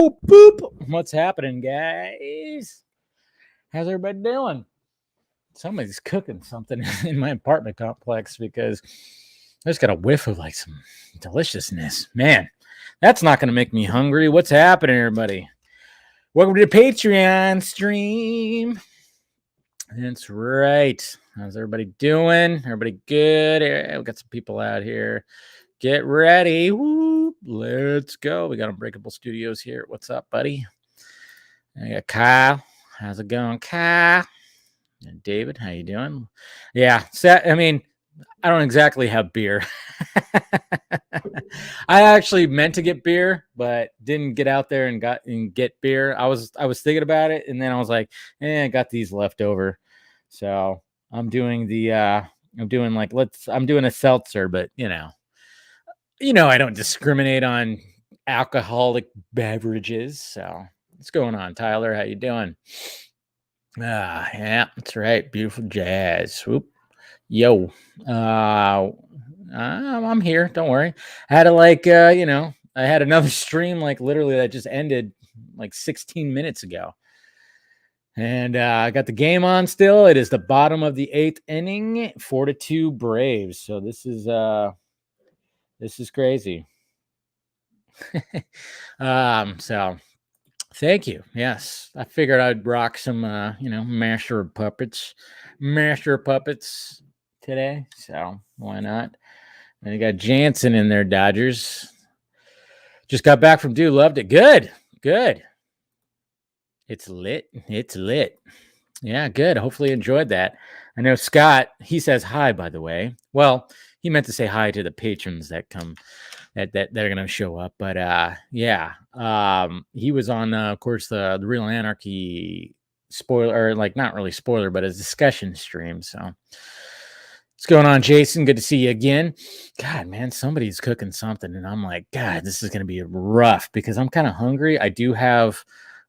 Boop, boop. What's happening, guys? How's everybody doing? Somebody's cooking something in my apartment complex because I just got a whiff of like some deliciousness. Man, that's not going to make me hungry. What's happening, everybody? Welcome to the Patreon stream. That's right. How's everybody doing? Everybody good? We got some people out here. Get ready. Woo. Let's go. We got Unbreakable Studios here. What's up, buddy? I got Kyle. How's it going, Kyle? And David, how you doing? Yeah. I mean, I don't exactly have beer. I actually meant to get beer, but didn't get out there and get beer. I was thinking about it, and then I was like, I got these left over. So I'm doing a seltzer, but I don't discriminate on alcoholic beverages. So what's going on, Tyler? How you doing? Yeah, that's right. Beautiful jazz. Whoop. Yo. I'm here. Don't worry. I had I had another stream like literally that just ended like 16 minutes ago. And I got the game on still. It is the bottom of the 8th inning, 4-2 Braves. So this is crazy. So thank you. Yes, I figured I'd rock some Master of Puppets today. So why not? And you got Jansen in there, Dodgers. Just got back from loved it. Good. It's lit. Yeah, good. Hopefully you enjoyed that. I know Scott, he says hi, by the way. Well, he meant to say hi to the patrons that come that are going to show up. But yeah, he was on, of course, the Real Anarchy spoiler, or like not really spoiler, but a discussion stream. So what's going on, Jason? Good to see you again. God, man, somebody's cooking something. And I'm like, God, this is going to be rough because I'm kind of hungry. I do have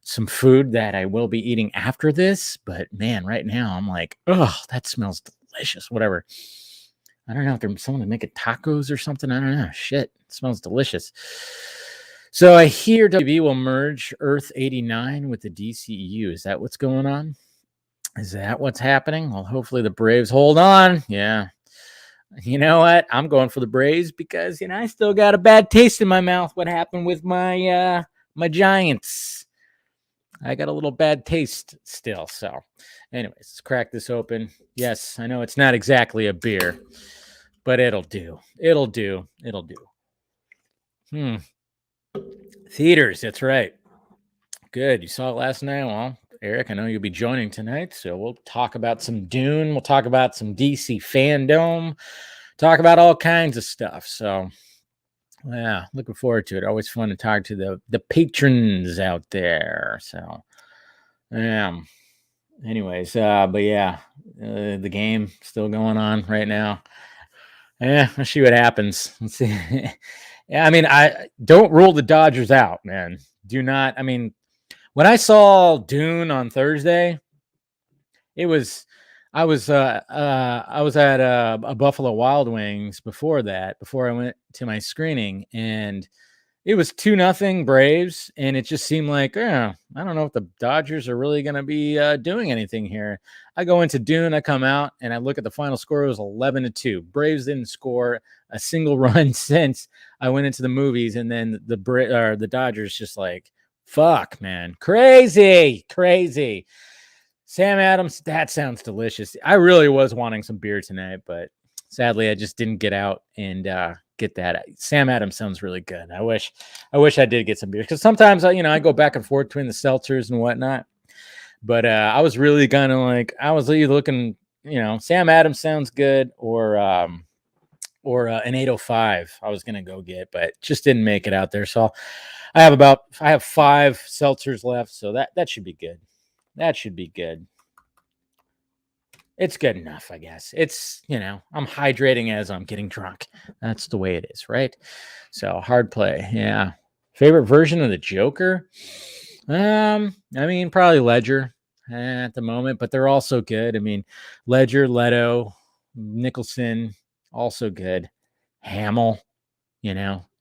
some food that I will be eating after this, but man, right now I'm like, oh, that smells delicious. Whatever. I don't know if there's someone making tacos or something. I don't know. Shit, it smells delicious. So I hear WB will merge Earth 89 with the DCEU. Is that what's going on? Is that what's happening? Well, hopefully the Braves hold on. Yeah. You know what? I'm going for the Braves because, I still got a bad taste in my mouth. What happened with my Giants? I got a little bad taste still. So anyways, let's crack this open. Yes, I know it's not exactly a beer, but it'll do. Theaters, that's right. Good. You saw it last night? Well, Eric, I know you'll be joining tonight, so we'll talk about some Dune. We'll talk about some DC fandom. Talk about all kinds of stuff. So yeah, looking forward to it. Always fun to talk to the patrons out there. So, anyways, but yeah, the game still going on right now. Yeah, let's see what happens. Let's see. Yeah, I mean, I don't rule the Dodgers out, man. Do not. I mean, when I saw Dune on Thursday, I was at a Buffalo Wild Wings before I went to my screening, and it was 2-0 Braves, and it just seemed like, I don't know if the Dodgers are really going to be doing anything here. I go into Dune, I come out, and I look at the final score. It was 11-2. Braves didn't score a single run since I went into the movies, and then the Dodgers just like, fuck, man, crazy. Sam Adams, that sounds delicious. I really was wanting some beer tonight, but sadly, I just didn't get out and get that. Sam Adams sounds really good. I wish I did get some beer because sometimes I go back and forth between the seltzers and whatnot. But I was really kind of like, I was either looking, Sam Adams sounds good or an 805 I was gonna go get, but just didn't make it out there. So I have 5 seltzers left, so that should be good. That should be good. It's good enough, I guess. It's, I'm hydrating as I'm getting drunk. That's the way it is, right? So hard play. Yeah. Favorite version of the Joker? I mean, probably Ledger at the moment, but they're also good. I mean, Ledger, Leto, Nicholson, also good. Hamill,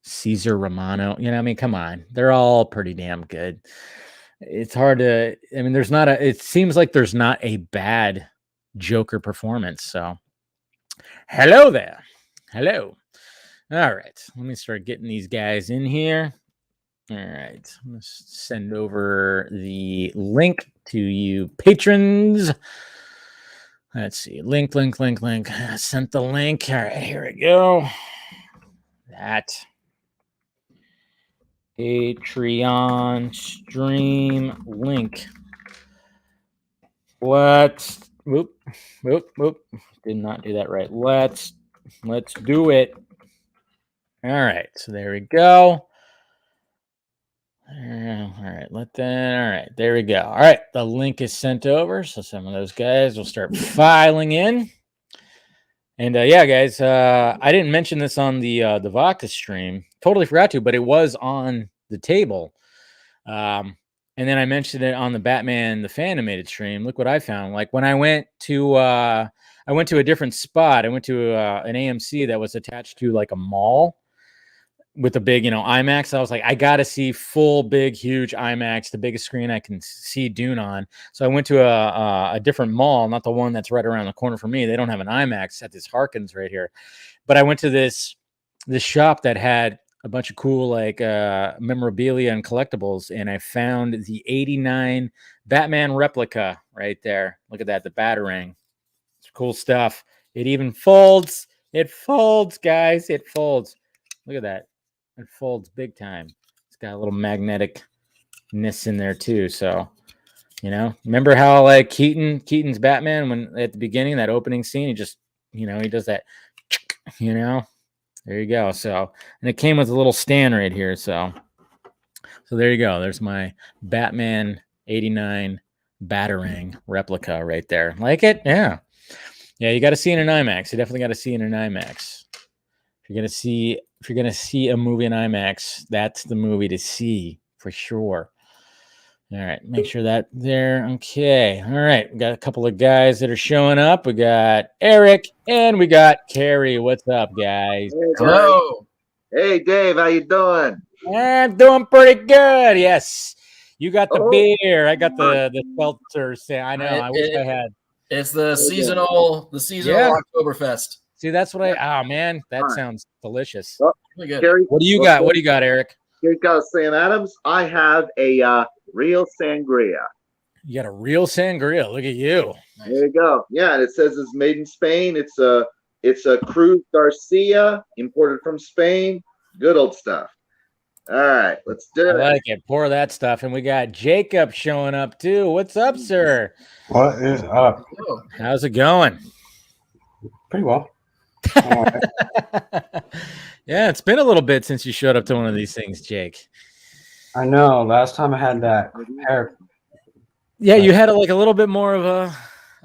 Caesar Romano. You know, I mean, come on, they're all pretty damn good. It's hard to. I mean, there's not a. It seems like there's not a bad Joker performance. So, hello there, hello. All right, let me start getting these guys in here. All right, I'm gonna send over the link to you patrons. Let's see, link. I sent the link. All right, here we go. That Patreon stream link. Let's whoop. Did not do that right. Let's do it. All right, so there we go. All right, all right, there we go. All right, the link is sent over, so some of those guys will start filing in. And yeah, guys, I didn't mention this on the Vodka stream. Totally forgot to, but it was on the table. And then I mentioned it on the Batman the Fanimated stream. Look what I found. Like when I went to a different spot. I went to an AMC that was attached to like a mall with a big, IMAX. I was like, I got to see full, big, huge IMAX, the biggest screen I can see Dune on. So I went to a different mall, not the one that's right around the corner from me. They don't have an IMAX at this Harkins right here. But I went to this shop that had a bunch of cool like memorabilia and collectibles, and I found the 89 Batman replica right there. Look at that, the Batarang. It's cool stuff. It even folds. It folds, guys. It folds. Look at that. It folds big time. It's got a little magneticness in there too. So, remember how like Keaton's Batman, when at the beginning, that opening scene, he just, he does that, there you go. So, and it came with a little stand right here. So there you go. There's my Batman 89 Batarang replica right there. Like it? Yeah. Yeah, you got to see it in IMAX. You definitely got to see it in IMAX. If you're gonna see a movie in IMAX, that's the movie to see for sure. All right, make sure that there. Okay. All right, we got a couple of guys that are showing up. We got Eric and we got Carrie. What's up, guys? Hey, hello. Hey, Dave. How you doing? I'm doing pretty good. Yes. You got the beer. I got the seltzer. I know. I wish I had. It's the seasonal Oktoberfest. See, that's what oh man, that sounds delicious. Well, really good. Gary, what do you got? What do you got, Eric? Here goes Sam Adams. I have a real sangria. You got a real sangria. Look at you. Nice. There you go. Yeah, and it says it's made in Spain. It's a Cruz Garcia, imported from Spain. Good old stuff. All right, let's do it. I like it. Pour that stuff. And we got Jacob showing up too. What's up, sir? What is up? How's it going? Pretty well. Yeah, it's been a little bit since you showed up to one of these things, Jake. I know. Last time I had that hair. Yeah, you had a little bit more of a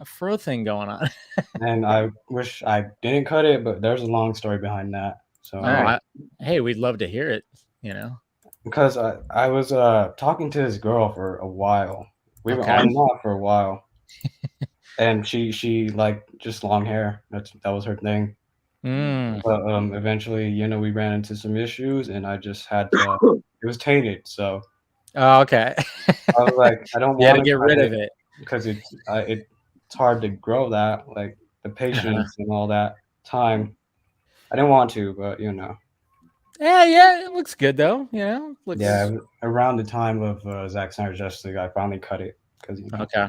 fro thing going on. And I wish I didn't cut it, but there's a long story behind that. So hey, we'd love to hear it, Because I was talking to this girl for a while. We were on and off for a while. And she like just long hair. That was her thing. But eventually, we ran into some issues, and I just had to. It was tainted, so. Oh, okay. I was like, I don't want to get rid of it because it's hard to grow that, like the patience and all that time. I didn't want to, but Yeah, it looks good though. Looks... Yeah, around the time of Zack Snyder's Justice League, I finally cut it because. Okay.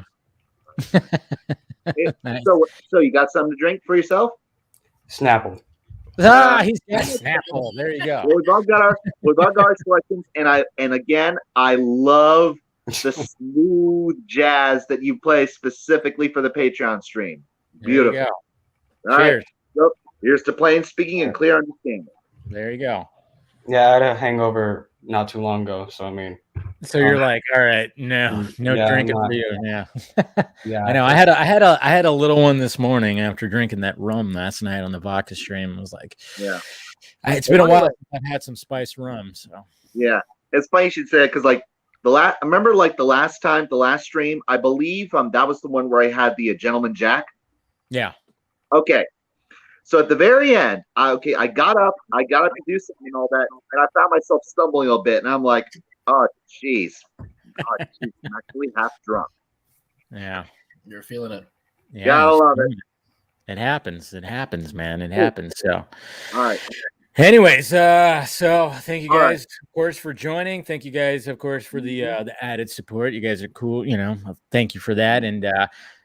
Nice. So you got something to drink for yourself? Snapple. He's got Snapple. There you go. Well, we've all got our selections, and again, I love the smooth jazz that you play specifically for the Patreon stream. Beautiful. There you go. All Cheers. Right. So here's to plain speaking and clear understanding. There you go. Yeah, I had a hangover not too long ago, so I mean. So you're like, all right, no drinking for you. Yeah. Yeah. I know. I had a little one this morning after drinking that rum last night on the vodka stream. I was like, yeah. It's been a while since I've had some spiced rum. So yeah, it's funny you should say it because like I remember like the last stream, I believe that was the one where I had the Gentleman Jack. Yeah. Okay. So at the very end, I got up to do something and all that, and I found myself stumbling a bit, and I'm like, oh jeez, I'm actually half drunk. Yeah. You're feeling it. Yeah. Gotta love it. It happens. It happens, man. It happens. So, All right. anyways, so thank you All guys, of course, for joining. Thank you guys, of course, for the added support. You guys are cool. Thank you for that. And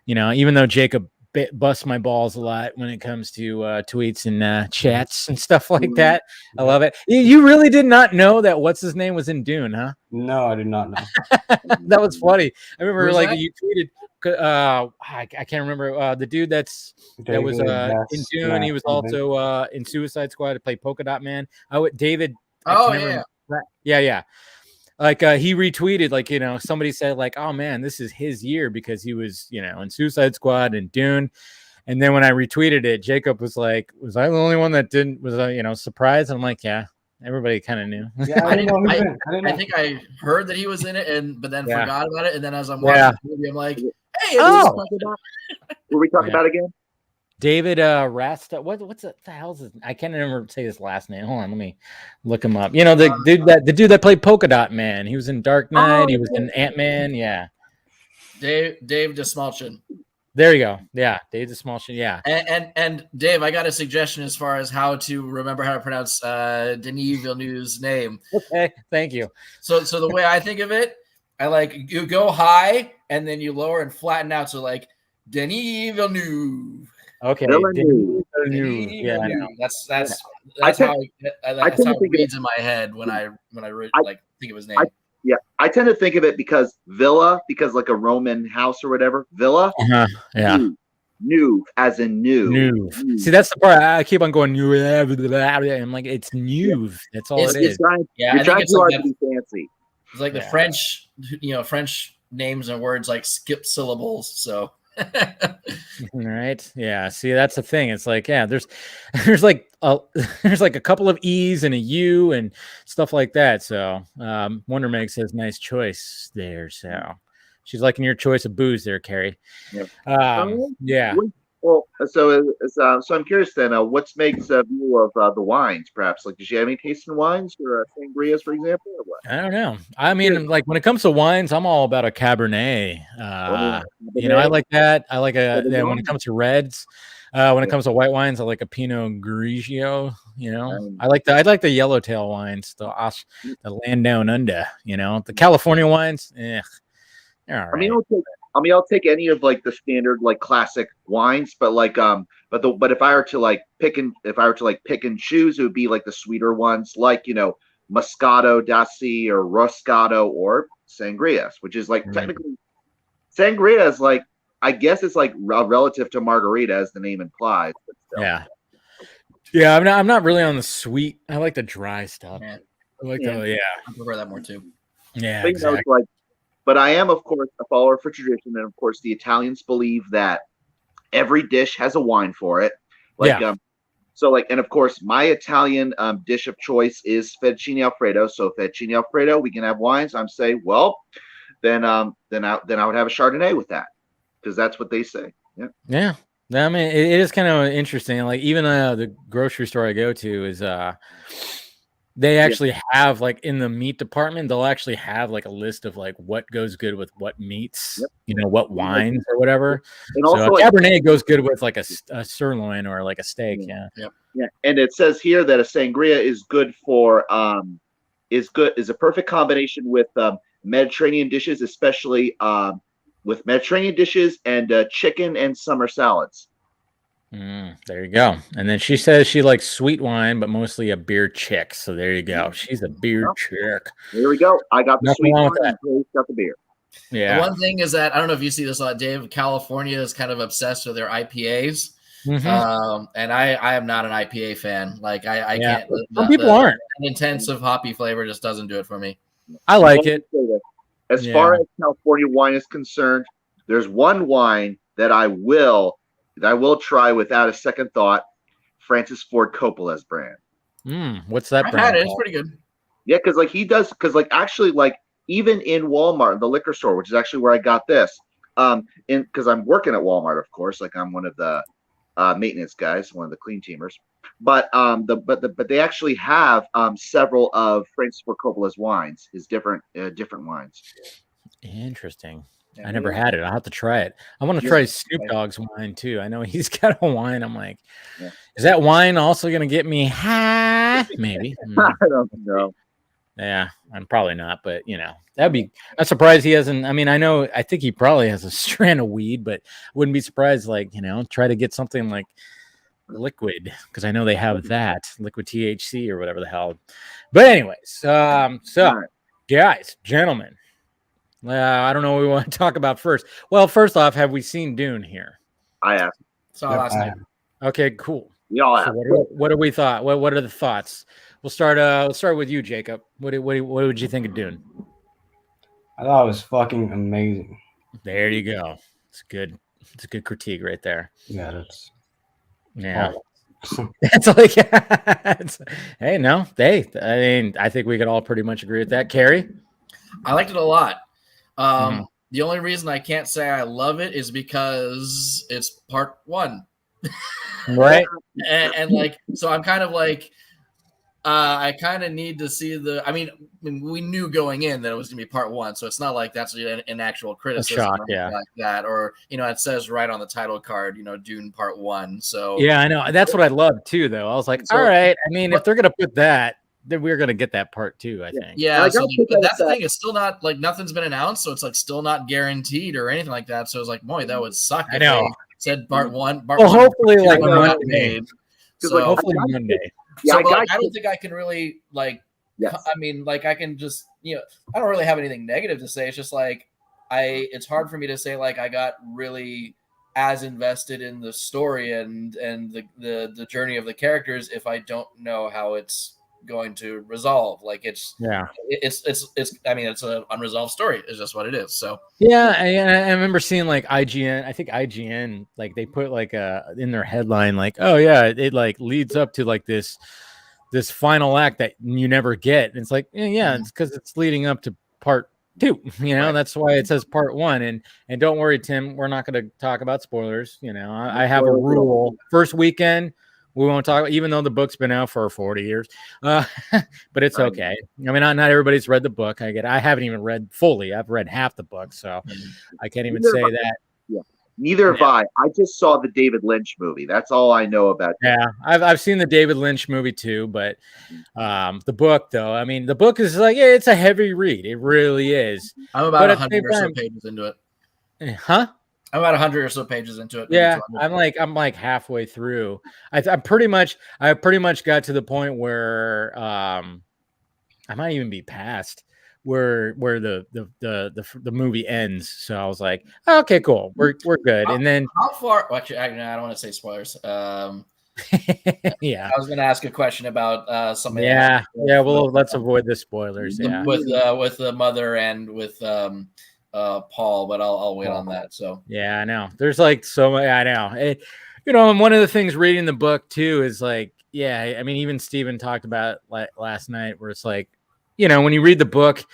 even though Jacob busts my balls a lot when it comes to tweets and chats and stuff like that, I love it. You really did not know that what's his name was in Dune, huh? No, I did not know. That was funny. I remember Who's that? you tweeted. I can't remember the dude that was in Dune. He was also in Suicide Squad to play Polka Dot Man. David. Oh yeah. Yeah. He retweeted, somebody said oh man, this is his year because he was, in Suicide Squad and Dune. And then when I retweeted it, Jacob was like, was I the only one that was surprised? I'm like, yeah, everybody kind of knew. Yeah, I think I heard that he was in it, but then forgot about it. And then as I'm watching the movie, I'm like, hey, what were we talking about again? David Rasta. What's the hell's his? I can't remember say his last name. Hold on, let me look him up. The dude that played Polka Dot Man. He was in Dark Knight. He was in Ant-Man. Yeah. Dave Desmalchin. There you go. Yeah, Dave Desmalchin. Yeah. And Dave, I got a suggestion as far as how to remember how to pronounce Denis Villeneuve's name. Okay, thank you. So the way I think of it, you go high and then you lower and flatten out. So Denis Villeneuve. Okay. Villeneuve. Yeah, that's how it reads in my head when I think of his name. I tend to think of it because Villa, like a Roman house or whatever. Villa. Yeah. New, as in new. See, that's the part I keep on going new. I'm like, it's new. That's all it is. You're trying too hard to be fancy. It's like the French, French names and words skip syllables. So. Right. Yeah. See, that's the thing. It's there's a couple of E's and a U and stuff like that. So Wonder Meg says nice choice there. So she's liking your choice of booze there, Carrie. Yep. Yeah. Well, so I'm curious then. What's Meg's view of the wines? Perhaps does she have any taste in wines or sangrias, for example, or what? I don't know. I mean, when it comes to wines, I'm all about a Cabernet. I like that. I like when it comes to reds. When it comes to white wines, I like a Pinot Grigio. I like the yellowtail wines, the land down under. The California wines. All right. I'll take any of the standard classic wines, but if I were to pick and choose, it would be the sweeter ones, Moscato d'Asti or Roscato or Sangrias, which is technically Sangria is I guess it's relative to margarita as the name implies. But still. Yeah. I'm not really on the sweet. I like the dry stuff. Yeah. I prefer that more too. Yeah, but, exactly. But I am, of course, a follower for tradition, and of course, the Italians believe that every dish has a wine for it. And of course, my Italian dish of choice is fettuccine alfredo. So fettuccine alfredo, we can have wines. I'm saying, well, then I would have a Chardonnay with that because that's what they say. Yeah. Yeah. I mean, it is kind of interesting. Even the grocery store I go to is they actually have in the meat department, they'll actually have a list of what goes good with what meats, what wines or whatever. And also Cabernet goes good with a sirloin or a steak. Yeah. Yeah. And it says here that a sangria is good for is a perfect combination with Mediterranean dishes, especially with Mediterranean dishes and chicken and summer salads. There you go. And then she says she likes sweet wine, but mostly a beer chick. So there you go. She's a beer chick. There we go. I got the sweet wine and Grace got the beer. Yeah. The one thing is that I don't know if you see this a lot, Dave. California is kind of obsessed with their IPAs. Mm-hmm. And I am not an IPA fan. I can't. Some people aren't. An intensive hoppy flavor just doesn't do it for me. I like it. As far as California wine is concerned, there's one wine that I will try without a second thought. Francis Ford Coppola's brand. What's that brand? I've had it. It's pretty good. Yeah, because even in Walmart, the liquor store, which is actually where I got this, because I'm working at Walmart, of course. I'm one of the maintenance guys, one of the clean teamers. But but they actually have several of Francis Ford Coppola's wines, his different wines. Interesting. Yeah, I never yeah. had it. I'll have to try it. I want to try Snoop Dogg's wine too. I know he's got a wine. I'm like, Yeah. is that wine also going to get me high? Maybe. I don't know. Yeah, I'm probably not, but that'd be. I'm surprised he hasn't. I mean, I think he probably has a strand of weed, but wouldn't be surprised. Like, try to get something like liquid, because I know they have that liquid THC or whatever the hell. But anyways, so guys, gentlemen, I don't know what we want to talk about first. Well, first off, have we seen Dune here? I have. Saw last night. Okay, cool. We all have. So what do we thought? What are the thoughts? We'll start with you, Jacob. What would you think of Dune? I thought it was fucking amazing. There you go. It's good. It's a good critique right there. Yeah, that's It's like hey, no, I mean, I think we could all pretty much agree with that. Carrie? I liked it a lot. The only reason I can't say I love it is because it's part 1. Right. and like, so I'm kind of like, I kind of need to see I mean, we knew going in that it was going to be part 1, so it's not like that's an actual criticism shock, or anything like that, or it says right on the title card, Dune part 1. So yeah, I know, that's what I love too, though. I was like, all right. I mean, if they're going to put that, then we're going to get that part 2. I think. Yeah, so that's the thing. It's still not like nothing's been announced, so it's like still not guaranteed or anything like that. So it's like, boy, that would suck. I know. Said part 1. Well, hopefully, like Monday. So hopefully Monday. Yeah, so, I don't think I can really like. Yes. I mean, like I can just I don't really have anything negative to say. It's just like it's hard for me to say like I got really as invested in the story and the journey of the characters if I don't know how it's going to resolve. Like it's I mean, it's an unresolved story. It's just what it is. So yeah, I remember seeing like IGN. I think IGN like they put like in their headline like, oh yeah, it like leads up to like this final act that you never get. And it's like it's because it's leading up to part 2. Right. That's why it says part 1. And don't worry, Tim, we're not going to talk about spoilers. I have a rule. First weekend, we won't talk about, even though the book's been out for 40 years, but it's okay. I mean, not everybody's read the book. I haven't even read fully. I've read half the book, so I can't even say that. Yeah. Neither have I. I just saw the David Lynch movie. That's all I know about. Yeah, I've seen the David Lynch movie too, but the book, though, I mean, the book is like, it's a heavy read. It really is. I'm about 100 or so pages into it. Huh? I'm about 100 or so pages into it. Yeah, I'm like halfway through. I pretty much got to the point where I might even be past where the movie ends. So I was like, oh, okay, cool, we're good. And then how far? Well, actually, I don't want to say spoilers. Yeah, I was going to ask a question about something. Yeah. Well, let's avoid the spoilers. With the mother and with Paul, but I'll wait on that. So yeah, I know. There's like so much. I know. And one of the things reading the book too is like, I mean, even Steven talked about last night, where it's like, when you read the book,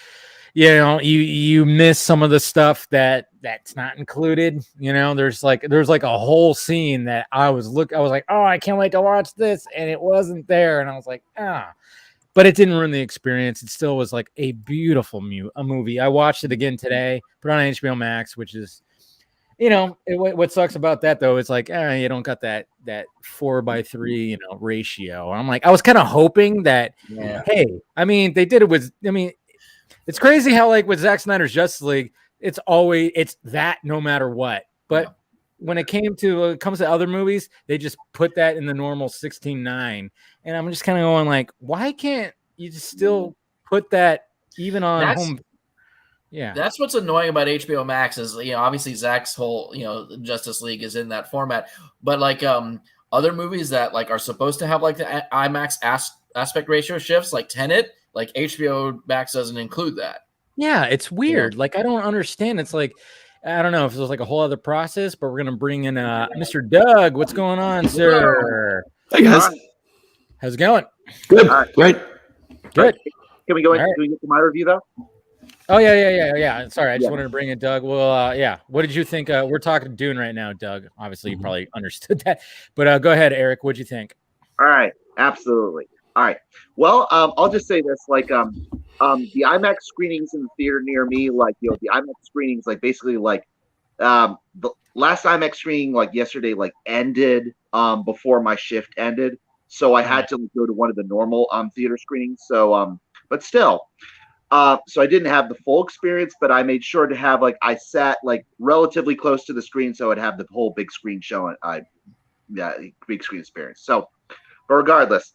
you miss some of the stuff that's not included. There's like a whole scene that I was like, oh, I can't wait to watch this, and it wasn't there, and I was like, but it didn't ruin the experience. It still was like a beautiful movie. I watched it again today, put it on HBO Max, which is, what sucks about that though is like, you don't got that 4:3, ratio. I'm like, I was kind of hoping that, hey, I mean, they did it with, I mean, it's crazy how like with Zack Snyder's Justice League, it's that no matter what. But when it comes to other movies, they just put that in the normal 16:9. And I'm just kind of going like, why can't you just still put that even on home? Yeah, that's what's annoying about HBO Max is, obviously Zack's whole, Justice League is in that format, but like other movies that like are supposed to have like the IMAX aspect ratio shifts, like Tenet, like HBO Max doesn't include that. Yeah, it's weird. Like I don't understand. It's like, I don't know if it was like a whole other process, but we're gonna bring in Mr. Doug. What's going on, sir? Hey guys, how's it going? Good, great, good. Can we go into Can we get to my review though? Oh yeah. Sorry, I just Yeah. wanted to bring in Doug. Well, yeah. What did you think? We're talking Dune right now, Doug. Obviously, you probably understood that, but go ahead, Eric. What'd you think? All right, absolutely. All right. Well, I'll just say this: the IMAX screenings in the theater near me, the IMAX screenings, basically, the last IMAX screening, yesterday, ended before my shift ended, so I had to go to one of the normal theater screenings. So, but still, so I didn't have the full experience, but I made sure to have I sat relatively close to the screen, so I'd have the whole big screen showing. Big screen experience. So. But regardless,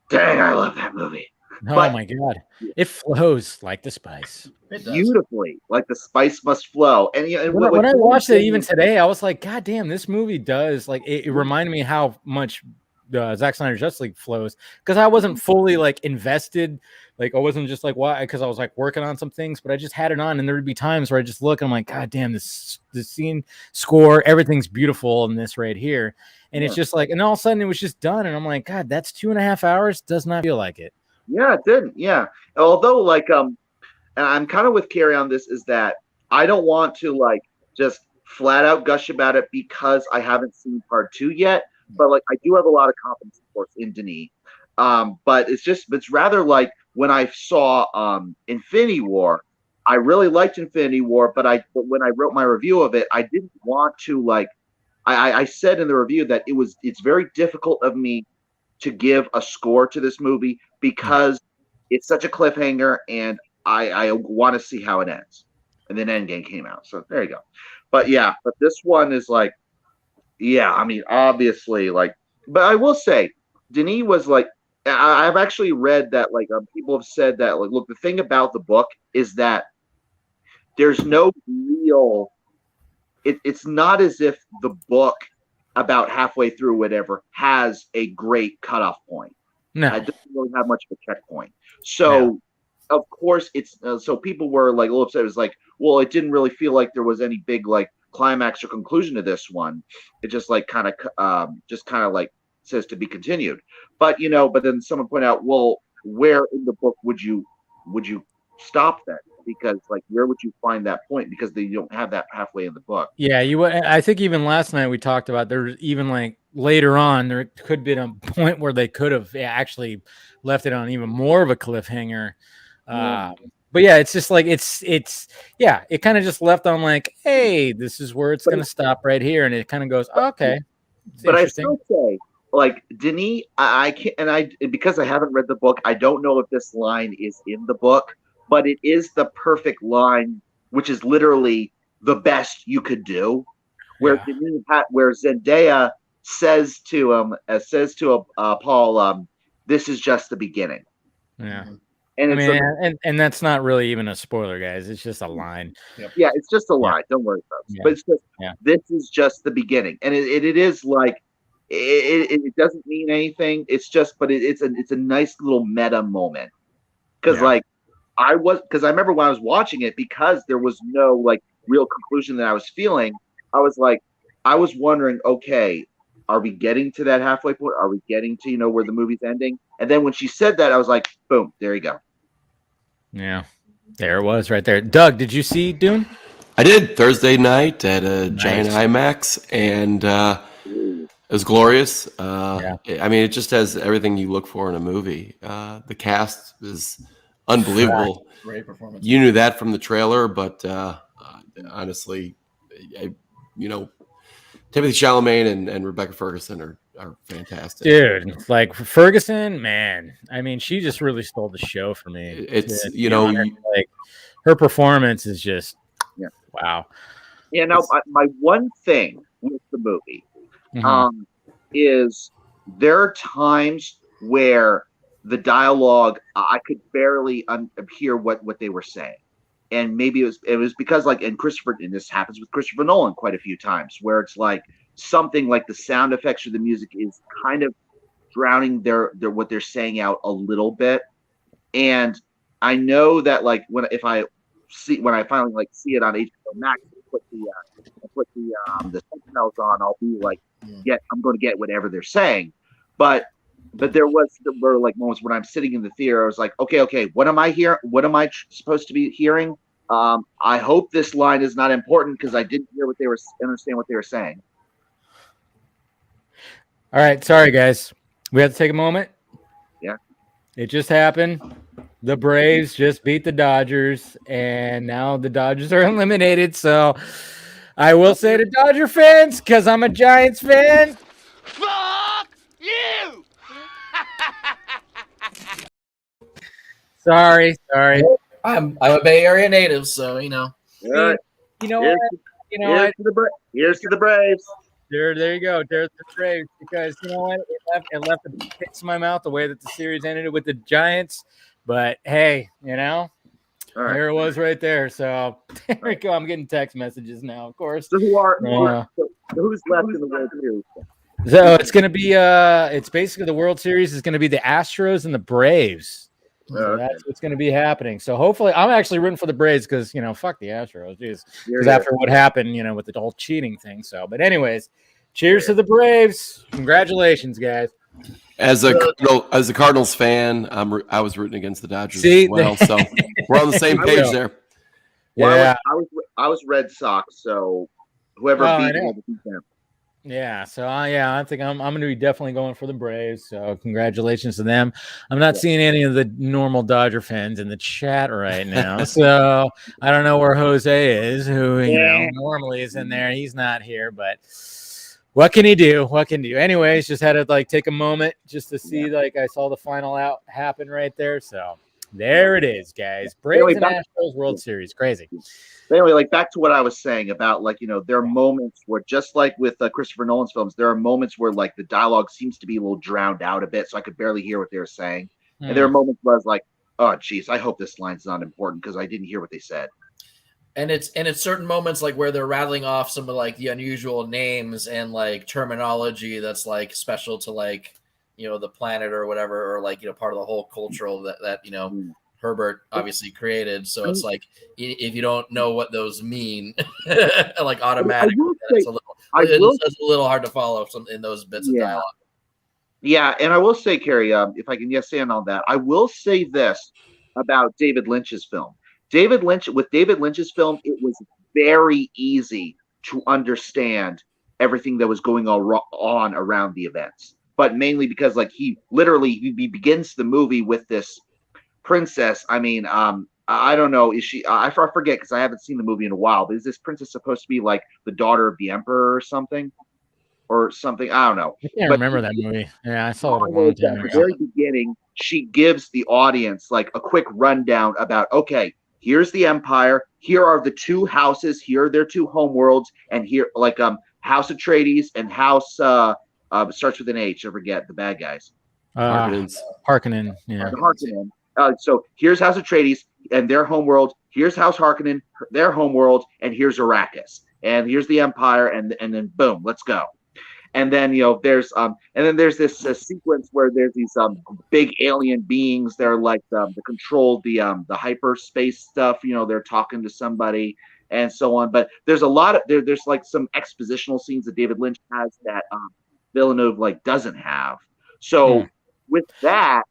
dang, I love that movie. Oh my god, it flows like the spice. It does. Beautifully, like the spice must flow. And when I watched it even today, I was like, God damn, this movie does it reminded me how much Zack Snyder's Justice League flows, because I wasn't fully invested. I wasn't just why, because I was working on some things, but I just had it on, and there would be times where I just look and I'm like, God damn, this scene, score, everything's beautiful in this right here. And it's just and all of a sudden it was just done. And I'm like, God, that's 2.5 hours. Does not feel like it. Yeah, it didn't. Yeah. Although, and I'm kind of with Carrie on this, is that I don't want to just flat out gush about it because I haven't seen part 2 yet. But I do have a lot of confidence, of course, in Denis. But it's rather when I saw Infinity War, I really liked Infinity War, but when I wrote my review of it, I didn't want to I said in the review that it's very difficult of me to give a score to this movie because it's such a cliffhanger, and I want to see how it ends. And then Endgame came out, so there you go. But yeah, but this one is I mean, obviously, but I will say, Denis was I've actually read that people have said that look, the thing about the book is that there's no real. It's not as if the book, about halfway through, whatever, has a great cutoff point. No, it doesn't really have much of a checkpoint. So, of course, it's so people were a little upset. It was well, it didn't really feel like there was any big climax or conclusion to this one. It just kind of says to be continued. But but then someone pointed out, well, where in the book would you stop that? Because where would you find that point? Because they don't have that halfway in the book. Yeah, I think even last night we talked about there's even later on there could be a point where they could have actually left it on even more of a cliffhanger. But yeah, it's just it kind of just left on hey, this is where it's going to stop right here, and it kind of goes, okay. But I still say, Denis, I can't, and because I haven't read the book, I don't know if this line is in the book, but it is the perfect line, which is literally the best you could do. Where Denis, where Zendaya says to Paul, "This is just the beginning." Yeah. And I mean, and that's not really even a spoiler, guys. It's just a line. Yep. Yeah, it's just a line. Don't worry about it. But it's just this is just the beginning, and it is it doesn't mean anything. It's just, but it's a nice little meta moment because I remember when I was watching it, because there was no real conclusion that I was feeling. I was wondering, okay, are we getting to that halfway point? Are we getting to where the movie's ending? And then when she said that, I was like, boom, there you go. Yeah, there it was right there. Doug, did you see Dune? I did, Thursday night at a giant IMAX, and it was glorious. I mean, it just has everything you look for in a movie. The cast is unbelievable. Great performance. You knew that from the trailer, but honestly, Timothy Chalamet and Rebecca Ferguson are fantastic. Dude, Ferguson, man. I mean, she just really stole the show for me. It's her performance is just wow. Yeah, now my one thing with the movie is there are times where the dialogue I could barely hear what they were saying. And maybe it was because and this happens with Christopher Nolan quite a few times, where it's something the sound effects or the music is kind of drowning their what they're saying out a little bit. And I know that when I finally see it on HBO Max, put the subtitles on, I'll be I'm going to get whatever they're saying. But but there were like moments when I'm sitting in the theater. I was like, okay, what am I here? What am I supposed to be hearing? I hope this line is not important because I didn't hear what they were understand what they were saying. All right, sorry guys, we have to take a moment. Yeah, it just happened. The Braves just beat the Dodgers, and now the Dodgers are eliminated. So I will say to Dodger fans, because I'm a Giants fan, Fuck you! sorry. I'm a Bay Area native, so you know. all right. You know Here's, what? You know what? Here's to the Braves. There you go. There's the Braves, because you know what? It left a taste in my mouth the way that the series ended with the Giants. But hey, you know, there it was right there. So there we go. I'm getting text messages now, of course. So who's left in the World Series? So it's gonna be it's basically the World Series is gonna be the Astros and the Braves. So that's what's going to be happening. So hopefully, I'm actually rooting for the Braves because, you know, fuck the Astros, because after what happened, you know, with the whole cheating thing. So, but anyways, cheers to the Braves! Congratulations, guys. As a Cardinals fan, I was rooting against the Dodgers as well. So we're on the same page there. Well, I was Red Sox. So whoever beat them. Yeah, so I think I'm going to be definitely going for the Braves. So congratulations to them. I'm not seeing any of the normal Dodger fans in the chat right now, so I don't know where Jose is, who normally is in there. He's not here, but what can he do? Anyways, just had to take a moment just to see. I saw the final out happen right there. So there it is, guys. Braves and Astros World Series, crazy. But anyway, back to what I was saying about there are moments where, just like with Christopher Nolan's films, there are moments where the dialogue seems to be a little drowned out a bit, so I could barely hear what they were saying. And there are moments where I was like, oh geez, I hope this line's not important because I didn't hear what they said. And it's certain moments where they're rattling off some of the unusual names and terminology that's special to the planet or whatever, or part of the whole cultural that Herbert obviously created. So it's if you don't know what those mean, automatically, it's a little hard to follow in those bits of dialogue. Yeah, and I will say, Carrie, if I can say on that, I will say this about David Lynch's film. David Lynch's film, it was very easy to understand everything that was going on around the events, but mainly because he begins the movie with this princess. I mean, I don't know. Is she? I forget because I haven't seen the movie in a while. But is this princess supposed to be the daughter of the emperor or something? I don't know. I can't remember that movie. Yeah, I saw it a long time ago. At the very beginning, she gives the audience a quick rundown about, okay, here's the empire. Here are the two houses. Here are their two homeworlds, and here House Atreides and House starts with an H. I forget the bad guys. Harkonnen. Yeah. Harkonnen. So here's House Atreides and their homeworld. Here's House Harkonnen, their homeworld, and here's Arrakis, and here's the Empire, and then boom, let's go. And then there's this sequence where there's these big alien beings. They're the control the hyperspace stuff. They're talking to somebody and so on. But there's a lot of there's some expositional scenes that David Lynch has that Villeneuve doesn't have. So with that,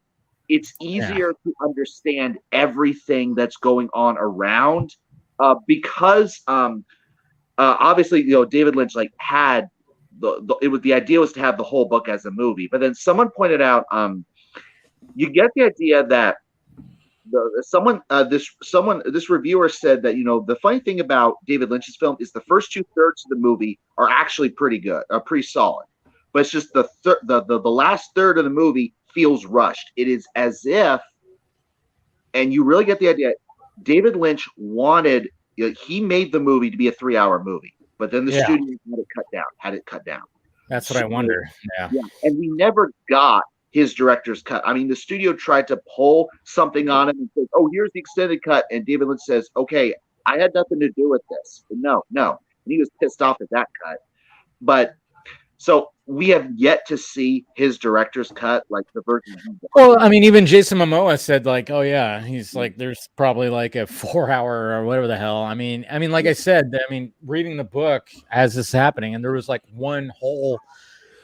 it's easier to understand everything that's going on around because obviously David Lynch had the idea was to have the whole book as a movie, but then someone pointed out you get the idea that this reviewer said that the funny thing about David Lynch's film is the first 2/3 of the movie are actually pretty good, pretty solid, but it's just the last third of the movie feels rushed. It is as if, and you really get the idea, David Lynch wanted, he made the movie to be a 3-hour movie, but then the studio had it cut down. That's what I wonder. Yeah. And we never got his director's cut. I mean, the studio tried to pull something on him and say, oh, here's the extended cut. And David Lynch says, okay, I had nothing to do with this. No. And he was pissed off at that cut. But so we have yet to see his director's cut, the version. Well, I mean, even Jason Momoa said oh yeah, he's there's probably a 4-hour or whatever the hell. I mean, like I said, reading the book as this is happening, and there was one whole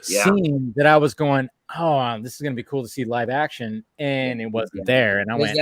scene that I was going, oh, this is gonna be cool to see live action, and it wasn't there, and I went,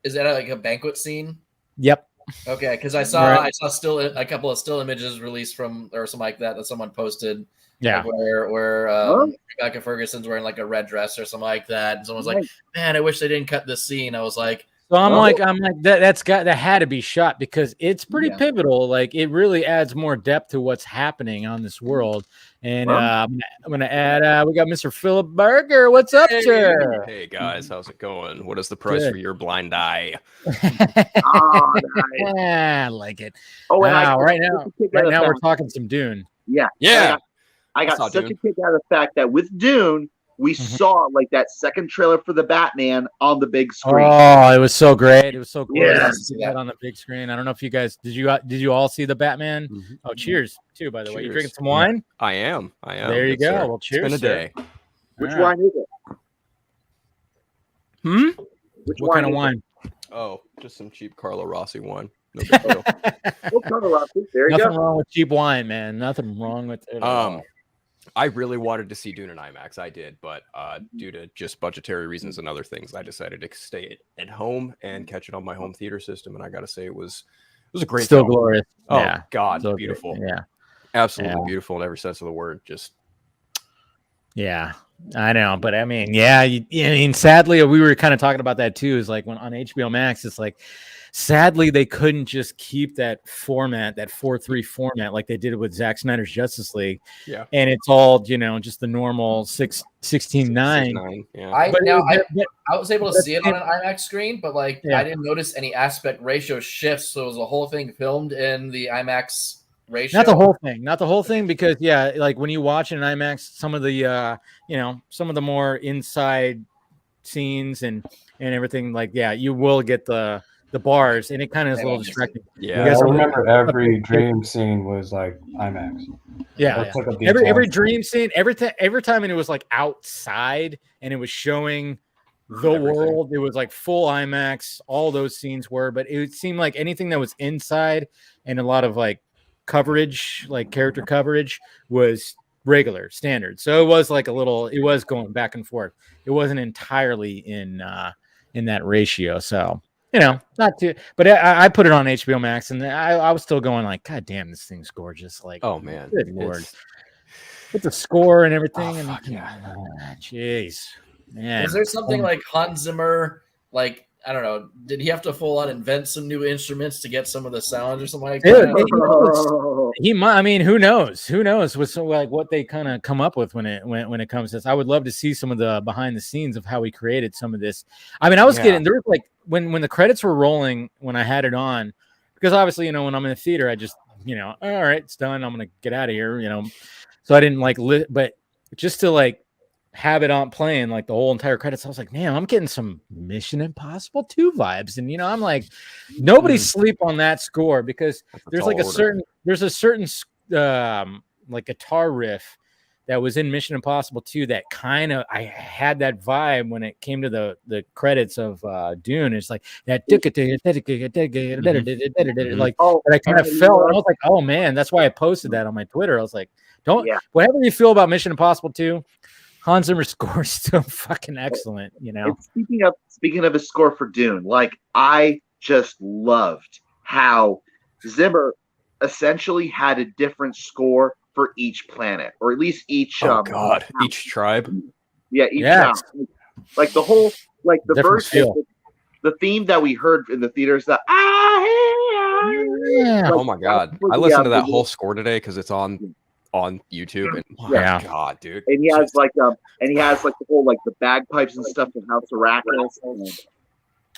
is that like a banquet scene? yep. Okay, because I saw still a couple of still images released from or something like that someone posted. Yeah, like where Rebecca Ferguson's wearing like a red dress or something like that, and someone's like, "Man, I wish they didn't cut this scene." I was like, so I'm like that had to be shot because it's pretty pivotal. Like it really adds more depth to what's happening on this world. And I'm gonna add. We got Mr. Philip Berger. What's up, sir? Hey guys, how's it going? What is the price for your blind eye? Oh, nice. I like it. Oh, and right now we're talking some Dune. Yeah. I got such a kick out of the fact that with Dune, we saw like that second trailer for the Batman on the big screen. Oh, it was so great! It was so cool Yeah. to see that on the big screen. I don't know if you guys did you all see the Batman? Oh, cheers too! By the way, you drinking some wine? I am. There you go. Sir. Well, cheers. It's been a day. Which wine is it? What kind of wine? Oh, just some cheap Carlo Rossi wine. No big deal. There you Nothing go. wrong with cheap wine, man. Nothing wrong with it. I really wanted to see Dune in IMAX. I did, but due to just budgetary reasons and other things, I decided to stay at home and catch it on my home theater system. And I got to say, it was a great Still film. glorious. Oh yeah. God, Still beautiful. Great. Yeah, absolutely beautiful in every sense of the word. Just yeah, I know, but I mean, I mean, sadly, we were kind of talking about that too. Is like when on HBO Max, it's like, sadly, they couldn't just keep that format, that 4:3 format, like they did with Zack Snyder's Justice League. Yeah, and it's all just the normal 16:9. Yeah, I was able to see it on an IMAX screen, but I didn't notice any aspect ratio shifts. So it was the whole thing filmed in the IMAX ratio. Not the whole thing, because like when you watch in IMAX, some of the some of the more inside scenes and everything, you will get the bars, and it kind of is a little distracting. Yeah, I remember every dream scene was like IMAX. Yeah. Every dream scene, every time, and it was like outside, and it was showing the world. It was like full IMAX. All those scenes were, but it seemed like anything that was inside and a lot of like coverage, like character coverage, was regular standard. So it was like it was going back and forth. It wasn't entirely in that ratio. So not too, but I put it on HBO Max, and I was still going like, God damn, this thing's gorgeous. Like, oh man, good Lord, with the score and everything. Oh, fuck yeah. Jeez, man. Is there something like Hans Zimmer, like, I don't know, did he have to full on invent some new instruments to get some of the sounds or something like that? He might. I mean, who knows? Who knows with what they kind of come up with when it comes to this. I would love to see some of the behind the scenes of how he created some of this. I mean, I was getting there was like when the credits were rolling when I had it on, because obviously when I'm in the theater, I just all right, it's done, I'm gonna get out of here. So I didn't but just to have it on playing like the whole entire credits, I was like, man, I'm getting some Mission Impossible 2 vibes. And I'm like, nobody sleep on that score, because there's like a certain like guitar riff that was in Mission Impossible 2 that kind of, I had that vibe when it came to the credits of Dune. It's like that like that I kind of felt, and I was like, oh man, that's why I posted that on my Twitter. I was like, whatever you feel about Mission Impossible 2, Hans Zimmer's score is still fucking excellent, And speaking of his score for Dune, I just loved how Zimmer essentially had a different score for each planet, or at least each each tribe. Yeah, each town. Like the whole, the version, the theme that we heard in the theaters, that oh my God, I listened to that whole score today because it's on YouTube, and God, dude. And he has the whole the bagpipes and stuff from House Arrakis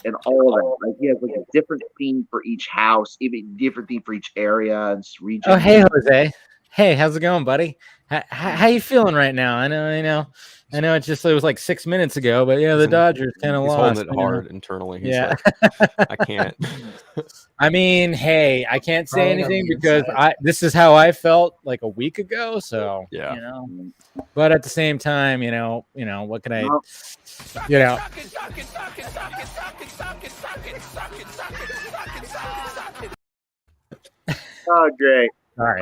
and all of that. He has a different theme for each house, even different theme for each area and region. Oh, hey Jose. Hey, how's it going, buddy? How you feeling right now? I know. It was like 6 minutes ago, but the Dodgers kind of lost. He's holding it hard internally. He's like, I can't. I mean, hey, I can't say anything because this is how I felt like a week ago. So but at the same time, what can I, Oh, great. All right.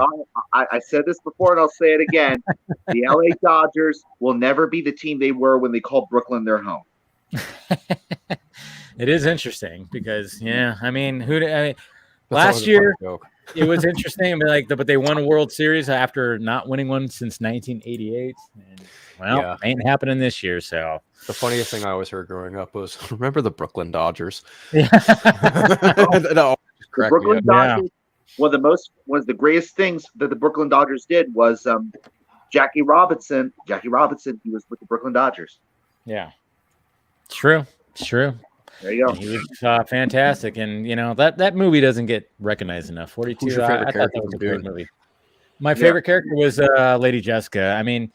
I said this before and I'll say it again. The LA Dodgers will never be the team they were when they called Brooklyn their home. It is interesting because, I mean, That's last always a funny year joke. it was interesting, but they won a World Series after not winning one since 1988. And, well, ain't happening this year. So The funniest thing I always heard growing up was, remember the Brooklyn Dodgers? yeah, No, The Brooklyn Dodgers, one of the greatest things that the Brooklyn Dodgers did was Jackie Robinson, he was with the Brooklyn Dodgers. yeah, it's true. It's true. There you go. And he was fantastic, and that movie doesn't get recognized enough. 42. Who's your favorite I thought character that was from a great Dune? movie. My favorite character was Lady Jessica. I mean,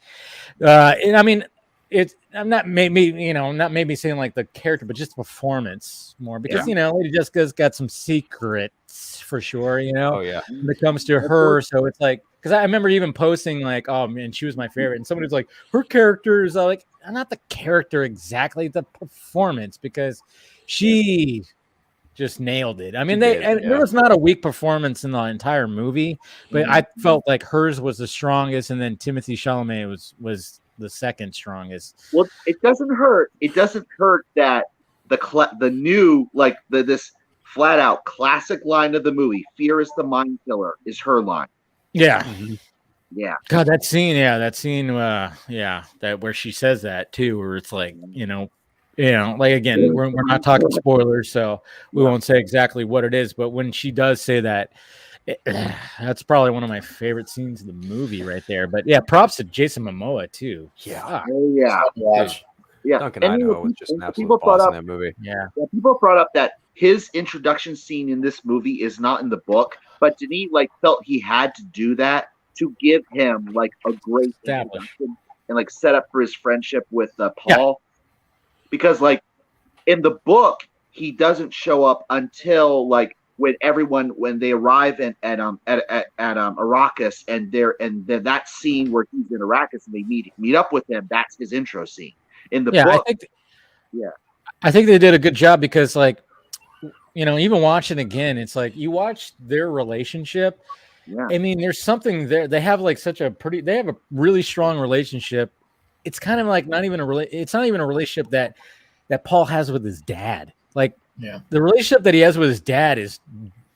it's not maybe saying like the character, but just the performance more because Lady Jessica's got some secrets for sure. Oh yeah. When it comes to her, so it's like because I remember even posting like, oh man, she was my favorite, and somebody was like, her character is like not the character exactly, the performance because she just nailed it. I mean, there was not a weak performance in the entire movie, but I felt like hers was the strongest, and then Timothy Chalamet was the second strongest. Well, it doesn't hurt. It doesn't hurt that the new this flat out classic line of the movie, "Fear is the mind killer," is her line. Yeah. Yeah. God, that scene, that where she says that too, where it's like, like again, we're not talking spoilers, so we won't say exactly what it is, but when she does say that, that's probably one of my favorite scenes of the movie right there. But yeah, props to Jason Momoa too. Yeah. Yeah. Duncan Idaho was just an absolute boss in that movie. Yeah. People brought up that his introduction scene in this movie is not in the book, but Denis felt he had to do that to give him a great introduction and set up for his friendship with Paul, because in the book he doesn't show up until when they arrive at Arrakis and then that scene where he's in Arrakis and they meet up with him, that's his intro scene in the book. I think they did a good job because even watching again, it's like you watch their relationship. Yeah. I mean, there's something there. They have they have a really strong relationship. It's kind of not even it's not even a relationship that Paul has with his dad. The relationship that he has with his dad is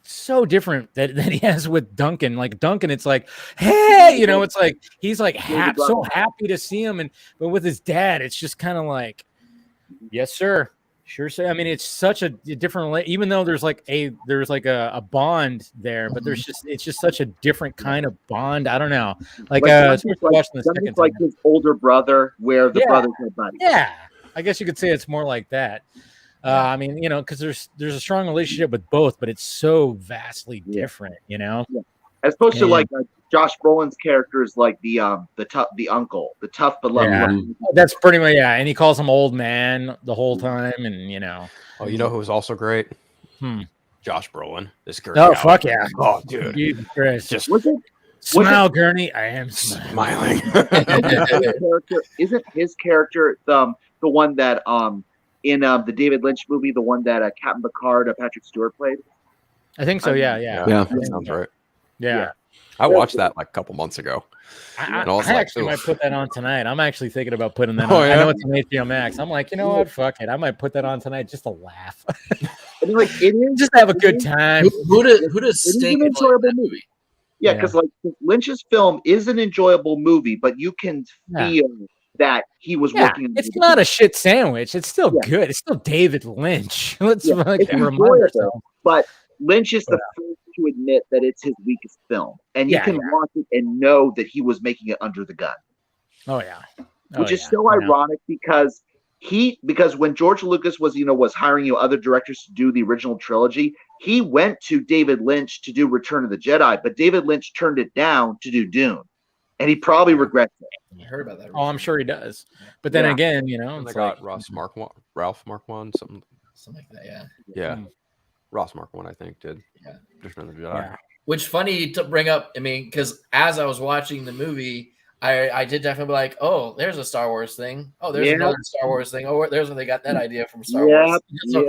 so different that he has with Duncan. Duncan, it's like, hey, it's like he's so happy to see him, but with his dad, it's just kind of like, yes, sir. Sure. So I mean, it's such a different, even though there's a bond there, but it's just such a different kind of bond. I don't know. His older brother, where the brothers had buddies. Yeah, I guess you could say it's more like that. I mean, because there's a strong relationship with both, but it's so vastly different. As opposed to Josh Brolin's character is the uncle, the tough but loving. That's pretty much and he calls him old man the whole time, and Oh, you know who was also great? Josh Brolin. This girl. Oh fuck yeah! Oh dude, Jesus Christ. Just smile, Gurney. I am smiling. Isn't his character the one that in the David Lynch movie, the one that Captain Picard, Patrick Stewart played? I think so. Yeah. That sounds right. Yeah. I watched that a couple months ago. I actually might put that on tonight. I'm actually thinking about putting that on. I know it's on HBO Max. I'm like, you know what? Fuck it. I might put that on tonight just to laugh. It is just have a good time. Who does stink in that movie? Yeah, because Lynch's film is an enjoyable movie, but you can feel that he was working. It's not a shit sandwich. It's still good. It's still David Lynch. Let's remind ourselves. But Lynch is the first to admit that it's his weakest film, and you can watch it and know that he was making it under the gun. Oh yeah, which is so ironic because when George Lucas was hiring other directors to do the original trilogy, he went to David Lynch to do Return of the Jedi, but David Lynch turned it down to do Dune, and he probably regrets it. I heard about that. Oh, I'm sure he does. But then again, they got Ralph Marquand, something like that. Yeah. Ross Marquand, I think, did. Yeah. Return of the Jedi. Yeah. Which funny to bring up. I mean, because as I was watching the movie, I did definitely be like, oh, there's a Star Wars thing. Oh, there's another Star Wars thing. Oh, there's where they got that idea from Star Wars. So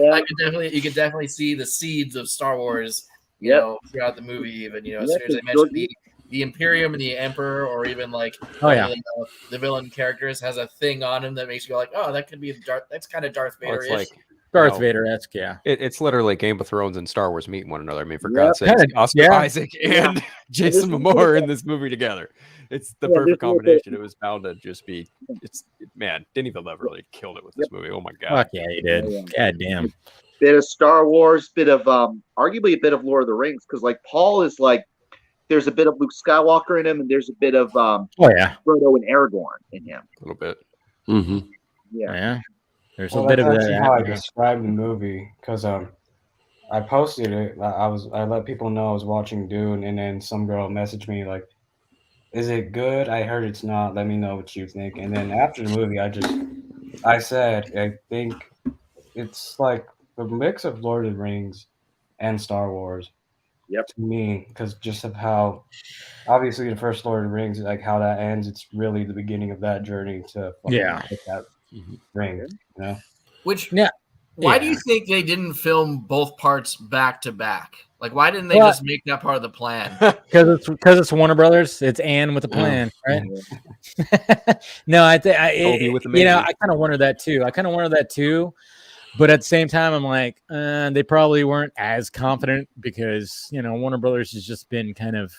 you can definitely see the seeds of Star Wars throughout the movie. Even as Yeah, soon as I George- mentioned the Imperium and the Emperor, or even like the villain characters, has a thing on him that makes you go like, oh, that could be that's kind of Darth Well, Vader-ish. it's like Darth Vader-esque, yeah. It's literally Game of Thrones and Star Wars meeting one another. I mean, for Yep. God's sake, Oscar Isaac Yeah. and Jason Momoa in this movie together. It's the perfect combination. It was bound to just be. Denis Villeneuve really killed it with this movie. Oh my God! Fuck yeah, he did. God damn. Bit of Star Wars, bit of arguably a bit of Lord of the Rings, because like Paul is like, there's a bit of Luke Skywalker in him, and there's a bit of Frodo and Aragorn in him. A little bit. Mm-hmm. Yeah. There's Well, a bit of that's that. how I described the movie, because I posted it. I let people know I was watching Dune, and then some girl messaged me like, "Is it good? I heard it's not. Let me know what you think." And then after the movie, I said I think it's like the mix of Lord of the Rings and Star Wars. Yep. To me, because just of how obviously the first Lord of the Rings, like how that ends, it's really the beginning of that journey to get that ring. Which yeah. Why do you think they didn't film both parts back to back? Like, why didn't they just make that part of the plan? Because it's Warner Brothers. It's Anne with a plan, right? No, I think I kind of wondered that too. But at the same time, I'm like, they probably weren't as confident because Warner Brothers has just been kind of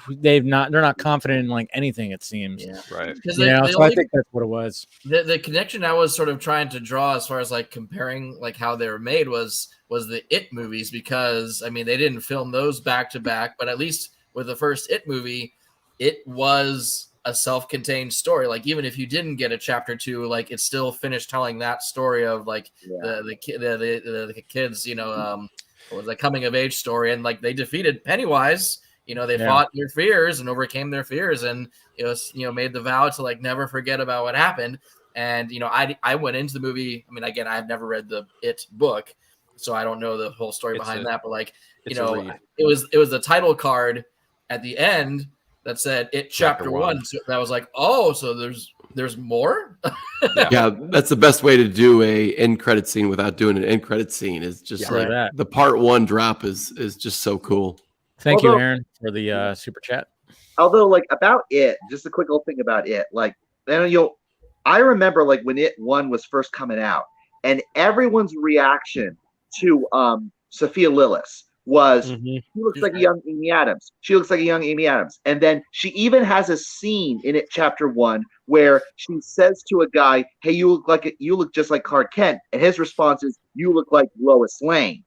they're not confident in like anything, it seems. Yeah. Right. So I think that's what it was. The connection I was sort of trying to draw as far as like comparing like how they were made was the It movies, because I mean they didn't film those back to back, but at least with the first It movie, it was a self-contained story. Like even if you didn't get a chapter 2, like it still finished telling that story of like the kids, what was a coming of age story, and like they defeated Pennywise. They fought their fears and overcame their fears, and made the vow to like never forget about what happened. And I went into the movie. I mean, again, I've never read the It book, so I don't know the whole story behind that. But like, it was the title card at the end that said It Chapter 1. So that was like, oh, so there's more. Yeah, that's the best way to do a end credit scene without doing an end credit scene. Is just the part 1 drop is just so cool. Thank you, Aaron, for the super chat. Although, like about It, just a quick little thing about It, like I remember like when It 1 was first coming out, and everyone's reaction to Sophia Lillis was she looks like a young Amy Adams. She looks like a young Amy Adams. And then she even has a scene in It Chapter 1 where she says to a guy, "Hey, you look just like Clark Kent," and his response is, "You look like Lois Lane."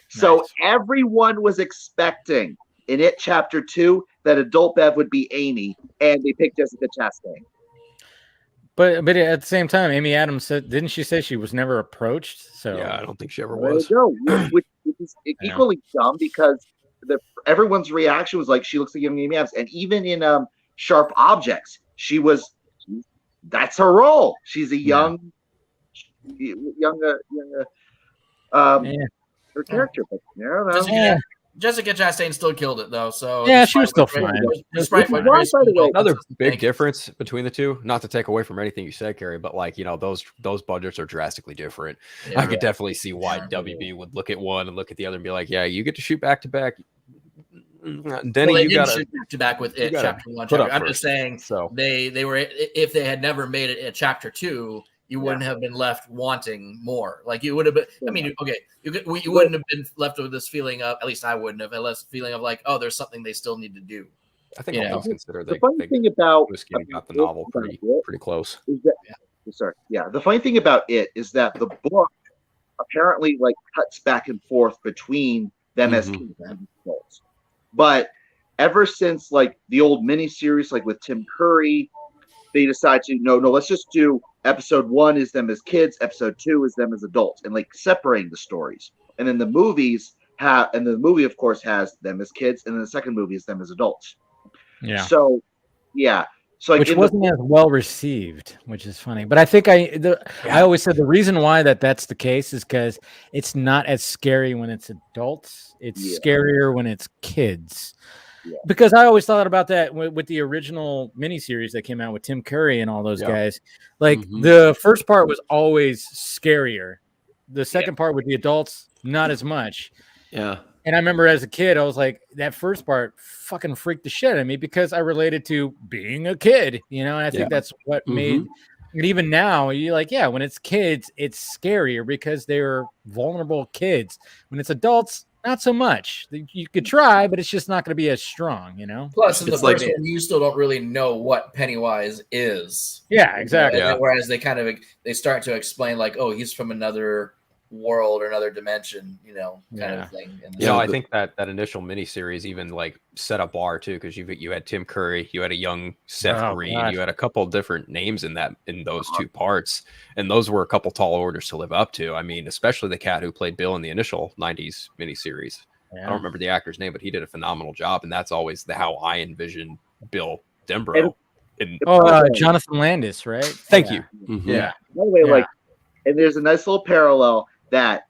So everyone was expecting in It Chapter 2 that adult Bev would be Amy, and they picked Jessica Chastain. But at the same time, Amy Adams said, didn't she say she was never approached? So yeah, I don't think she ever there was. You go. Which is equally dumb because everyone's reaction was like she looks like young Amy Adams, and even in Sharp Objects, that's her role. She's a young her character, but Jessica Chastain still killed it though. So yeah, she was still fine. Another big difference between the two, not to take away from anything you said, Carrie, but like those budgets are drastically different. I could definitely see why WB would look at one and look at the other and be like, yeah, you get to shoot back to back. Denny, you got to shoot back to back with It Chapter 1. I'm just saying, so they were, if they had never made it a Chapter 2, you wouldn't have been left wanting more. Like you would have been. I mean, okay, you wouldn't have been left with this feeling of. At least I wouldn't have. Less feeling of like, oh, there's something they still need to do. I think all things considered, the funny thing about got the novel pretty close. Is that, the funny thing about It is that the book apparently like cuts back and forth between them as kids and adults. But ever since like the old miniseries, like with Tim Curry, they decide to no, let's just do episode 1 is them as kids, episode 2 is them as adults, and like separating the stories. And then the movie of course has them as kids, and then the second movie is them as adults. Yeah. So like which wasn't as well received, which is funny. But I think I always said the reason why that's the case is because it's not as scary when it's adults. It's scarier when it's kids. Yeah. Because I always thought about that with the original miniseries that came out with Tim Curry and all those guys. Like the first part was always scarier. The second part with the adults, not as much. Yeah. And I remember as a kid, I was like, that first part fucking freaked the shit out of me because I related to being a kid, and I think that's what made. And even now, you're like, yeah, when it's kids, it's scarier because they're vulnerable kids. When it's adults, not so much. You could try, but it's just not going to be as strong, Plus, in the It's like- first one, you still don't really know what Pennywise is. Yeah, exactly. And then whereas they start to explain like, oh, he's from another world or another dimension, kind of thing. And I think that initial miniseries even like set a bar too, because you had Tim Curry, you had a young Seth Green, gosh. you had a couple different names in those two parts, and those were a couple tall orders to live up to. I mean, especially the cat who played Bill in the initial '90s miniseries. I don't remember the actor's name, but he did a phenomenal job, and that's always how I envision Bill Denbrough. Jonathan Landis, right? Thank you. Yeah. By the way, and there's a nice little parallel that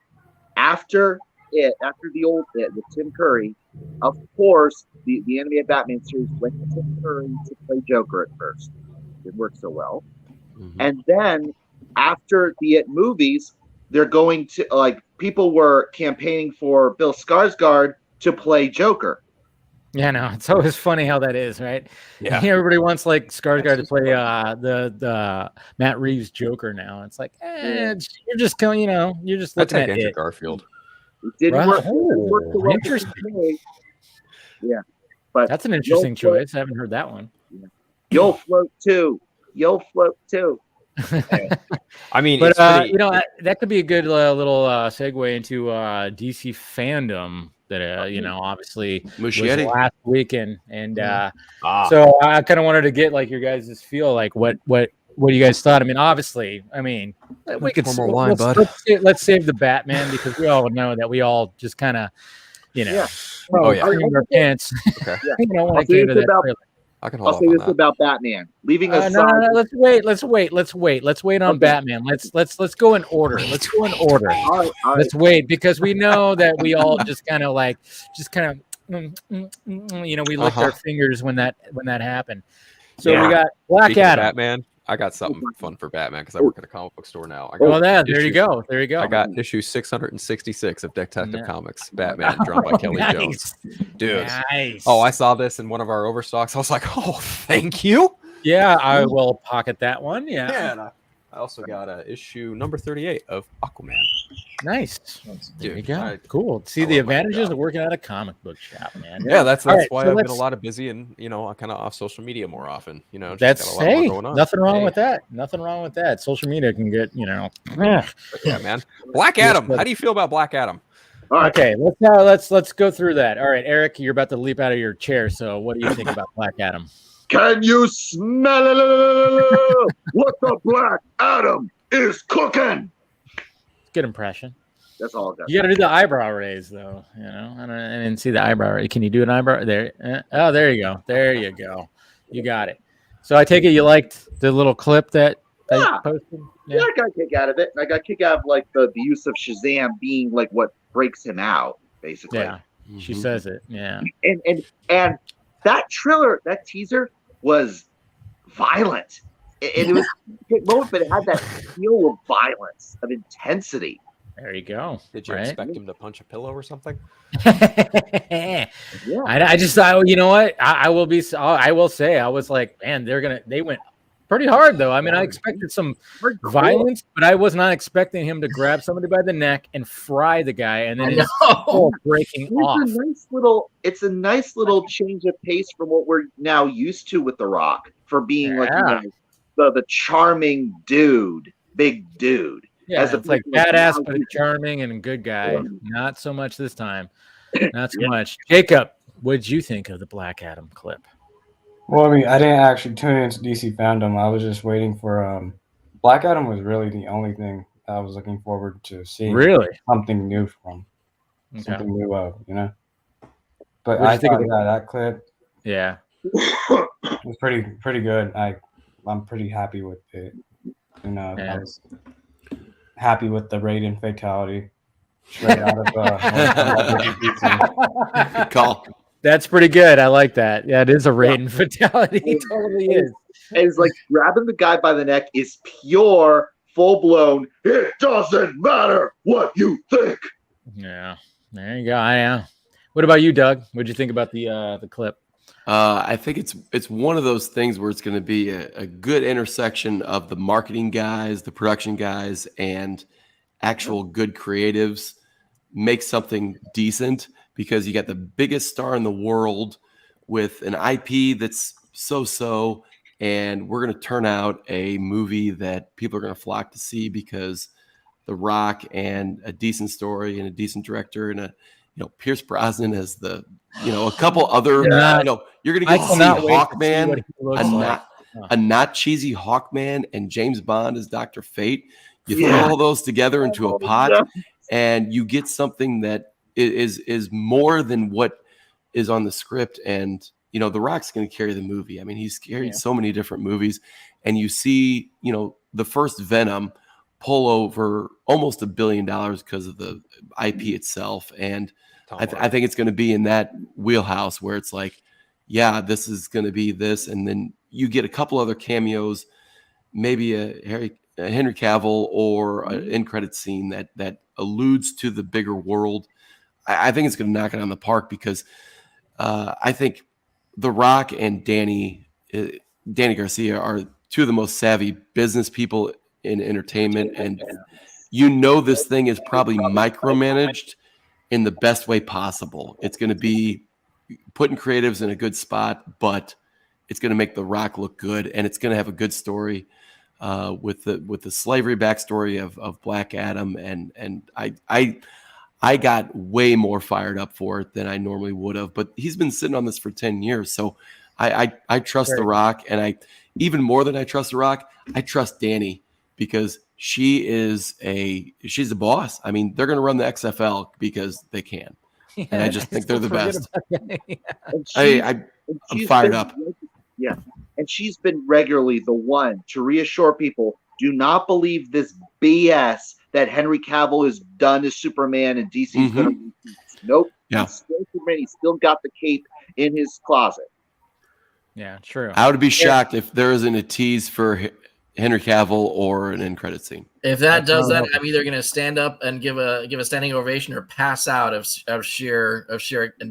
after the Tim Curry, of course, the animated Batman series went to Tim Curry to play Joker at first. It worked so well. And then after the It movies, they're going to people were campaigning for Bill Skarsgård to play Joker. Yeah, no, it's always funny how that is, right? Yeah. Everybody wants Skarsgård to play the Matt Reeves Joker now. It's like, you're just going, you're just looking at Andrew it. Garfield. It didn't work. It didn't work so well. Interesting. Yeah, but that's an interesting choice. I haven't heard that one. You'll float too. You'll float too. I mean, but pretty... that could be a good little segue into DC fandom that obviously was last weekend, and so I kind of wanted to get like your guys' feel, like what you guys thought. I mean, obviously, we could let's save the Batman because we all know that we all just kind of our pants. Okay. I'll say this about Batman. Leaving aside, no, let's wait on Batman. Let's go in order. All right. Let's wait because we know that we all just kind of we licked our fingers when that happened. So we got Black Adam. Batman. I got something fun for Batman because I work at a comic book store now. There you go. I got issue 666 of Detective Comics, Batman, drawn by Kelly Jones. Dude. Nice. Oh, I saw this in one of our overstocks. I was like, oh, thank you. Yeah, I will pocket that one. Yeah. Yeah, and I also got issue number 38 of Aquaman. Nice. There you go. Cool. See the advantages of working at a comic book shop, man. Yeah, that's why I've been a lot of busy and I kind of off social media more often. That's nothing wrong with that. Nothing wrong with that. Social media can get yeah, man. Black Adam. How do you feel about Black Adam? All right. Okay, let's go through that. All right, Eric, you're about to leap out of your chair. So, what do you think about Black Adam? Can you smell what the Black Adam is cooking? Good impression. That's all I got. You got to do the eyebrow raise, though. I didn't see the eyebrow raise. Can you do an eyebrow there? Oh, there you go. There you go. You got it. So I take it you liked the little clip that you posted? Yeah, I got a kick out of it. I got a kick out of the use of Shazam being like what breaks him out, basically. Yeah, she says it. Yeah, and that trailer, that teaser was violent. It was a good moment, but it had that feel of violence, of intensity. There you go. Did you expect him to punch a pillow or something? Yeah. I just thought, you know what? I will say, I was like, man, they went pretty hard though. I mean, I expected some violence, but I was not expecting him to grab somebody by the neck and fry the guy and then it's breaking off. It's a nice little change of pace from what we're now used to with The Rock for being the charming dude, big dude. Yeah, it's like badass but charming and good guy. Not so much this time. Not so much. Jacob, what did you think of the Black Adam clip? Well, I mean, I didn't actually tune into DC fandom. I was just waiting for Black Adam was really the only thing I was looking forward to seeing. Really? Something new from. Okay. Something new But I think that clip. Yeah. was pretty good. I'm pretty happy with it. I was happy with the Raiden fatality. Straight out of Good call. That's pretty good. I like that. Yeah, it is a Raiden fatality. It totally is. It's like grabbing the guy by the neck is pure, full-blown, it doesn't matter what you think. Yeah. There you go. What about you, Doug? What did you think about the clip? I think it's one of those things where it's going to be a good intersection of the marketing guys, the production guys, and actual good creatives make something decent, because you got the biggest star in the world with an IP that's so, and we're going to turn out a movie that people are going to flock to see because The Rock and a decent story and a decent director and Pierce Brosnan as the a couple other you're going to get to see Hawkman, a not cheesy Hawkman, and James Bond as Dr. Fate. You throw all those together into a pot, and you get something that is more than what is on the script. And The Rock's going to carry the movie. I mean, he's carried so many different movies, and you see the first Venom pull over almost $1 billion because of the IP itself. And I think it's going to be in that wheelhouse where it's like, yeah, this is going to be this. And then you get a couple other cameos, maybe a Henry Cavill or an end credit scene that alludes to the bigger world. I think it's going to knock it on the park, because I think The Rock and Danny Garcia are two of the most savvy business people in entertainment. And this thing is probably micromanaged in the best way possible. It's going to be putting creatives in a good spot, but it's going to make The Rock look good, and it's going to have a good story with the slavery backstory of Black Adam. And I got way more fired up for it than I normally would have. But he's been sitting on this for 10 years, so I trust The Rock, and even more than I trust The Rock, I trust Danny, because she's a boss. I mean, they're going to run the XFL because they can, and I just think they're the best. I'm fired up. Yeah, and she's been regularly the one to reassure people: do not believe this BS that Henry Cavill is done as Superman and DC is going to. Nope. Yeah. He's still Superman. He's still got the cape in his closet. Yeah, true. I would be shocked if there isn't a tease for Henry Cavill or an end credit scene. If that does that, I'm either going to stand up and give a standing ovation or pass out of sheer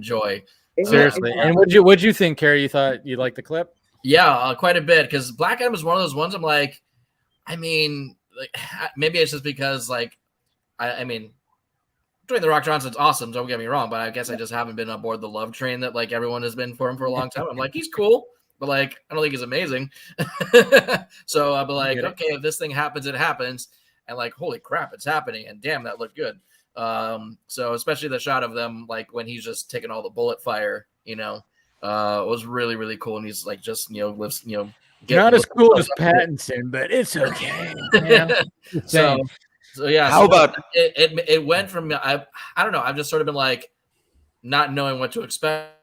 joy. Seriously. And what'd you think, Carrie? You thought you liked the clip? Yeah, quite a bit, because Black Adam is one of those ones I'm like, maybe it's just because I mean, Dwayne The Rock Johnson's awesome, don't get me wrong, but I guess I just haven't been on board the love train that everyone has been for him for a long time. I'm like, he's cool, but I don't think he's amazing. So I'll be like, okay, if this thing happens, it happens, and holy crap, it's happening, and damn, that looked good. So especially the shot of them when he's just taking all the bullet fire, was really, really cool, and he's lives, not as cool as Pattinson, but it's okay. Yeah. So yeah. How about it went from I don't know. I've just sort of been not knowing what to expect.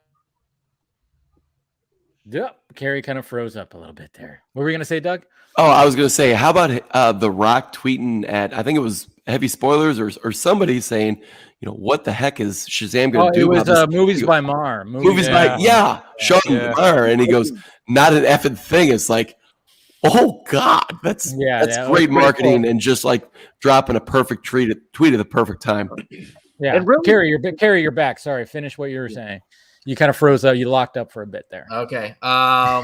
Yep. Carrie kind of froze up a little bit there. What were we gonna say, Doug? Oh, I was gonna say, how about The Rock tweeting at, I think it was Heavy Spoilers or somebody saying, what the heck is Shazam going to do? It was Movies by Mar. Movies by Sean Mar, and he goes, not an effing thing. It's like, oh God, that's great marketing, cool. And just dropping a perfect tweet at the perfect time. Yeah, and really, Carrie, you're back. Sorry, finish what you were saying. You kind of froze up. You locked up for a bit there. Okay. I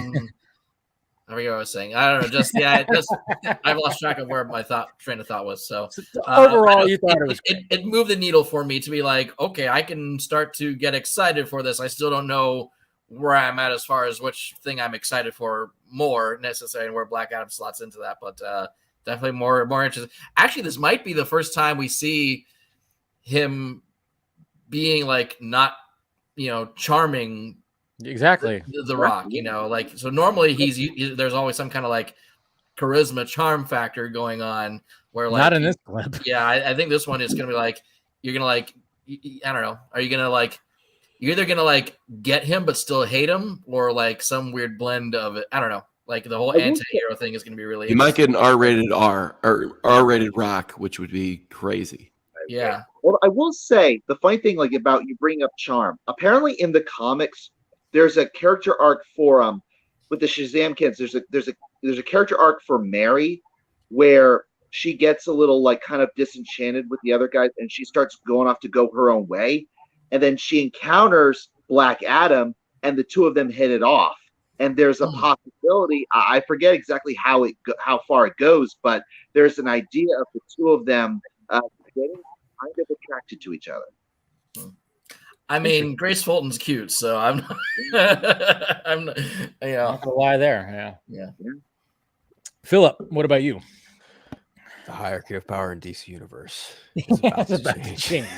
forget what I was saying. I don't know. I've lost track of where my train of thought was. So overall, you thought it was it moved the needle for me to be okay, I can start to get excited for this. I still don't know where I'm at as far as which thing I'm excited for more necessarily, and where Black Adam slots into that. But definitely more interested. Actually, this might be the first time we see him being not charming. Exactly. The Rock, so normally there's always some kind of charisma charm factor going on where not in this clip. Yeah, I think this one is gonna be you're gonna I don't know. Are you gonna you're either gonna get him but still hate him, or some weird blend of it. I don't know. The whole anti-hero thing is gonna be really. You might get an R-rated R-rated Rock, which would be crazy. Yeah. Well, I will say the funny thing about you bring up charm. Apparently, in the comics, there's a character arc for with the Shazam kids. There's a character arc for Mary where she gets a little kind of disenchanted with the other guys, and she starts going off to go her own way. and then she encounters Black Adam, and the two of them hit it off. And there's a possibility. I forget exactly how far it goes, but there's an idea of the two of them getting kind of attracted to each other. I mean, Grace Fulton's cute, so I'm not, I'm not, Not gonna lie there. Yeah. Philip, what about you? The hierarchy of power in DC Universe. It's about to change.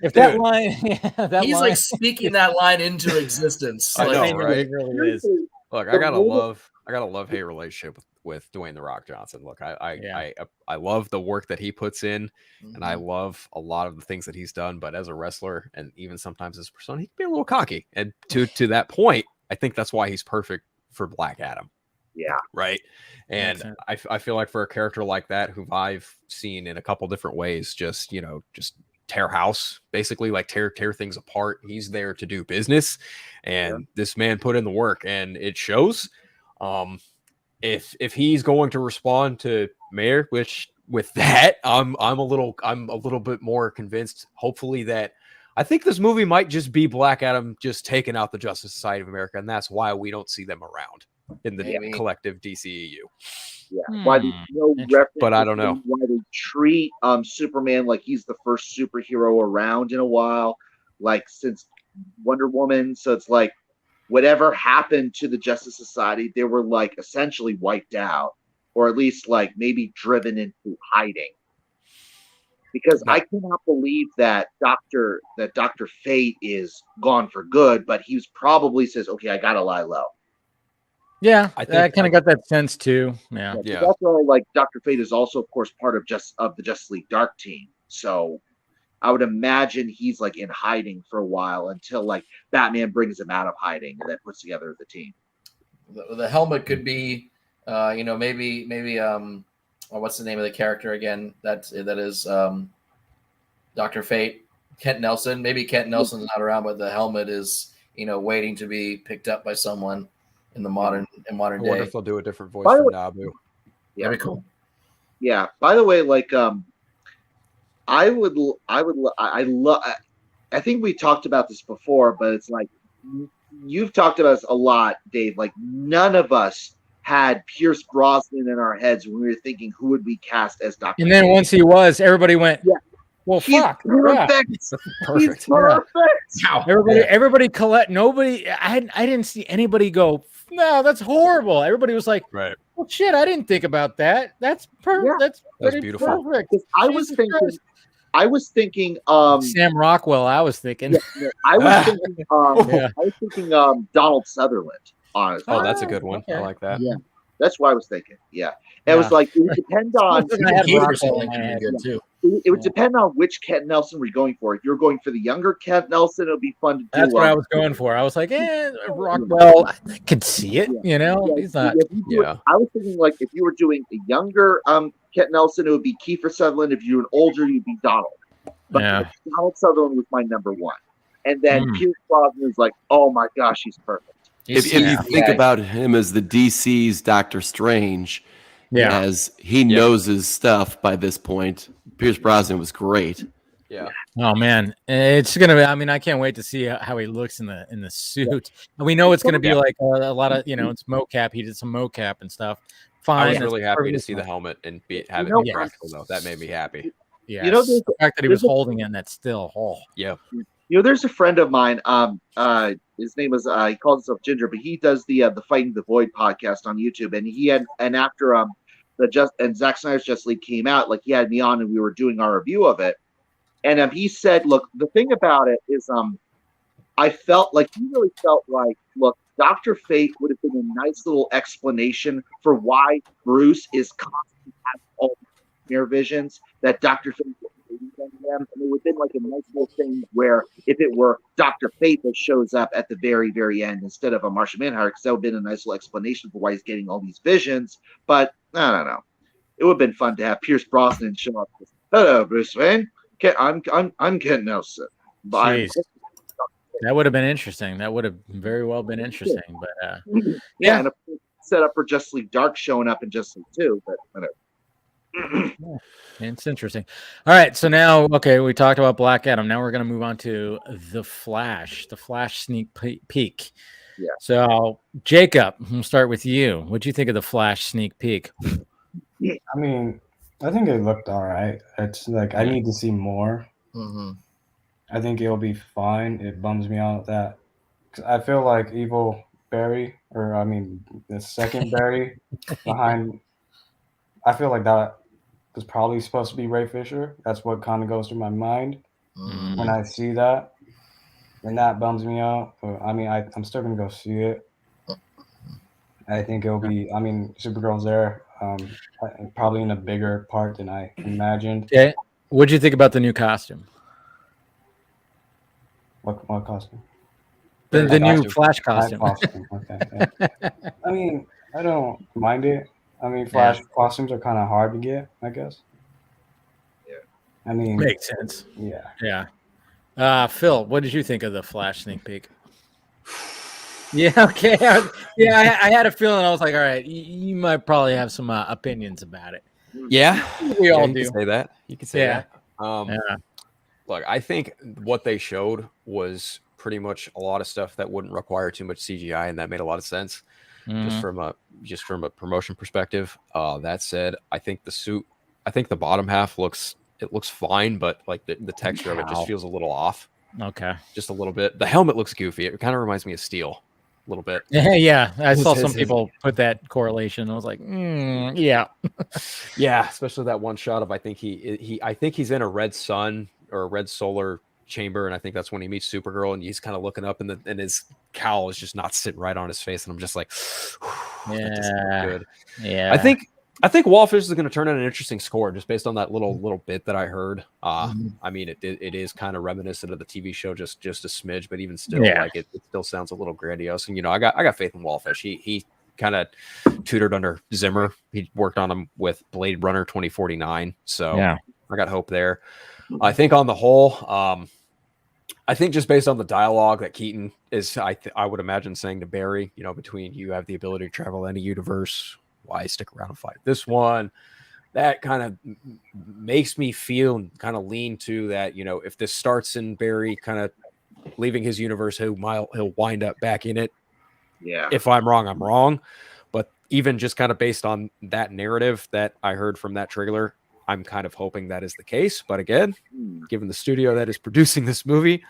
If that Dude. line, He's line, like speaking that line into existence. I Like, know, right? It really is. Look, I got a love-hate relationship with Dwayne the Rock Johnson. Look, I love the work that he puts in, and I love a lot of the things that he's done. But as a wrestler, and even sometimes as a persona, he can be a little cocky. And to that point, I think that's why he's perfect for Black Adam. Yeah. Right. And I feel like for a character like that, who I've seen in a couple different ways, just tear house, basically, like tear things apart. He's there to do business, and this man put in the work, and it shows. If he's going to respond to Mayor, which with that, I'm a little bit more convinced, hopefully, that I think this movie might just be Black Adam just taking out the Justice Society of America, and that's why we don't see them around in the collective DCEU. Yeah, why there's no reference, but I don't know why they treat Superman like he's the first superhero around in a while, like since Wonder Woman. So it's like whatever happened to the Justice Society, they were like essentially wiped out, or at least like maybe driven into hiding. Because I cannot believe that Dr. Fate is gone for good, but he probably says, "Okay, I gotta lie low." Yeah, I kind of got that sense too. Yeah. That's why, like, Dr. Fate is also, of course, part of the Justice League Dark team. So I would imagine he's like in hiding for a while until like Batman brings him out of hiding and then puts together the team. The helmet could be, maybe what's the name of the character again? That is Dr. Fate, Kent Nelson. Maybe Kent Nelson's not around, but the helmet is waiting to be picked up by someone in the modern I wonder day. if they'll do a different voice for Nabu. Yeah, that'd be cool. Yeah. By the way, like I think we talked about this before, but it's like you've talked about this a lot, Dave. Like none of us had Pierce Brosnan in our heads when we were thinking who would we cast as Dr. And then once he was, everybody went, well, He's fuck. perfect. Perfect. He's perfect. Everybody collect. Nobody. I didn't see anybody go, no, that's horrible. Everybody was like, right. Well, shit, I didn't think about that. That's perfect. Yeah. That's beautiful. perfect. I was thinking Sam Rockwell. I was thinking. I was thinking Donald Sutherland. Honestly. Oh, that's a good one. Okay. I like that. Yeah, that's what I was thinking. Yeah, it was like it would depend on. It would depend on which Kent Nelson we're going for. If you're going for the younger Kent Nelson, it would be fun to do. That's what I was going for. I was like, Rockwell, I could see it. He's not. I was thinking like if you were doing a younger Kent Nelson, it would be Kiefer Sutherland. If you were an older, you'd be Donald. But Donald Sutherland was my number one, and then Pierce Brosnan was like, oh my gosh, he's perfect. If you think about him as the DC's Doctor Strange, as he knows his stuff by this point, Pierce Brosnan was great. Yeah. Oh man, it's gonna be. I mean, I can't wait to see how he looks in the suit. And we know it's gonna be like a lot of it's mocap. He did some mocap and stuff. Fine. I was really happy to see the helmet and have it be practical though. That made me happy. Yeah. The fact that he was holding it and that's still. Oh. Yeah. There's a friend of mine. His name is he calls himself Ginger, but he does the Fighting the Void podcast on YouTube. And he had after Zack Snyder's Justice League came out, like he had me on and we were doing our review of it. And he said, look, the thing about it is I felt like he really felt like, look, Dr. Fate would have been a nice little explanation for why Bruce is constantly having all these mirror visions that Dr. Fate was reading them. And it would have been like a nice little thing where if it were Dr. Fate that shows up at the very, very end instead of a Martian Manhunter, because that would have been a nice little explanation for why he's getting all these visions. But I don't know. It would have been fun to have Pierce Brosnan show up. Hello, Bruce Wayne. I'm Kent Nelson. That would have been interesting. That would have very well been interesting. But and set up for Justice League Dark showing up in Justice League 2. But whatever. It's interesting. All right, so now, okay, we talked about Black Adam. Now we're going to move on to the Flash sneak peek. Yeah. So, Jacob, we'll start with you. What'd you think of the Flash sneak peek? I mean, I think it looked all right. It's like I need to see more. Mm-hmm. I think it'll be fine. It bums me out that 'cause I feel like Evil Barry, or I mean, the second Barry behind. I feel like that was probably supposed to be Ray Fisher. That's what kind of goes through my mind Mm-hmm. when I see that, and that bums me out. But I mean, I'm still gonna go see it. I think it'll be. I mean, Supergirl's there, probably in a bigger part than I imagined. Okay. What'd you think about the new costume? What costume? The new costume. Flash My costume. costume. Okay. Yeah. I mean, I don't mind it. I mean, Flash costumes are kind of hard to get, I guess. Yeah. I mean, Makes sense. yeah. Yeah. Phil, what did you think of the Flash sneak peek? Yeah, okay. I had a feeling. I was like, all right, you might probably have some opinions about it. Yeah, We all you do. can say that. You can say Yeah. that. Look, I think what they showed was pretty much a lot of stuff that wouldn't require too much CGI, and that made a lot of sense just from a promotion perspective. That said, I think the suit, I think the bottom half looks fine, but like the texture of it just feels a little off, Okay. just a little bit. The helmet looks goofy. It kind of reminds me of Steel a little bit. Yeah. I saw some his- people put that correlation. I was like, yeah. Yeah, especially that one shot of I think he's in a red sun or a red solar chamber, and I think that's when he meets Supergirl, and he's kind of looking up, and his cowl is just not sitting right on his face, and I'm just like, that doesn't look good. Yeah. I think Wallfish is going to turn in an interesting score just based on that little bit that I heard. I mean, it is kind of reminiscent of the TV show, just a smidge, but even still, like it still sounds a little grandiose. And I got faith in Wallfish. He kind of tutored under Zimmer. He worked on him with Blade Runner 2049, so I got hope there. I think on the whole, I think just based on the dialogue that Keaton is, I would imagine saying to Barry, between you have the ability to travel any universe, why stick around and fight this one? That kind of makes me feel and kind of lean to that, if this starts in Barry kind of leaving his universe, he'll wind up back in it. Yeah. If I'm wrong, I'm wrong. But even just kind of based on that narrative that I heard from that trailer, I'm kind of hoping that is the case. But again, given the studio that is producing this movie,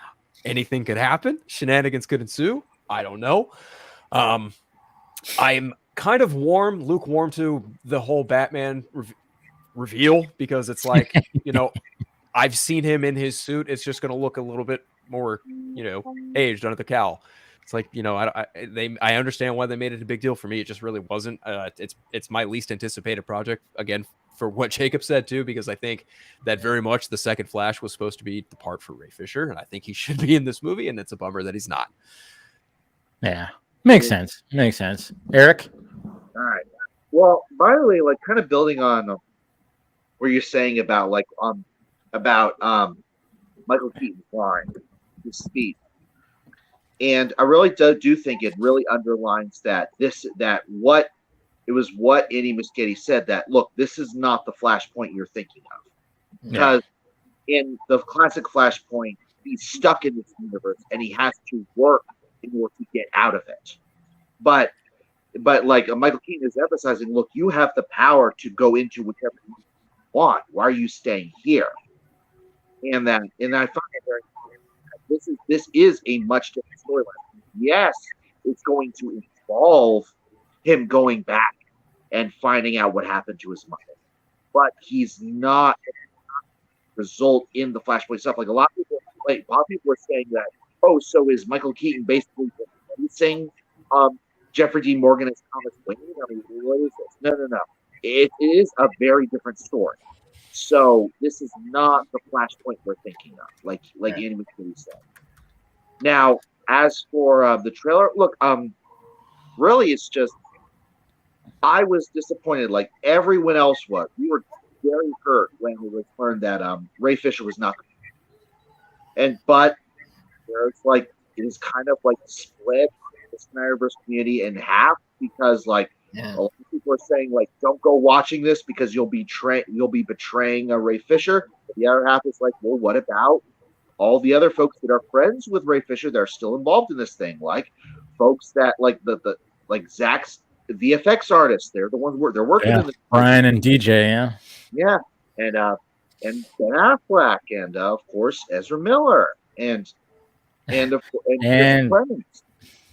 anything could happen. Shenanigans could ensue. I don't know. I'm kind of lukewarm to the whole Batman reveal because it's like, I've seen him in his suit. It's just going to look a little bit more, aged under the cowl. It's like, I understand why they made it a big deal. For me, it just really wasn't. It's my least anticipated project, again, for what Jacob said too, because I think that very much the second Flash was supposed to be the part for Ray Fisher, and I think he should be in this movie, and it's a bummer that he's not. Yeah. Makes sense. Eric? All right. Well, by the way, like kind of building on what you're saying about Michael Keaton's line, his speech. And I really do think it really underlines what Andy Muschietti said, that look, this is not the Flashpoint you're thinking of. Because in the classic Flashpoint, he's stuck in this universe and he has to work in order to get out of it. But like Michael Keaton is emphasizing, look, you have the power to go into whichever you want. Why are you staying here? And I find it very this is a much different storyline. Yes, it's going to involve him going back and finding out what happened to his mother, but he's not result in the Flashpoint stuff. Like a lot of people are saying that, so is Michael Keaton basically replacing Jeffrey Dean Morgan as Thomas Wayne? I mean, what is this? No. It is a very different story. So this is not the Flashpoint we're thinking of, like Andy McKinney said. Now, as for the trailer, look, really, it's just I was disappointed, like everyone else was. We were very hurt when we learned that Ray Fisher was not. But it's like it is kind of like split the Snyderverse community in half, because like Yeah. A lot of people are saying like, don't go watching this because you'll be betraying Ray Fisher. The other half is like, well, what about all the other folks that are friends with Ray Fisher that are still involved in this thing? Like folks that like the like Zach's VFX artists. They're the ones they're working in this. Brian and DJ, yeah. Yeah, and Ben Affleck, and of course Ezra Miller, and Chris And Clemens.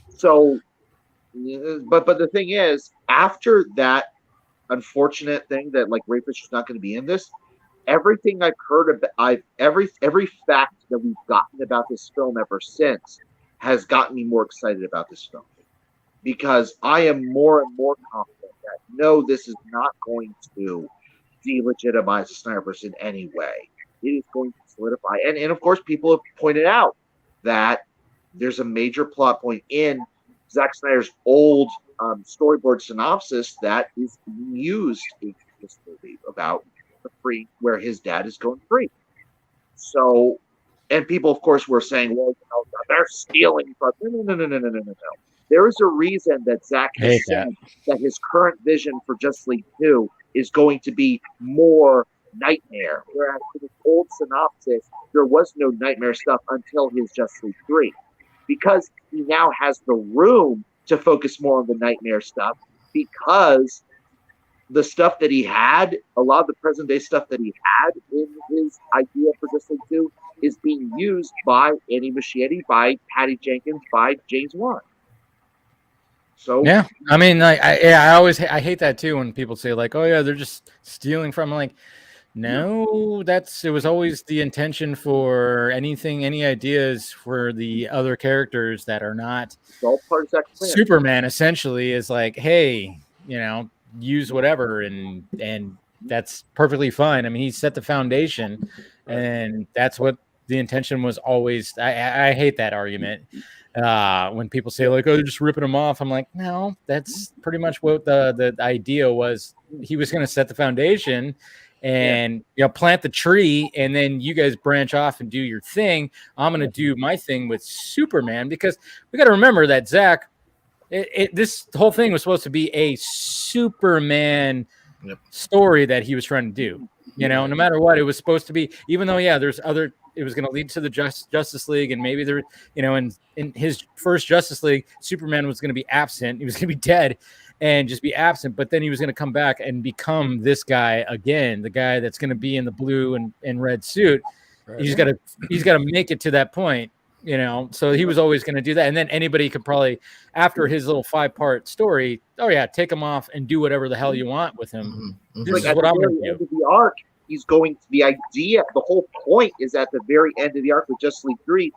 So, but the thing is, after that unfortunate thing that like Ray Fisher's not going to be in this, everything I've heard about, every fact that we've gotten about this film ever since has gotten me more excited about this film, because I am more and more confident that no, this is not going to delegitimize the Snyderverse in any way. It is going to solidify, and of course, people have pointed out that there's a major plot point in Zack Snyder's old storyboard synopsis that is being used in this movie about the free, where his dad is going free. So, and people, of course, were saying, "Well, they're stealing from." No. There is a reason that Zack has said that his current vision for Justice League 2 is going to be more Nightmare, whereas in his old synopsis there was no Nightmare stuff until his Justice League 3, because he now has the room to focus more on the Nightmare stuff, because the stuff that he had, a lot of the present day stuff that he had in his idea for Justice League 2 is being used by Andy Muschietti, by Patty Jenkins, by James Wan. So yeah, I mean, I hate that too when people say like, oh yeah, they're just stealing from. I'm like, no, it was always the intention for any ideas for the other characters that are not all part of Zack's plan. Superman. Essentially, is like, hey, use whatever, and that's perfectly fine. I mean, he set the foundation, and that's what the intention was always. I hate that argument. When people say like, oh, they're just ripping him off, I'm like, no, that's pretty much what the idea was. He was going to set the foundation and plant the tree, and then you guys branch off and do your thing. I'm going to do my thing with Superman, because we got to remember that Zack, this whole thing was supposed to be a Superman story that he was trying to do. No matter what, it was supposed to be, even though, there's other, it was going to lead to the Justice League, and maybe there, in his first Justice League, Superman was going to be absent. He was going to be dead and just be absent, but then he was going to come back and become this guy again, the guy that's going to be in the blue and red suit. Right. He's got to make it to that point, so he was always going to do that. And then anybody could probably, after his little 5-part story, take him off and do whatever the hell you want with him. Mm-hmm. This is what I'm going to do. End of the arc, he's going to, the whole point is at the very end of the arc with Justice League 3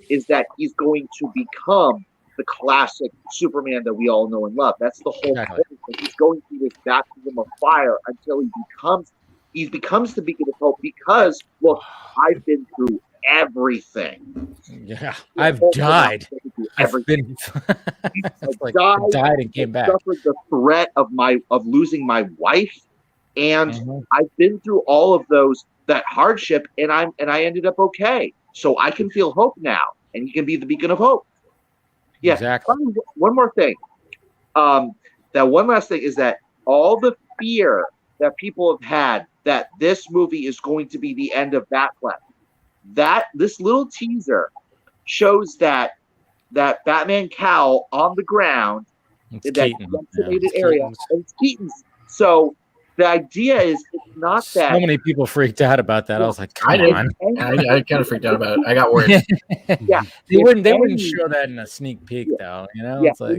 is that he's going to become the classic Superman that we all know and love. That's the whole point. He's going through this baptism of fire until he becomes the beacon of hope, because, look, I've been through everything. Yeah, I've died. I've been died and came back. Suffered the threat of losing my wife, and I've been through all of that hardship, and I ended up okay. So I can feel hope now, and he can be the beacon of hope. Yeah. Exactly. One more thing. That one last thing is that all the fear that people have had that this movie is going to be the end of Batfleck, that this little teaser shows that Batman cowl on the ground in that designated area, and it's Keaton's. So the idea is, it's not that so many people freaked out about that. I was like, come on. I kind of freaked out about it. I got worried. Yeah, they wouldn't show that in a sneak peek, though. Yeah, it's like,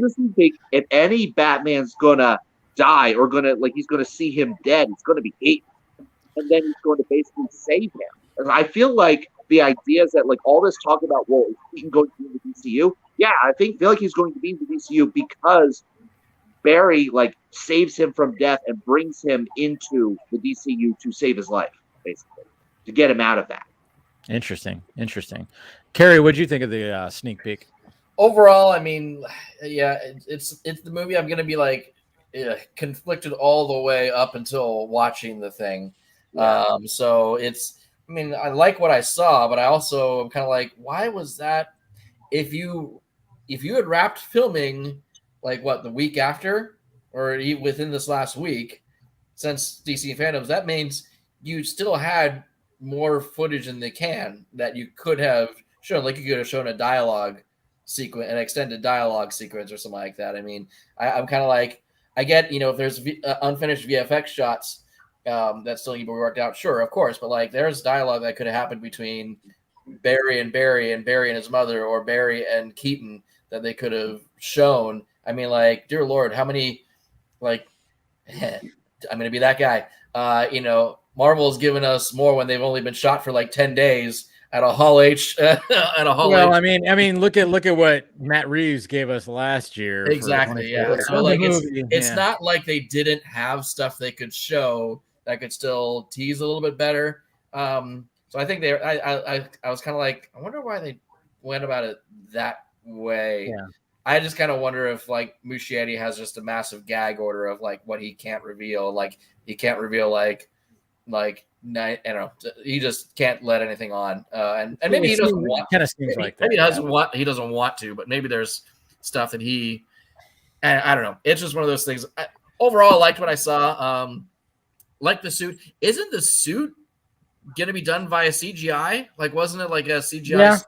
if any Batman's gonna die, or he's gonna see him dead, it's gonna be Keaton, and then he's going to basically save him. And I feel like the idea is that, like, all this talk about, well, is Keaton going to be in the DCU? Yeah, I feel like he's going to be in the DCU because Barry saves him from death and brings him into the DCU to save his life, basically, to get him out of that. Interesting. Carrie, what'd you think of the sneak peek? Overall, I mean, yeah, it's the movie I'm gonna be conflicted all the way up until watching the thing. Yeah. So it's, I mean, I like what I saw, but I also am kind of like, why was that? If you had wrapped filming the week after, or within this last week since DC Fandoms, that means you still had more footage than they can that you could have shown. Like you could have shown a dialogue sequence, an extended dialogue sequence or something like that. I mean, I'm kind of like, I get, if there's unfinished VFX shots that still need to be worked out, sure, of course, but like there's dialogue that could have happened between Barry and Barry and his mother, or Barry and Keaton, that they could have shown. I mean, like, dear Lord, how many, like, I'm going to be that guy. Marvel's given us more when they've only been shot for like 10 days at a Hall H. Well, I mean, look at what Matt Reeves gave us last year. Exactly. Yeah. So like, it's not like they didn't have stuff they could show that could still tease a little bit better. So I think I was kind of like, I wonder why they went about it that way. Yeah. I just kind of wonder if like Muschietti has just a massive gag order of like what he can't reveal. Like he can't reveal like I don't know. He just can't let anything on. And maybe he doesn't want. Kind of seems like that. Maybe he doesn't want to, but maybe there's stuff that and I don't know. It's just one of those things. Overall, I liked what I saw. Like the suit. Isn't the suit going to be done via CGI? Like, wasn't it like a CGI? Yeah.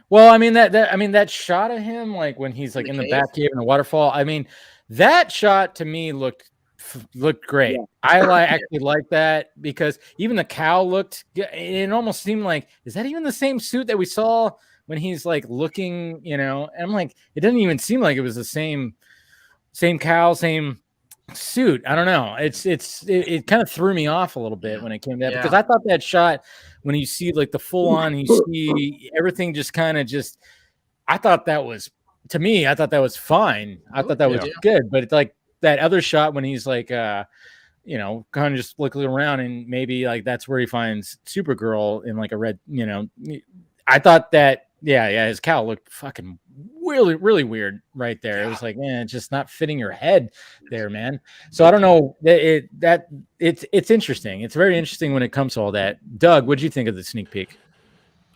Well, I mean that shot of him, like when he's like in the back cave in the waterfall. I mean, that shot to me looked great. Yeah. I actually like that, because even the cow looked. It almost seemed like, is that even the same suit that we saw when he's like looking? And I'm like, it doesn't even seem like it was the same cow, same suit. I don't know. It kind of threw me off a little bit when it came to that, because I thought that shot, when you see like the full on, you see everything just kind of I thought that was fine. I thought that was good, but it's like that other shot when he's like, kind of just looking around, and maybe like that's where he finds Supergirl in like a red, I thought that, his cowl looked fucking really, really weird right there. Yeah. It was like, man, it's just not fitting your head there, man. So I don't know. It's interesting. It's very interesting when it comes to all that. Doug, what did you think of the sneak peek?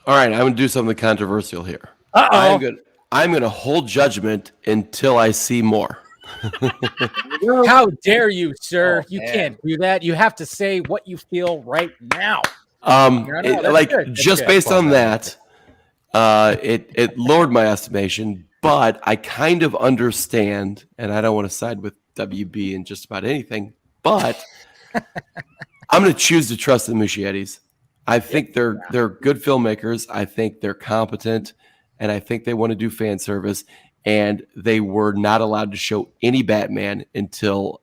All right, I'm going to do something controversial here. Uh-oh. I'm going to hold judgment until I see more. How dare you, sir? You can't do that. You have to say what you feel right now. Based on that, it lowered my estimation, but I kind of understand, and I don't want to side with WB in just about anything, but I'm going to choose to trust the Muschiettis. I think they're good filmmakers. I think they're competent, and I think they want to do fan service. And they were not allowed to show any Batman until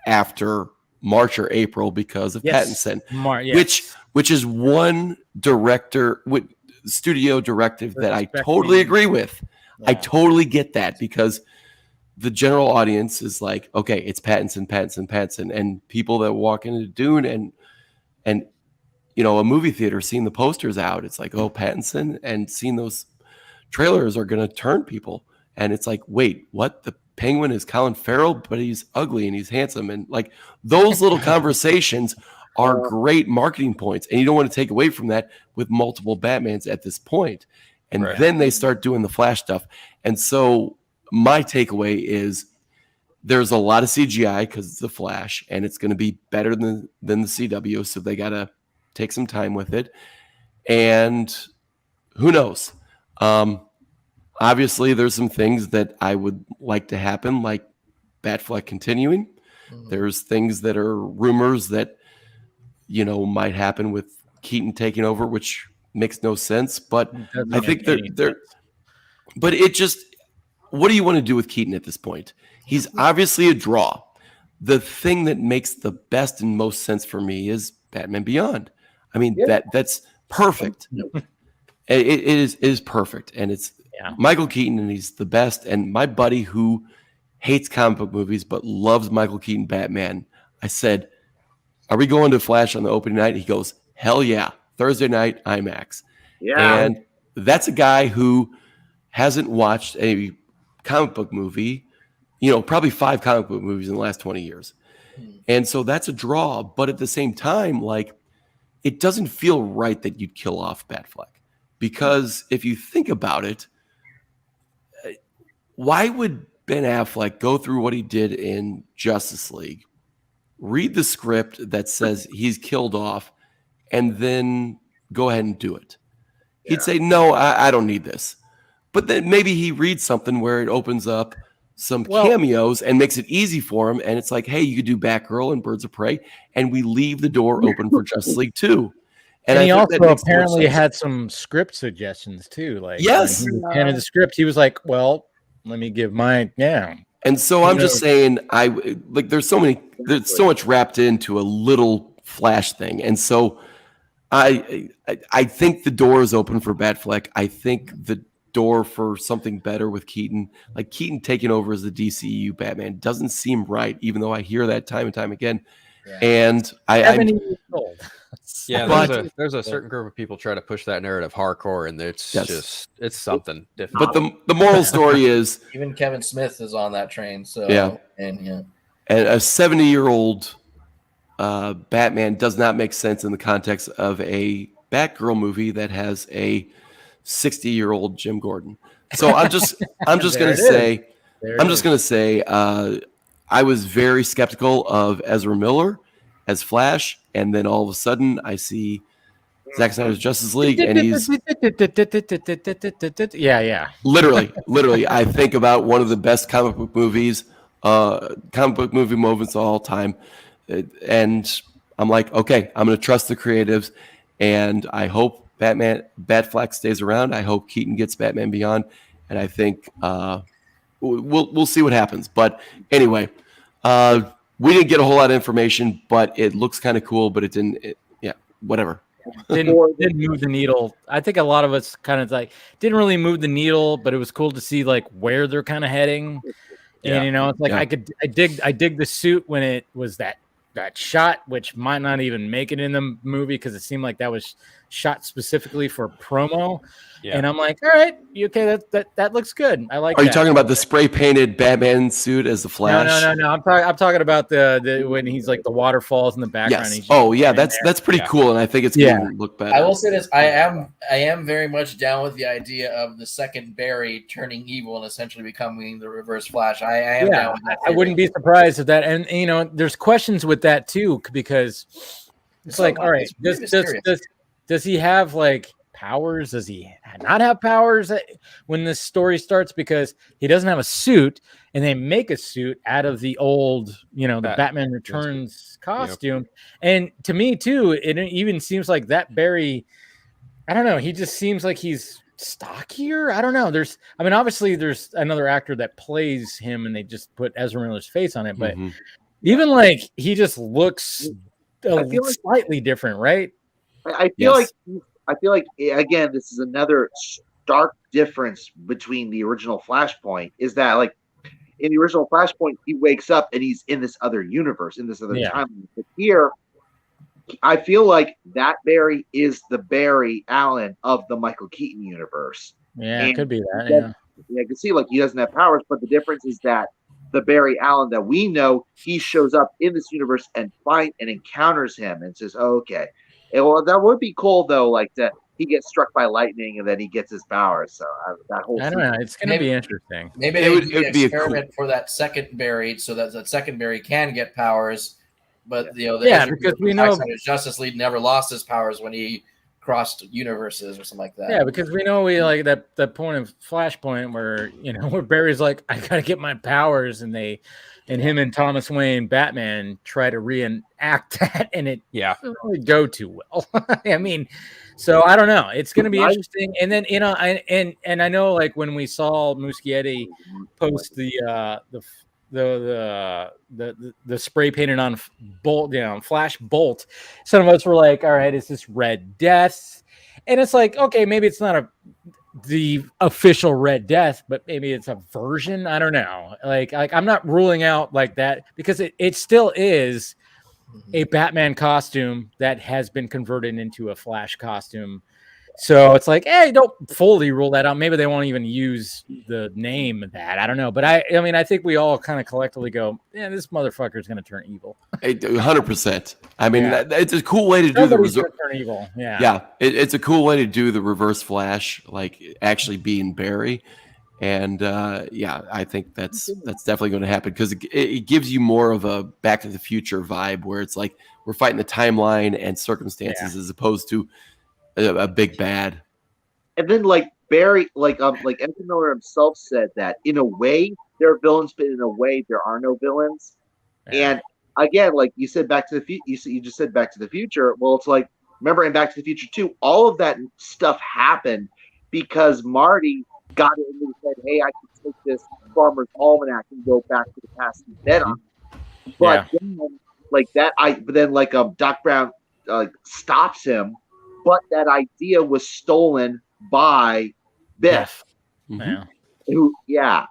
after March or April because of Pattinson, which is one studio directive that I totally agree with. Yeah. I totally get that, because the general audience is like, okay, it's Pattinson, and people that walk into Dune and a movie theater seeing the posters out, it's like, oh, Pattinson, and seeing those trailers are going to turn people. And it's like, wait, what? The Penguin is Colin Farrell, but he's ugly and he's handsome. And like those little conversations are great marketing points. And you don't want to take away from that with multiple Batmans at this point. And then they start doing the Flash stuff. And so my takeaway is there's a lot of CGI because it's the Flash, and it's going to be better than the CW. So they got to take some time with it. And who knows? Obviously, there's some things that I would like to happen, like Batfleck continuing. Mm-hmm. There's things that are rumors that, might happen with Keaton taking over, which makes no sense. But I think they're but it just, what do you want to do with Keaton at this point? He's obviously a draw. The thing that makes the best and most sense for me is Batman Beyond. I mean, that's perfect. It is perfect. And it's Michael Keaton, and he's the best. And my buddy who hates comic book movies but loves Michael Keaton Batman, I said, are we going to Flash on the opening night? He goes, hell yeah. Thursday night, IMAX. Yeah. And that's a guy who hasn't watched a comic book movie, probably 5 comic book movies in the last 20 years. And so that's a draw. But at the same time, like, it doesn't feel right that you'd kill off Batfleck. Because if you think about it, why would Ben Affleck go through what he did in Justice League, read the script that says he's killed off, and then go ahead and do it. He'd say, no, I don't need this. But then maybe he reads something where it opens up some cameos and makes it easy for him. And it's like, hey, you could do Batgirl and Birds of Prey, and we leave the door open for Justice League 2. And he also apparently had some script suggestions too. Like, yes, when he was handed the script, he was like, well, let me give my And so I'm just saying, there's so much wrapped into a little Flash thing. And so I think the door is open for Batfleck. I think the door for something better with Keaton, like Keaton taking over as the DCU Batman, doesn't seem right, even though I hear that time and time again. Yeah. And there's a certain group of people try to push that narrative hardcore, and it's it's something different. But the moral story is even Kevin Smith is on that train. So and a 70-year-old Batman does not make sense in the context of a Batgirl movie that has a 60-year-old Jim Gordon. So I'm just gonna say I was very skeptical of Ezra Miller as Flash, and then all of a sudden I see Zack Snyder's Justice League, and he's literally I think about one of the best comic book movie moments of all time, and I'm like, okay, I'm going to trust the creatives, and I hope Batfleck stays around. I hope Keaton gets Batman Beyond, and I think we'll see what happens. But anyway, we didn't get a whole lot of information, but it looks kind of cool. But it didn't. Whatever. Didn't move the needle. I think a lot of us kind of didn't really move the needle, but it was cool to see like where they're kind of heading. And it's like I dig the suit when it was that shot, which might not even make it in the movie because it seemed like that was shot specifically for promo. Yeah. And I'm like, all right, okay, that looks good. I like. Are you talking about the spray painted Batman suit as the Flash? No. I'm talking about the when he's like the waterfalls in the background. Yes. That's pretty cool, and I think it's going to look better. I will say this: I am very much down with the idea of the second Barry turning evil and essentially becoming the Reverse Flash. I am down with that. I wouldn't be surprised if that. And there's questions with that too because it's like, all right, does he have like powers? Does he not have powers when this story starts? Because he doesn't have a suit, and they make a suit out of the old, the Batman Returns costume. Yep. And to me too, it even seems like that Barry, I don't know, he just seems like he's stockier. I don't know. Obviously there's another actor that plays him, and they just put Ezra Miller's face on it, but even like he just looks slightly different, right? I feel like again, this is another stark difference between the original Flashpoint. Is that like in the original Flashpoint, he wakes up and he's in this other universe, in this other time. But here, I feel like that Barry is the Barry Allen of the Michael Keaton universe. Yeah, it could be that. I can see like he doesn't have powers, but the difference is that the Barry Allen that we know, he shows up in this universe and encounters him and says, oh, okay. Well, that would be cool though, like that he gets struck by lightning and then he gets his powers. So that whole I don't know. It's going to be interesting. Maybe it would be an experiment for that second Barry, so that second Barry can get powers. But because we know Justice League never lost his powers when he crossed universes or something like that. Yeah, because we know we like that point of Flashpoint where where Barry's like, I gotta get my powers, and him and Thomas Wayne Batman try to reenact that, and it doesn't really go too well. I mean, so I don't know. It's gonna be interesting. And then and I know like when we saw Muschietti post the spray painted on bolt, Flash Bolt, some of us were like, all right, is this Red Death? And it's like, okay, maybe it's not the official Red Death, but maybe it's a version. I don't know. Like I'm not ruling out like that because it still is a Batman costume that has been converted into a Flash costume. So it's like, hey, don't fully rule that out. Maybe they won't even use the name of that. I don't know. But I think we all kind of collectively go, yeah, this motherfucker is going to turn evil. 100%. I mean, it's a cool way to do the reverse. Turn evil. Yeah. Yeah. It's a cool way to do the Reverse Flash, like actually being Barry. And yeah, I think that's definitely going to happen because it gives you more of a Back to the Future vibe where it's like we're fighting the timeline and circumstances as opposed to a big bad. And then like Barry, like Edmund Miller himself said that in a way there are villains, but in a way there are no villains. Yeah. And again, like you said, Back to the Future. You just said Back to the Future. Well, it's like remember in Back to the Future 2, all of that stuff happened because Marty got it and said, "Hey, I can take this Farmer's Almanac and go back to the past and bet on it." But then, like that, but then like Doc Brown stops him, but that idea was stolen by Biff. Yeah. Who? Yeah.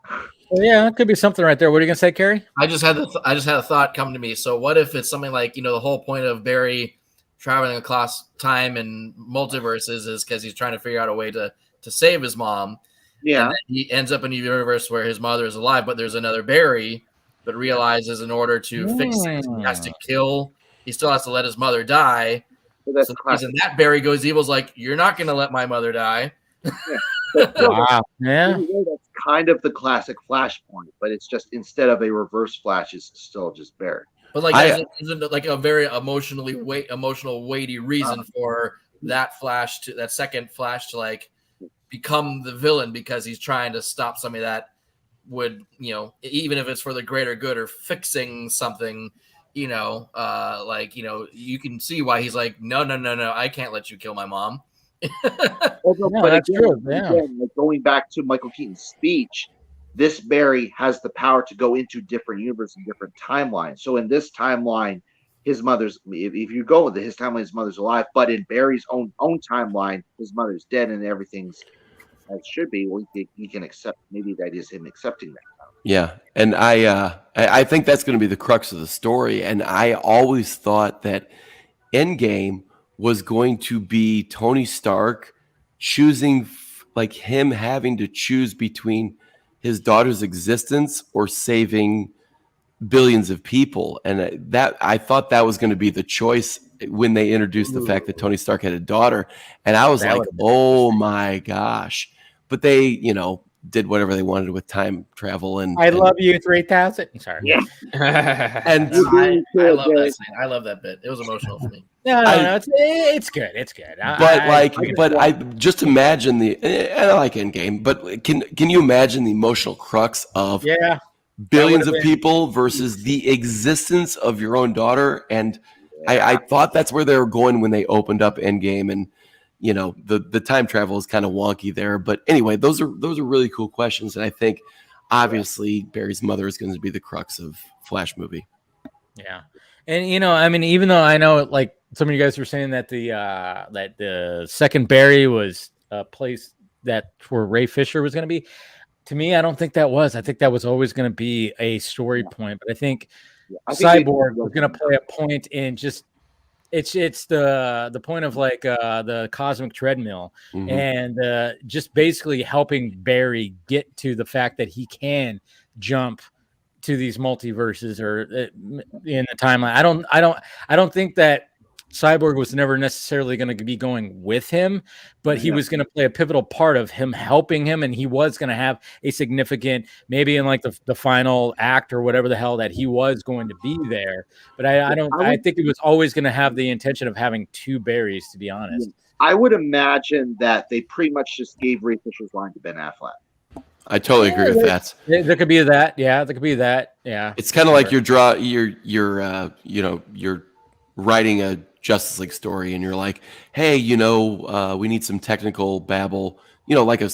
Well, yeah, it could be something right there. What are you gonna say, Carrie? I just had a thought come to me. So what if it's something like, the whole point of Barry traveling across time and multiverses is because he's trying to figure out a way to save his mom. Yeah. And he ends up in a universe where his mother is alive, but there's another Barry, but realizes in order to fix things, he has to kill. He still has to let his mother die. That's so the reason that Barry goes evil's like, you're not going to let my mother die. Wow. Yeah. That's kind of the classic Flashpoint, but it's just instead of a reverse Flash, it's still just Barry. But like, isn't it like a very emotional, weighty reason for that second Flash to like become the villain because he's trying to stop somebody that would, even if it's for the greater good or fixing something, you can see why he's like, no, I can't let you kill my mom. But that's true. Yeah. Again, like going back to Michael Keaton's speech, this Barry has the power to go into different universes and different timelines. So in this timeline, his mother's, if you go with his timeline, his mother's alive, but in Barry's own timeline, his mother's dead and everything's as should be. Well, he can accept, maybe that is him accepting that. Yeah, and I think that's going to be the crux of the story. And I always thought that Endgame was going to be Tony Stark choosing, like him having to choose between his daughter's existence or saving billions of people. And that I thought that was going to be the choice when they introduced the fact that Tony Stark had a daughter. And I was like, oh my gosh. But they, did whatever they wanted with time travel. And I love you 3000. Sorry. Yeah. And I love that scene. I love that bit. It was emotional for me. No, it's good. It's good. But I just imagine I like Endgame, but can you imagine the emotional crux of billions of people versus the existence of your own daughter? And I thought that's where they were going when they opened up Endgame, and the time travel is kind of wonky there. But anyway, those are really cool questions, and I think obviously Barry's mother is going to be the crux of Flash movie. Yeah. And even though I know, like some of you guys were saying that the second Barry was a place that where Ray Fisher was going to be, to me, I don't think that was. I think that was always going to be a story point. But I think Cyborg was going to play a point in just it's the point of like the cosmic treadmill and just basically helping Barry get to the fact that he can jump to these multiverses or in the timeline. I don't think that Cyborg was never necessarily going to be going with him, but he was going to play a pivotal part of him helping him, and he was going to have a significant, maybe in like the final act or whatever the hell, that he was going to be there. But I think it was always going to have the intention of having two Barrys, to be honest. I would imagine that they pretty much just gave Ray Fisher's line to Ben Affleck. I totally agree with that. There could be that. Yeah, there could be that. Yeah. It's kind of like you're writing a Justice League story, and you're like, hey, we need some technical babble, like a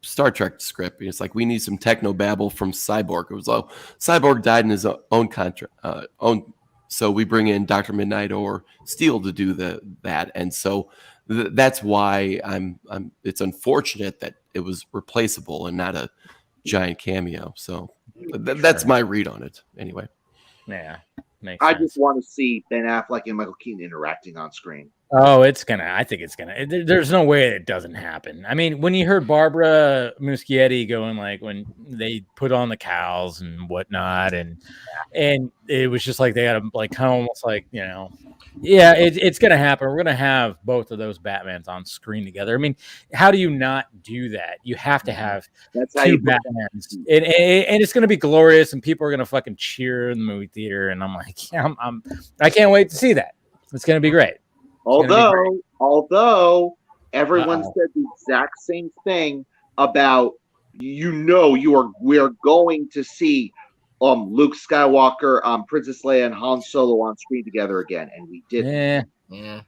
Star Trek script. It's like, we need some techno babble from Cyborg. It was like, Cyborg died in his own contract, so we bring in Dr. Midnight or Steel to do that. And so that's why it's unfortunate that it was replaceable and not a giant cameo. So that's my read on it anyway. Yeah. I just want to see Ben Affleck and Michael Keaton interacting on screen. Oh, it's gonna. I think it's gonna. There's no way it doesn't happen. I mean, when you heard Barbara Muschietti going like when they put on the cows and whatnot, and it was just like they had to like kind of almost like yeah, it's gonna happen. We're gonna have both of those Batmans on screen together. I mean, how do you not do that? You have to have That's how two you put Batmans, and it's gonna be glorious, and people are gonna fucking cheer in the movie theater, and I'm like, yeah, I can't wait to see that. It's gonna be great. Although everyone Uh-oh. said the exact same thing about we're going to see Luke Skywalker, Princess Leia, and Han Solo on screen together again, and we didn't. Yeah. Yeah.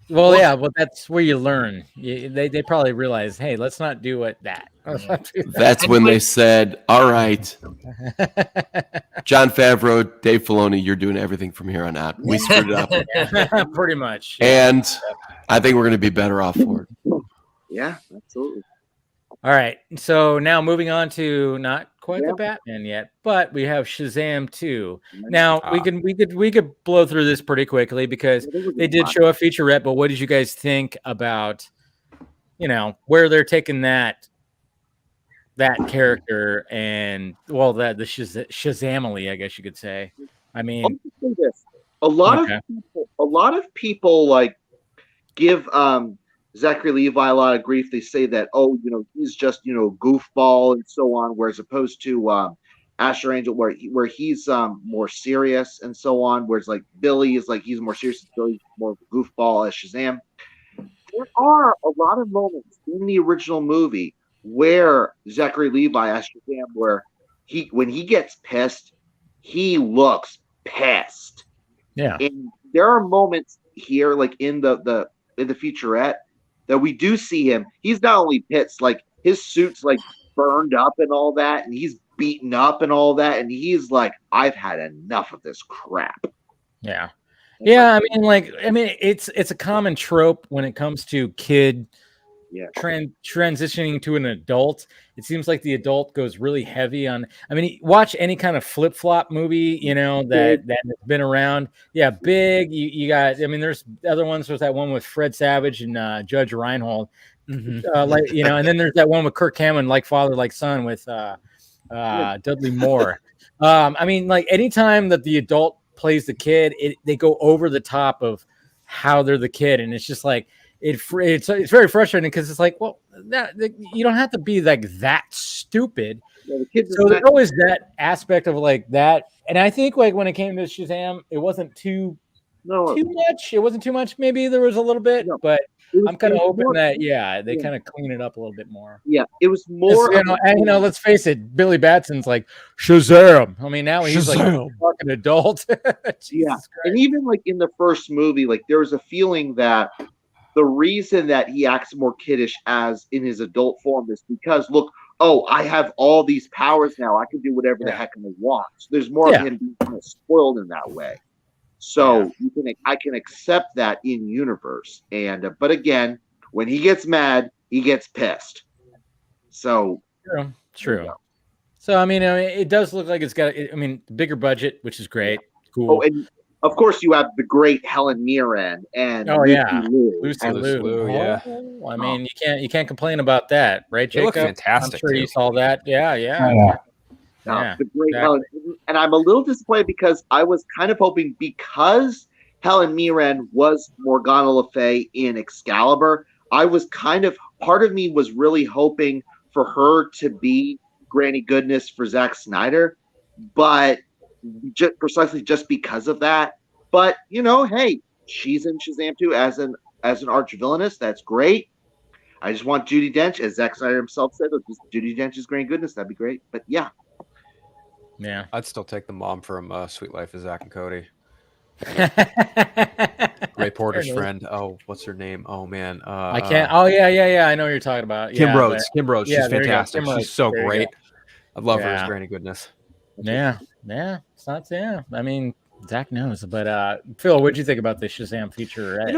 Well, yeah, well, that's where you learn. They probably realize, hey, let's not do it that. Let's not do That's when they said, "All right, that. John Favreau, Dave Filoni, you're doing everything from here on out. We screwed it up, Yeah, pretty much. Yeah. and I think we're going to be better off for it." Yeah, absolutely. All right. So now moving on to not quite Yeah. the Batman yet, but we have Shazam 2. Now we could blow through this pretty quickly because they did show a featurette, but what did you guys think about where they're taking that character and the Shazamily, I guess you could say. I mean, Let me say this. A lot of people like give Zachary Levi a lot of grief. They say that he's just goofball and so on, whereas opposed to Asher Angel where he's more serious and so on, whereas like Billy is like he's more serious, Billy's more of a goofball as Shazam. There are a lot of moments in the original movie where Zachary Levi as Shazam where when he gets pissed, he looks pissed. yeah. And there are moments here, like in the featurette, that we do see him. He's not only pissed, like his suit's like burned up and all that, and he's beaten up and all that, and he's like, I've had enough of this crap. Yeah. Yeah, I mean, it's a common trope when it comes to kid transitioning to an adult. It seems like the adult goes really heavy on. I mean, watch any kind of flip flop movie, that has been around. Yeah, Big. You got. I mean, there's other ones. There's that one with Fred Savage and Judge Reinhold. And then there's that one with Kirk Cameron, like father, like son, with Dudley Moore. I mean, like anytime that the adult plays the kid, they go over the top of how they're the kid, and it's just like it's very frustrating because it's like, well, you don't have to be like that stupid. So there's always that aspect of like that, and I think like when it came to Shazam, it wasn't too much. It wasn't too much. Maybe there was a little bit, but I'm kind of hoping that they kind of clean it up a little bit more. Yeah, it was more. And let's face it, Billy Batson's like Shazam. I mean, now he's like a fucking adult. Yeah, and even like in the first movie, like there was a feeling that the reason that he acts more kiddish as in his adult form is because I have all these powers now. I can do whatever the heck I want. So there's more of him being kind of spoiled in that way. So I can accept that in universe, but again, when he gets mad, he gets pissed. So true. So I mean, it does look like it's got. I mean, bigger budget, which is great. Cool. Oh, and of course, you have the great Helen Mirren and Lucy Liu. Yeah. I mean, you can't complain about that, right, Jacob? They look fantastic. I'm sure you saw that. Yeah. The great Helen. And I'm a little disappointed because I was kind of hoping, because Helen Mirren was Morgana Le Fay in Excalibur, part of me was really hoping for her to be Granny Goodness for Zack Snyder, but precisely just because of that. But hey, she's in Shazam 2 as an arch villainess. That's great. I just want Judi Dench, as Zack Snyder himself said, Judi Dench is Granny Goodness. That'd be great. But yeah. I'd still take the mom from Sweet Life of Zack and Cody. Ray Porter's friend. Oh, what's her name? Oh man, I can't. Oh yeah. I know what you're talking about. Kim Rhodes. Kim Rhodes. She's fantastic. Kim She's so great. I love her as Granny Goodness. Yeah. It's not. Yeah. I mean, Zach knows. But Phil, what'd you think about the Shazam feature? Right?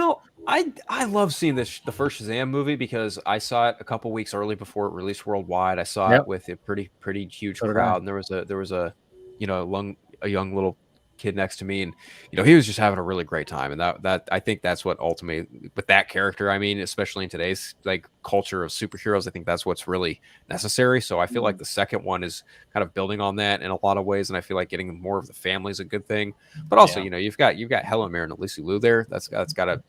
I love seeing the first Shazam movie because I saw it a couple weeks early before it released worldwide. I saw it with a pretty huge crowd, and there was a young little kid next to me, and he was just having a really great time. And that I think that's what ultimately with that character. I mean, especially in today's like culture of superheroes, I think that's what's really necessary. So I feel like the second one is kind of building on that in a lot of ways, and I feel like getting more of the family is a good thing. But also, you've got Helen Mirren and Lucy Liu there. That's got to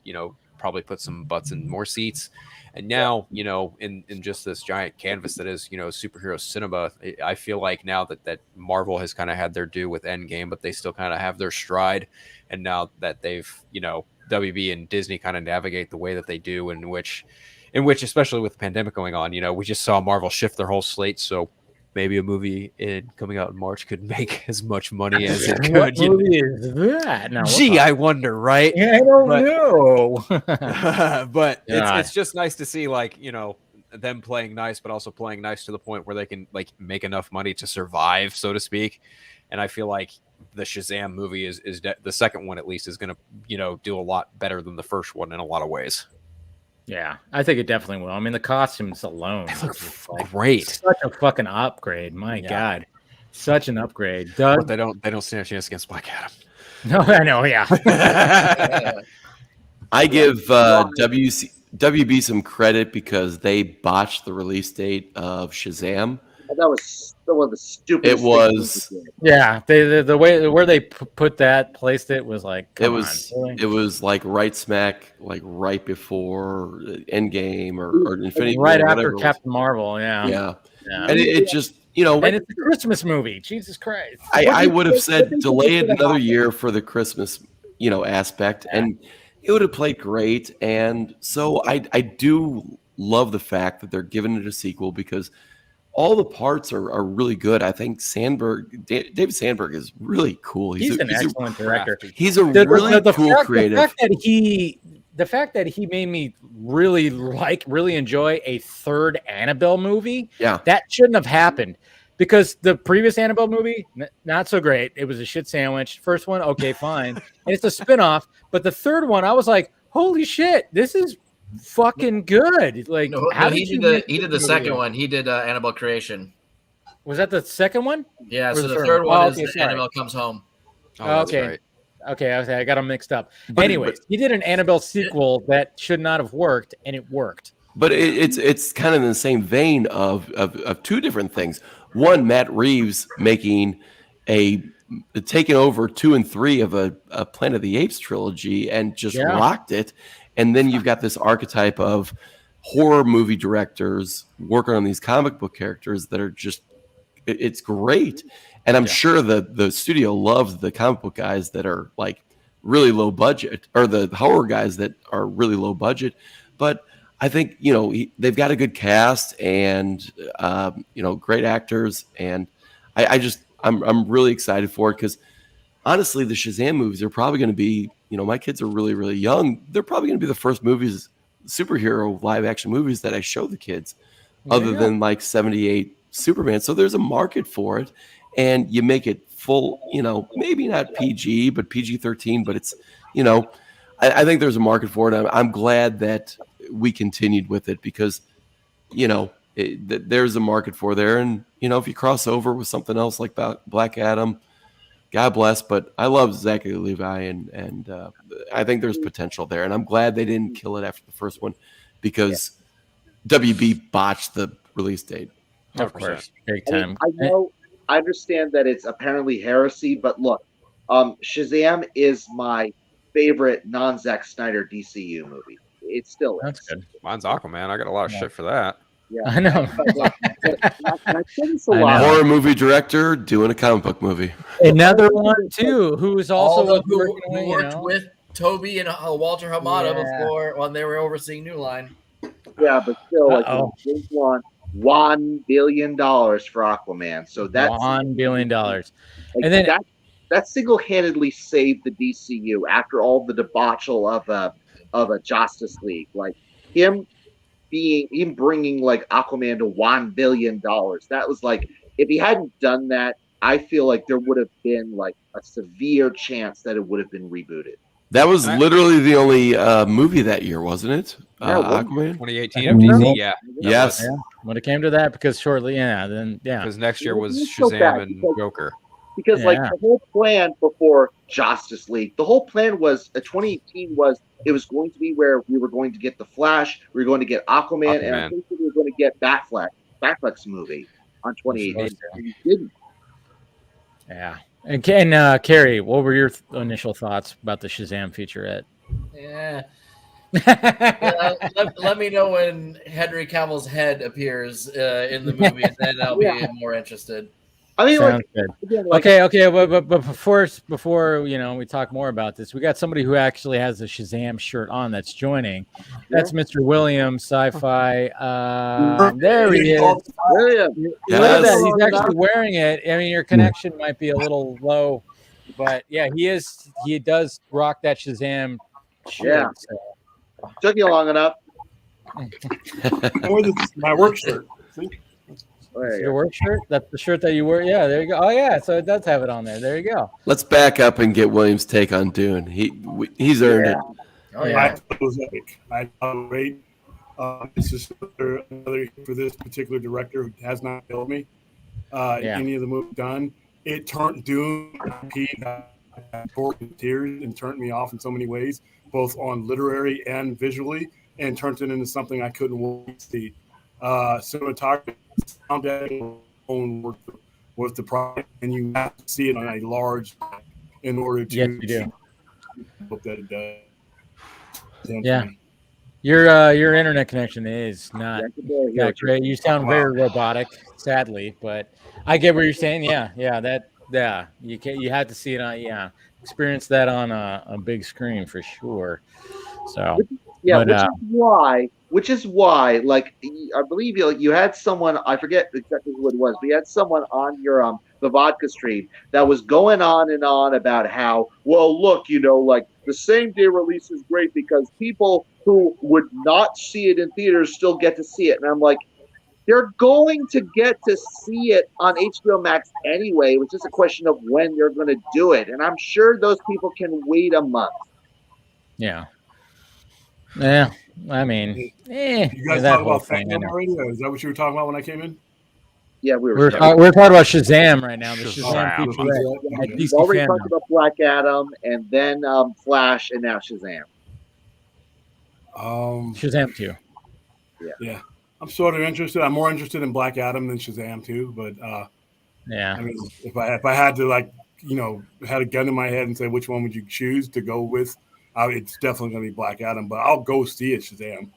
probably put some butts in more seats. And now, in just this giant canvas that is, superhero cinema, I feel like now that Marvel has kind of had their due with Endgame, but they still kind of have their stride. And now that they've, WB and Disney kind of navigate the way that they do, in which, especially with the pandemic going on, we just saw Marvel shift their whole slate. So maybe a movie coming out in March could make as much money as it could. What movie is that? Now, gee, I wonder, right? Yeah, I don't know. But it's just nice to see, like, them playing nice, but also playing nice to the point where they can like make enough money to survive, so to speak. And I feel like the Shazam movie is the second one at least is going to do a lot better than the first one in a lot of ways. Yeah, I think it definitely will. I mean, the costumes alone look great. Such a fucking upgrade. My God, such an upgrade. Doug, but they don't stand a chance against Black Adam. No, I know. Yeah. I give WB some credit because they botched the release date of Shazam. That was one of the stupidest. It was. Yeah, the way where they placed it was like. It was like right smack, like right before Endgame or Infinity War, right War, after Captain Marvel. Yeah. And it just and it's a Christmas movie. Jesus Christ! I would have said delay it another year for the Christmas aspect, and it would have played great. And so I do love the fact that they're giving it a sequel because all the parts are really good. I think David Sandberg is really cool. He's an excellent director. He's a really cool creative. The fact that he made me really enjoy a third Annabelle movie, that shouldn't have happened because the previous Annabelle movie, not so great. It was a shit sandwich. First one, okay, fine. And it's a spinoff. But the third one, I was like, holy shit, this is fucking good. Like, he did the second one. He did Annabelle Creation. Was that the second one? Yeah. So the third one is Annabelle Comes Home. Oh, okay. Right. Okay, I got them mixed up. Anyways, he did an Annabelle sequel that should not have worked, and it worked. But it's kind of in the same vein of two different things. One, Matt Reeves taking over 2 and 3 of a Planet of the Apes trilogy and just rocked it. And then you've got this archetype of horror movie directors working on these comic book characters that are just, it's great. And I'm sure the studio loves the comic book guys that are like really low budget, or the horror guys that are really low budget. But I think, they've got a good cast and, great actors. And I'm really excited for it because honestly, the Shazam movies are probably going to be, my kids are really, really young. They're probably going to be the first superhero live action movies that I show the kids other than like 78 Superman. So there's a market for it. And you make it full, maybe not PG, but PG-13. But it's, I think there's a market for it. I'm glad that we continued with it because, there's a market for there. And, if you cross over with something else like Black Adam, God bless. But I love Zachary Levi, and I think there's potential there. And I'm glad they didn't kill it after the first one because WB botched the release date. Of course. Big time. I understand that it's apparently heresy, but look, Shazam is my favorite non-Zack Snyder DCU movie. It still is. That's good. Mine's Aquaman. I got a lot of shit for that. Yeah, I know. Horror movie director doing a comic book movie. Another one too, who is also who worked with Toby and Walter Hamada before when they were overseeing New Line. Yeah, but still, they want $1 billion for Aquaman. So that's $1 billion. And then that single-handedly saved the DCU after all the debauchery of a Justice League. Like him bringing like Aquaman to $1 billion. That was like, if he hadn't done that, I feel like there would have been like a severe chance that it would have been rebooted. That was literally the only movie that year, wasn't it? Aquaman 2018 of DC. Yeah. Yes. When it came to that, because shortly, because next year was Shazam and Joker. Because like the whole plan before Justice League, the whole plan was 2018 was it was going to be where we were going to get the Flash, we were going to get Aquaman, and I think we were going to get Batfleck's movie on 2018. And we didn't. Yeah. And Carrie, what were your initial thoughts about the Shazam featurette? Yeah. Let me know when Henry Cavill's head appears in the movie, and then I'll be more interested. I mean, sounds good. Again, Okay, but before we talk more about this, we got somebody who actually has a Shazam shirt on that's joining. That's Mr. Williams, Sci-Fi. There he is. Look at that. He's actually wearing it. I mean, your connection might be a little low, but yeah, he is. He does rock that Shazam shirt. Yeah. So. Took you long enough. My work shirt. See? Your work shirt? That's the shirt that you wear? Yeah, there you go. Oh, yeah, so it does have it on there. There you go. Let's back up and get Williams' take on Dune. He's earned it. Oh, yeah. I thought it was epic. I thought it was great. This is another for this particular director who has not failed me any of the movies done. It turned Dune tears and turned me off in so many ways, both on literary and visually, and turned it into something I couldn't wait to see. Cinematography with the product, and you have to see it on a large in order to. Yes, you do. Hope that it does. Yeah, your internet connection is not great. You sound very robotic, sadly, but I get what you're saying. Yeah, you had to see it on. Experience that on a big screen for sure. So which is why, like, I believe you had someone, I forget exactly who it was, but you had someone on your the vodka stream that was going on and on about how, well, look, like the same day release is great because people who would not see it in theaters still get to see it. And I'm like, they're going to get to see it on HBO Max anyway. It was just a question of when they're going to do it. And I'm sure those people can wait a month. Yeah. Yeah. I mean, you guys talk about Fandom already? Is that what you were talking about when I came in? Yeah, we're talking about Shazam right now. The Shazam feature. We've already talked about Black Adam, and then Flash, and now Shazam. Shazam 2. Yeah. I'm sort of interested. I'm more interested in Black Adam than Shazam 2, but I mean, if I had to had a gun in my head and say which one would you choose to go with, it's definitely going to be Black Adam. But I'll go see it, Shazam.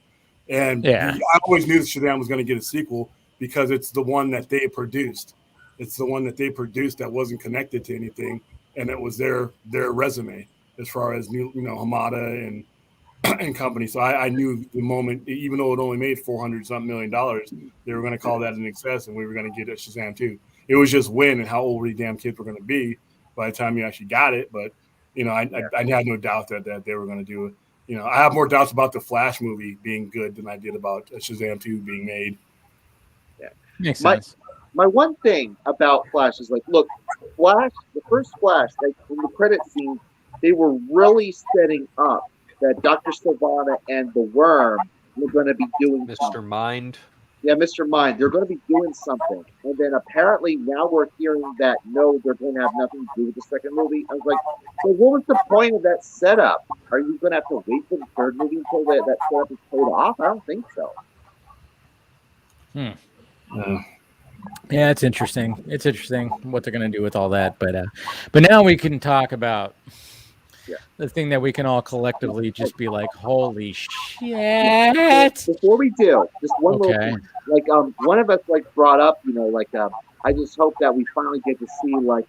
And I always knew that Shazam was going to get a sequel because it's the one that they produced. It's the one that they produced that wasn't connected to anything, and it was their resume as far as Hamada and company. So I knew the moment, even though it only made $400-something million, they were going to call that an excess, and we were going to get a Shazam 2. It was just when and how old these damn kids were going to be by the time you actually got it. But I had no doubt that they were going to do it. I have more doubts about the Flash movie being good than I did about Shazam 2 being made. Yeah, makes sense. My one thing about Flash is, like, look, Flash, the first Flash, like in the credit scene, they were really setting up that Dr. Sivana and the Worm were going to be doing Mr. Mind. Yeah, Mr. Mind. They're going to be doing something. And then apparently now we're hearing that, no, they're going to have nothing to do with the second movie. I was like, well, what was the point of that setup? Are you going to have to wait for the third movie until that setup is paid off? I don't think so. Yeah, it's interesting. It's interesting what they're going to do with all that. But now we can talk about the thing that we can all collectively just be like, holy shit. Before we do, just one little thing. Like, one of us, like, brought up, I just hope that we finally get to see, like,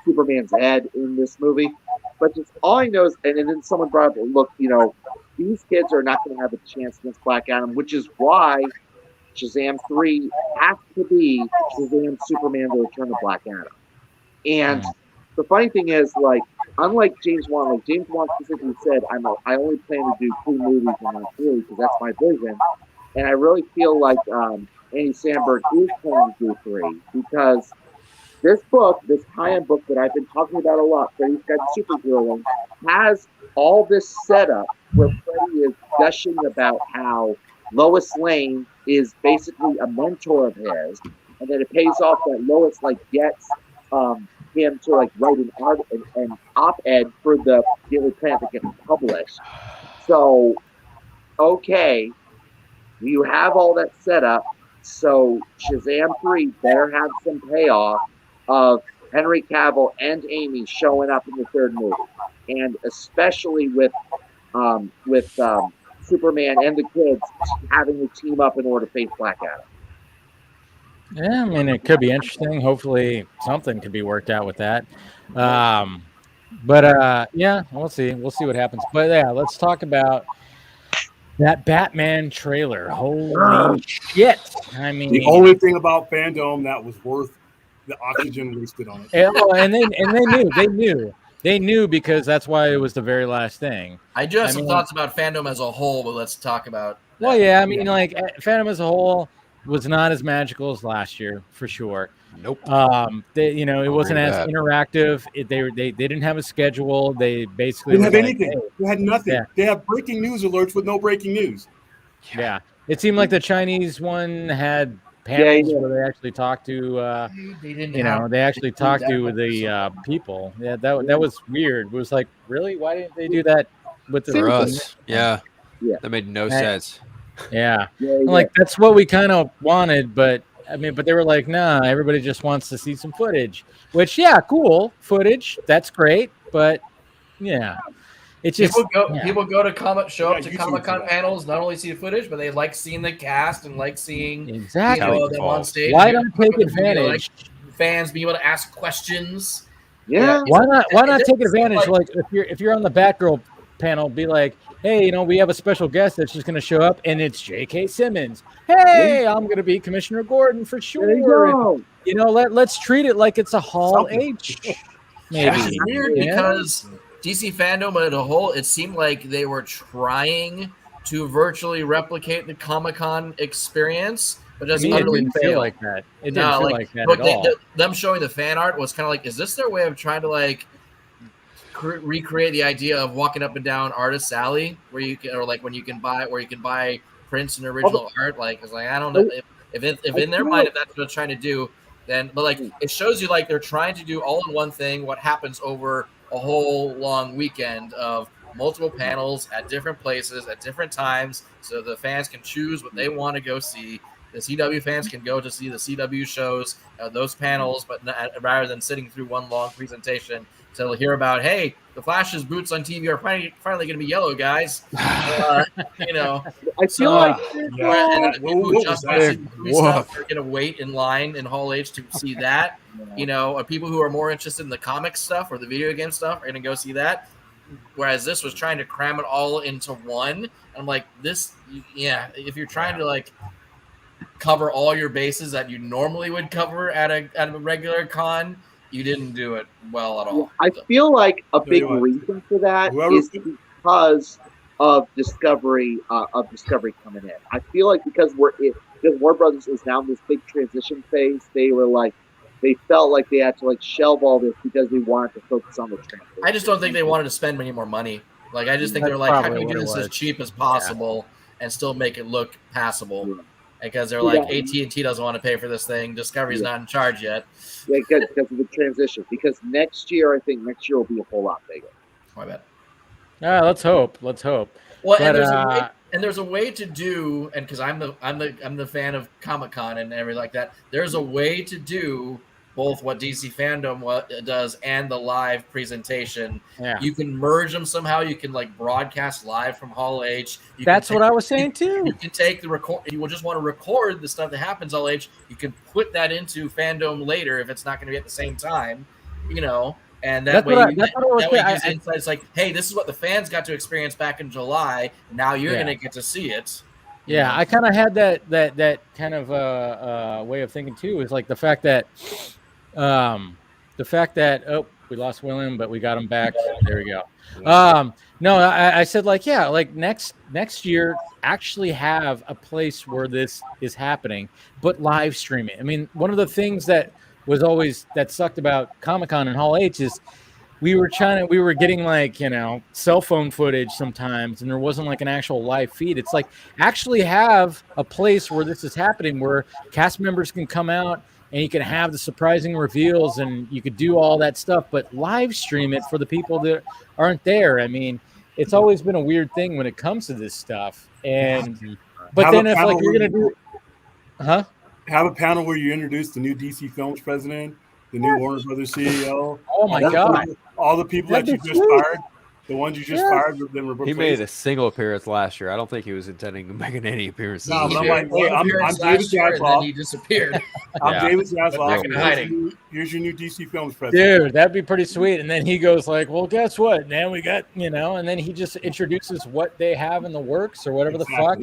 Superman's head in this movie. But just all I know is, and then someone brought up, look, these kids are not going to have a chance against Black Adam, which is why Shazam 3 has to be Shazam Superman The Return of Black Adam. And the funny thing is, like, unlike James Wan, specifically said, I only plan to do 2 movies in my series because that's my vision. And I really feel like Andy Samberg is planning to do 3 because this book, this high-end book that I've been talking about a lot, Freddy's Guide to Superheroing, has all this setup where Freddy is gushing about how Lois Lane is basically a mentor of his, and then it pays off that Lois, like, gets him to like write an op-ed for the Daily Planet that gets published. So, okay, you have all that set up. So Shazam 3 better have some payoff of Henry Cavill and Amy showing up in the third movie, and especially with Superman and the kids having to team up in order to face Black Adam. Yeah, I mean, it could be interesting. Hopefully, something could be worked out with that. Yeah, we'll see. We'll see what happens. But yeah, let's talk about that Batman trailer. Holy shit! I mean, the only thing about Fandom that was worth the oxygen wasted on it. And they knew because that's why it was the very last thing. I do have some thoughts about Fandom as a whole, but let's talk about that. Well, yeah, I mean, like Fandom as a whole was not as magical as last year for sure. Nope. It wasn't as interactive. They didn't have a schedule. They basically didn't have anything. They had nothing. Yeah. They have breaking news alerts with no breaking news. Yeah. It seemed like the Chinese one had panels where they actually talked to they actually talked to the people. Yeah, that was weird. It was like, really? Why didn't they do that with the for us? Yeah. That made no sense. Yeah. Like that's what we kind of wanted, but they were like, nah, everybody just wants to see some footage. Which, yeah, cool footage. That's great, but yeah. It's just people go to Comic-Con panels, not only see the footage, but they like seeing the cast and like seeing them on stage. Why not take advantage? Fans be able to ask questions. Yeah. Why not take advantage? Like if you're on the Batgirl panel, be like, hey, we have a special guest that's just going to show up, and it's J.K. Simmons. Hey, I'm going to be Commissioner Gordon for sure. And, let's treat it like it's a Hall H. Maybe. It's weird because DC Fandom as a whole, it seemed like they were trying to virtually replicate the Comic-Con experience, but just utterly didn't feel like that. It didn't feel like that at all. Them showing the fan art was kind of like, is this their way of trying to recreate the idea of walking up and down Artist Alley, where you can, or like when you can buy prints and original art? Like, it's like, I don't know if in their mind, if that's what they're trying to do, then, but like, it shows you like they're trying to do all in one thing what happens over a whole long weekend of multiple panels at different places at different times, so the fans can choose what they want to go see. The CW fans can go to see the CW shows, those panels, but rather than sitting through one long presentation to hear about, hey, the Flash's boots on TV are finally going to be yellow, guys. I feel like are going to wait in line in Hall H to see that. People who are more interested in the comic stuff or the video game stuff are going to go see that. Whereas this was trying to cram it all into one. I'm like, if you're trying to cover all your bases that you normally would cover at a regular con, you didn't do it well at all. I feel like a big reason for that is because of Discovery coming in. I feel like because Warner Brothers is now in this big transition phase, they felt like they had to shelve all this because they wanted to focus on the transition. I just don't think they wanted to spend any more money. I just think they're like, how can we do this as cheap as possible and still make it look passable? Yeah. Because they're like, AT&T doesn't want to pay for this thing. Discovery's not in charge yet. Yeah, because of the transition. Because next year will be a whole lot bigger. I bet. Let's hope. Well, but, there's a way to do, and because I'm the fan of Comic-Con and everything like that. There's a way to do both what DC Fandom does and the live presentation. Yeah. You can merge them somehow. You can broadcast live from Hall H. That's what I was saying too. You can take the record. If you will just want to record the stuff that happens Hall H, you can put that into Fandom later if it's not going to be at the same time. And that way, it's like, hey, this is what the fans got to experience back in July. Now you're going to get to see it. Yeah, I kind of had that kind of way of thinking too. Is like the fact that we lost William, but we got him back. There we go. No, I said next year actually have a place where this is happening, but live stream it. I mean, one of the things that was always that sucked about Comic-Con and Hall H is we were getting cell phone footage sometimes, and there wasn't an actual live feed. It's actually have a place where this is happening, where cast members can come out and you can have the surprising reveals, and you could do all that stuff, but live stream it for the people that aren't there. I mean, it's always been a weird thing when it comes to this stuff. And but Have then a if panel like you're where gonna do, huh? have a panel where you introduce the new DC Films president, the new Warner Brothers CEO. Oh my God. All the people That'd that you be just sweet. fired, the ones you just fired, then were He replaced. made a single appearance last year. I don't think he was intending to make any appearances. No, this but I'm year. like, hey, I'm David and then Zaslav. he disappeared. I'm Yeah. David Back Zaslav. in hiding. Here's your new DC Films president. Dude, that'd be pretty sweet. And then he goes like, well, guess what? Now we got, and then he just introduces what they have in the works or whatever the fuck.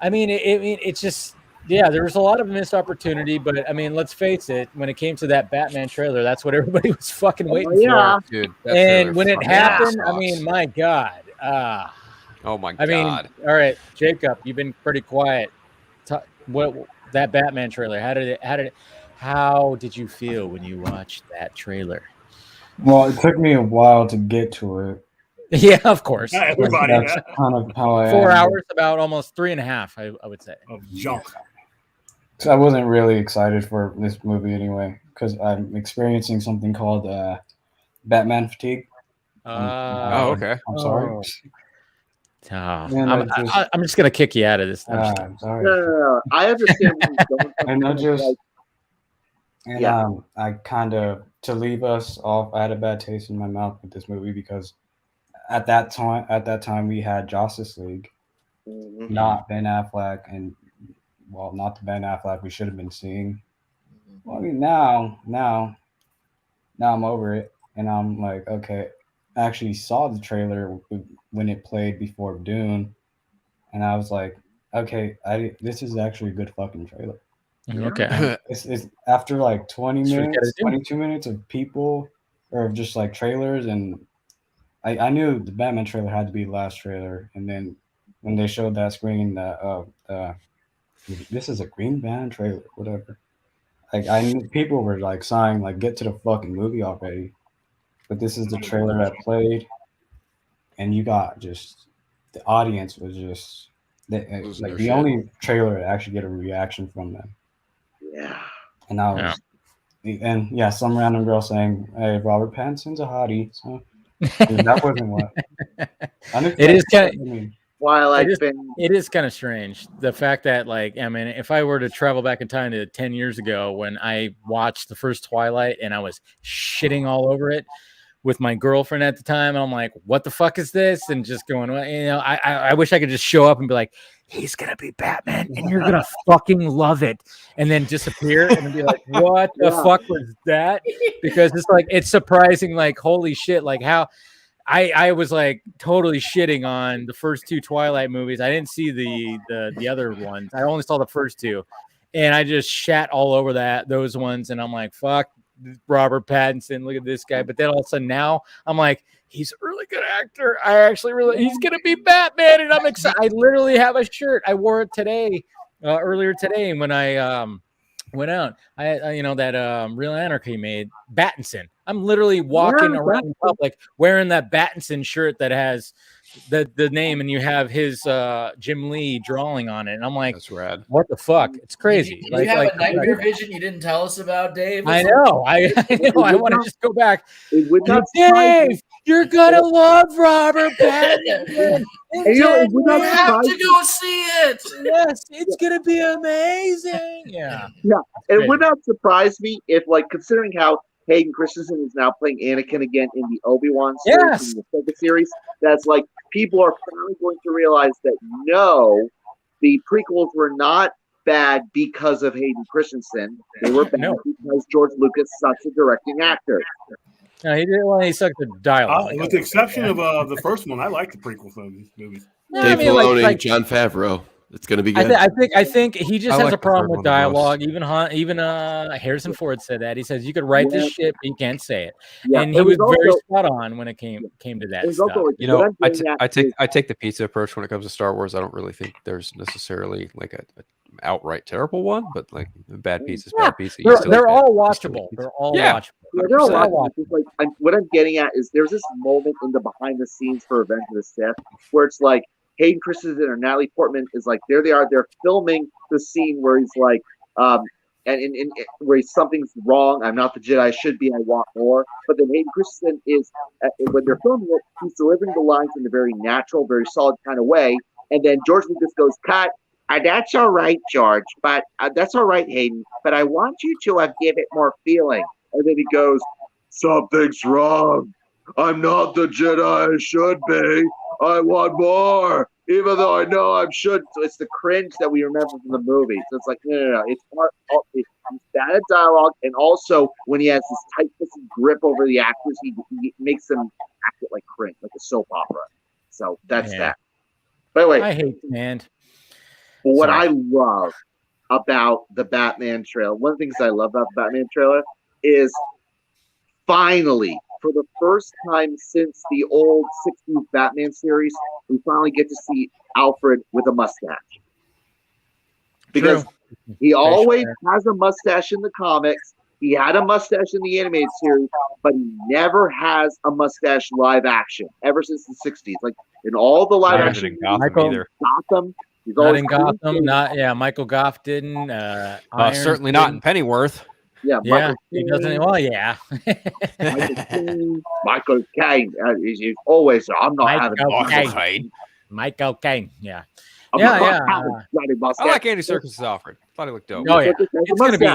I mean, it's just, yeah, there was a lot of missed opportunity, but I mean, let's face it, when it came to that Batman trailer, that's what everybody was fucking waiting for. Dude, that And trailer when it fucking happened, sucks. I mean, my God. Oh my I mean, God. all right, Jacob, you've been pretty quiet. What that Batman trailer? How did you feel when you watched that trailer? Well, it took me a while to get to it. Yeah, of course. Yeah, everybody, That's kind of how I 4 am. hours, about almost 3.5, I would say. Of junk. So I wasn't really excited for this movie anyway, because I'm experiencing something called Batman fatigue. Oh, okay. I'm sorry. I'm just gonna kick you out of this. I'm sorry. No. I understand where he's going from. And I just, Like, and Yeah. I kind of, to leave us off, I had a bad taste in my mouth with this movie because at that time we had Justice League, not Ben Affleck, and well, not the Ben Affleck we should have been seeing. Well, I mean, now I'm over it, and I'm like, okay, I actually saw the trailer when it played before Dune, and I was like, okay, this is actually a good fucking trailer. Okay. It's after like 20 That's what you minutes, gotta do. 22 minutes of people or just like trailers, and I knew the Batman trailer had to be the last trailer, and then when they showed that screen that this is a Green Band trailer, whatever. Like I knew people were like sighing, like get to the fucking movie already. But this is the trailer that played, and you got just the audience was just Losing like their the shit. only trailer to actually get a reaction from them. Yeah. And I was, and yeah, some random girl saying, "Hey, Robert Pattinson's a hottie." So that wasn't what. It is kind of. I mean, Twilight It is kind of strange. The fact that, like, I mean, if I were to travel back in time to 10 years ago when I watched the first Twilight and I was shitting all over it with my girlfriend at the time, and I'm like, what the fuck is this? And just going, I wish I could just show up and be like, he's going to be Batman and you're going to fucking love it. And then disappear and then be like, what the fuck was that? Because it's like, it's surprising, like, holy shit, like how. I was like totally shitting on the first two Twilight movies. I didn't see the other ones. I only saw the first two, and I just shat all over those ones. And I'm like, fuck Robert Pattinson. Look at this guy. But then all of a sudden now I'm like, he's a really good actor. He's gonna be Batman, and I'm excited. I literally have a shirt. I wore it today, earlier today when I went out. I that Real Anarchy made Battinson. I'm literally walking around in public wearing that Battinson shirt that has the name, and you have his Jim Lee drawing on it. And I'm like, that's rad. What the fuck? It's crazy. You have a nightmare vision you didn't tell us about, Dave. I know. I know. I want to just go back. Dave, you're gonna love Robert Pattinson. You have to go see it. Yes, it's gonna be amazing. Yeah. It would not surprise me if, like, considering how Hayden Christensen is now playing Anakin again in the Obi-Wan series, in the Ahsoka series, that's like people are finally going to realize that no, the prequels were not bad because of Hayden Christensen. They were bad because George Lucas sucks a directing actor. No, he did. Well, he sucked the dialogue. With the exception of the first one, I like the prequel movies. Dave Filoni, John Favreau. It's going to be good. I think he just has like a problem the with third one the dialogue. Even Harrison Ford said that. He says you could write this shit, but you can't say it. Yeah, and he was very spot on when it came to that stuff. You know, I take the pizza approach when it comes to Star Wars. I don't really think there's necessarily like a outright terrible one, but like bad pizza is bad pizza. They're all watchable. They're all watchable. Yeah, they're all watchable. Like, what I'm getting at is there's this moment in the behind the scenes for Revenge of the Sith where it's like Hayden Christensen or Natalie Portman is like, there they are, they're filming the scene where he's like, and where something's wrong. I'm not the Jedi I should be. I want more. But then Hayden Christensen is when they're filming it, he's delivering the lines in a very natural, very solid kind of way. And then George Lucas goes, "Cut. That's all right, George. But that's all right, Hayden. But I want you to give it more feeling." And then he goes, "Something's wrong. I'm not the Jedi I should be. I want more, even though I know I should." So it's the cringe that we remember from the movie. So it's like, no. It's bad at dialogue, and also when he has this tight-fisted grip over the actors, he makes them act it like cringe, like a soap opera. So that's that. By the way, I hate Command. What I love about the Batman trailer, one of the things I love about the Batman trailer is finally, for the first time since the old 60s Batman series, we finally get to see Alfred with a mustache. Because he always has a mustache in the comics. He had a mustache in the animated series, but he never has a mustache live action ever since the 60s. Like in all the live action, Gotham. He's not in Gotham. Michael Goff didn't. Certainly not in Pennyworth. Yeah, he doesn't. Well, yeah. Michael Caine. He's always. I'm not having Michael Caine. Michael Caine. Yeah. I like Andy Serkis' Alfred. Thought he looked dope. Oh yeah, it's gonna be.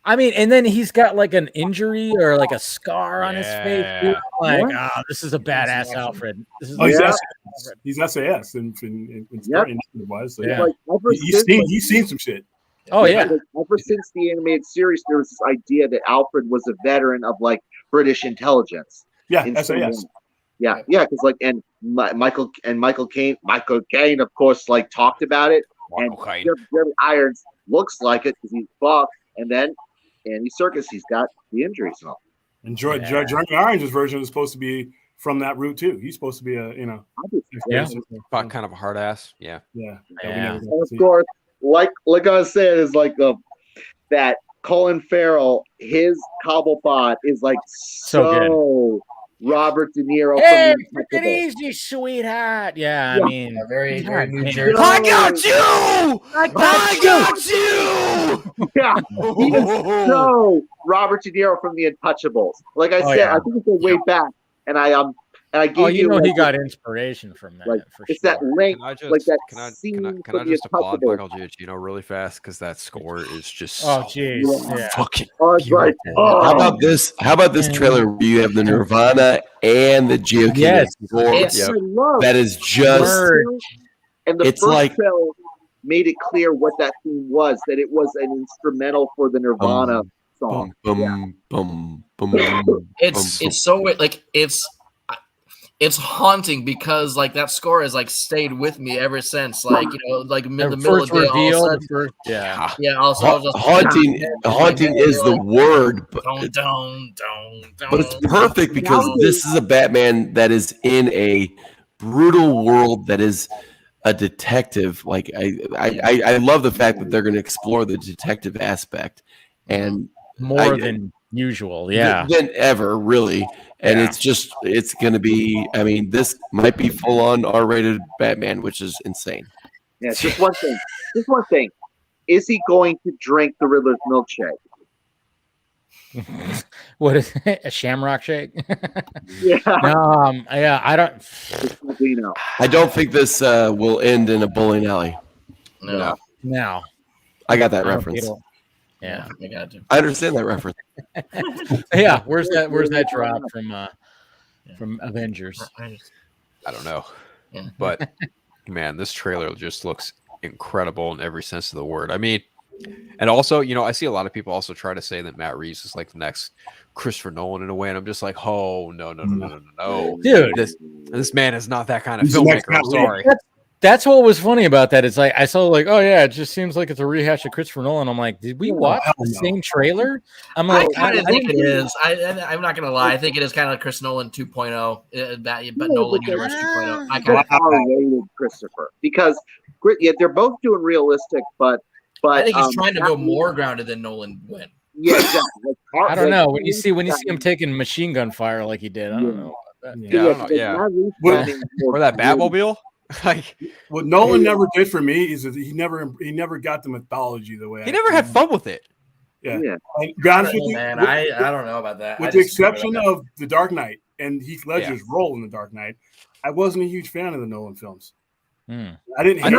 I mean, and then he's got like an injury or like a scar on his face. Dude. Like, this is a badass Alfred. This is he's SAS and wise. So like, he's seen some shit. Oh yeah. Like, ever since the animated series, there was this idea that Alfred was a veteran of like British intelligence. Yeah, SAS. Yeah, because like, and Michael Caine, of course, like talked about it, and Jeremy Irons looks like it because he's buff, and then Andy Serkis, he's got the injuries and all. And Jeremy Irons' version is supposed to be from that route too. He's supposed to be kind of a hard ass. Yeah. And of course, like I was saying, is like that Colin Farrell, his Cobblepot is like so Robert De Niro. Hey, take it easy, sweetheart. Yeah, I mean, very New Jersey. I got you. Yeah, he is so Robert De Niro from The Untouchables. Like I said, I think it's a way back, and I gave you. He got inspiration from that. Like, for it's sure. that link, like that scene. Can I just applaud Michael Giacchino really fast because that score is just fucking. Right. How about this? How about this trailer where you have the Nirvana and the Junkee score? That is just. And the first trailer made it clear what that theme was. That it was an instrumental for the Nirvana song. It's so weird. Like it's haunting because like that score has like stayed with me ever since. Like like in the middle of the day. Also haunting is the word, but it's perfect because this is a Batman that is in a brutal world that is a detective. Like I love the fact that they're going to explore the detective aspect and more than usual, than ever, really. And it's going to be. I mean, this might be full on R-rated Batman, which is insane. Yeah, just one thing. Is he going to drink the Riddler's milkshake? What is it? A Shamrock shake? Yeah. I don't. I don't think this will end in a bowling alley. No. I got that reference. Yeah, I got you. I understand that reference. Yeah, where's that drop from Avengers? I don't know, but man, this trailer just looks incredible in every sense of the word. I mean, and also, I see a lot of people also try to say that Matt Reeves is like the next Christopher Nolan in a way, and I'm just like, oh no, dude, this man is not that kind of filmmaker. I'm sorry. That's what was funny about that. It's like I saw like, oh yeah, it just seems like it's a rehash of Christopher Nolan. I'm like, did we watch the same trailer? I'm like, I think it is. I'm not gonna lie. I think it is kind of like Chris Nolan 2.0, but Nolan Universe 2.0. I kind of Christopher because they're both doing realistic, but I think he's trying to go more grounded than Nolan went. Yeah, exactly. I don't know when you see him taking machine gun fire like he did. I don't know. Or that Batmobile. Like what Nolan never did for me is that he never got the mythology the way he never had fun with it. Yeah. Yeah. And to be honest with you, man, with- I don't know about that. with I the just remember exception that. of The Dark Knight and Heath Ledger's role in The Dark Knight, I wasn't a huge fan of the Nolan films. I didn't hate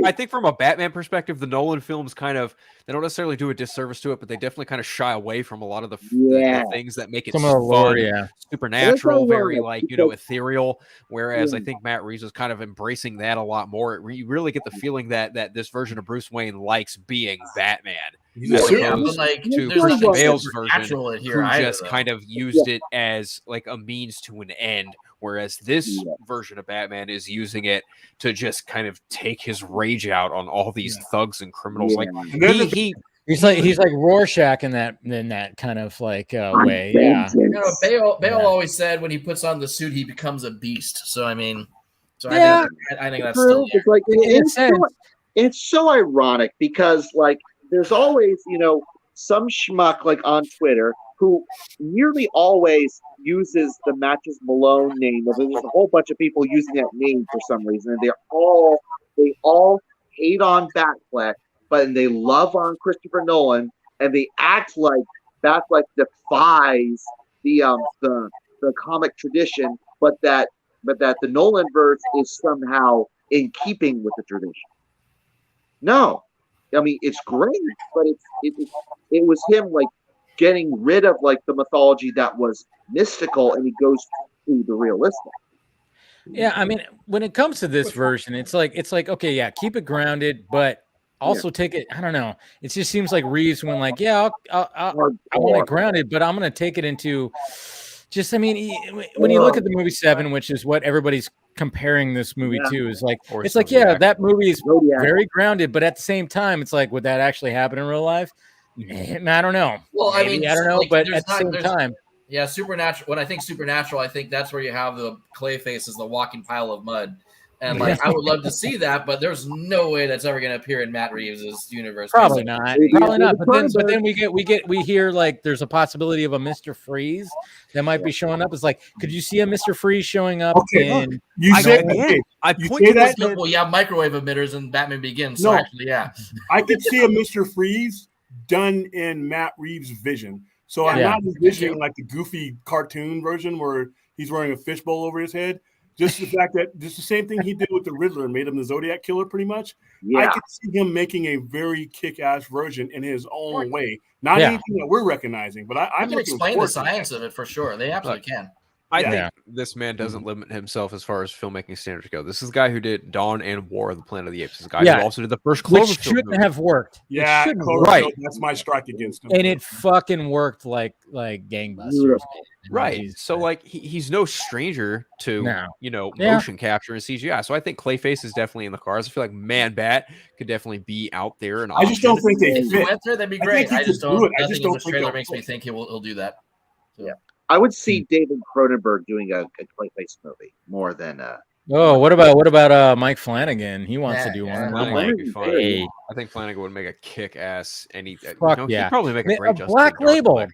I think from a Batman perspective, the Nolan films kind of they don't necessarily do a disservice to it, but they definitely kind of shy away from a lot of the things that make it Some of the fun, lore, yeah. supernatural, very like ethereal. Whereas I think Matt Reeves is kind of embracing that a lot more. You really get the feeling that this version of Bruce Wayne likes being Batman. As opposed to Christian Bale's version, who just kind of used it as like a means to an end, whereas this version of Batman is using it to just kind of take his rage out on all these thugs and criminals. Like he's like Rorschach in that kind of like way. Yeah. You know, Bale always said when he puts on the suit, he becomes a beast. So I mean, I think that's still there. It's like it's so ironic because like there's always, you know, some schmuck like on Twitter who nearly always uses the Matches Malone name. There's a whole bunch of people using that name for some reason, and they all hate on Batfleck, but they love on Christopher Nolan, and they act like Batfleck defies the comic tradition, but that the Nolan verse is somehow in keeping with the tradition. No, I mean it's great, but it was him like getting rid of like the mythology that was mystical, and he goes to the realistic. Yeah, I mean, when it comes to this version, it's like okay, yeah, keep it grounded, but also take it. I don't know. It just seems like Reeves went like, yeah, I want it grounded, but I'm gonna take it into. Just, I mean, when you look at the movie Seven, which is what everybody's comparing this movie to, is like it's like, yeah, that movie is very grounded, but at the same time, it's like, would that actually happen in real life? I don't know. Well, maybe, I mean, I don't know, like, but at the same time, yeah, Supernatural. When I think Supernatural, I think that's where you have the Clayface as the walking pile of mud. And like, I would love to see that, but there's no way that's ever going to appear in Matt Reeves' universe. Probably not. But then we hear like there's a possibility of a Mr. Freeze that might be showing up. It's like, could you see a Mr. Freeze showing up? In, you say that. Well, you have microwave emitters in Batman Begins. So actually, yeah, I could see a Mr. Freeze done in Matt Reeves' vision. So I'm not envisioning like the goofy cartoon version where he's wearing a fishbowl over his head. Just the fact that just the same thing he did with the Riddler and made him the Zodiac Killer, pretty much. Yeah. I could see him making a very kick-ass version in his own way. Not anything that we're recognizing, but I can explain the science of it for sure. They absolutely can. I think this man doesn't limit himself as far as filmmaking standards go. This is the guy who did Dawn and War of the Planet of the Apes. This is the guy who also did the first Cloverfield which shouldn't have worked. Yeah, right. That's my strike against him. And it fucking worked like gangbusters. Right. So like he's no stranger to motion capture and CGI. So I think Clayface is definitely in the cards. I feel like Man Bat could definitely be out there. And I just don't think they fit. That'd be great. I just don't. I just don't. The trailer makes me think he'll do that. So. Yeah. I would see David Cronenberg doing a Clayface movie more than what about Mike Flanagan? He wants to do one. I think Flanagan would make a kick-ass anything. He'd probably make a great Black Label.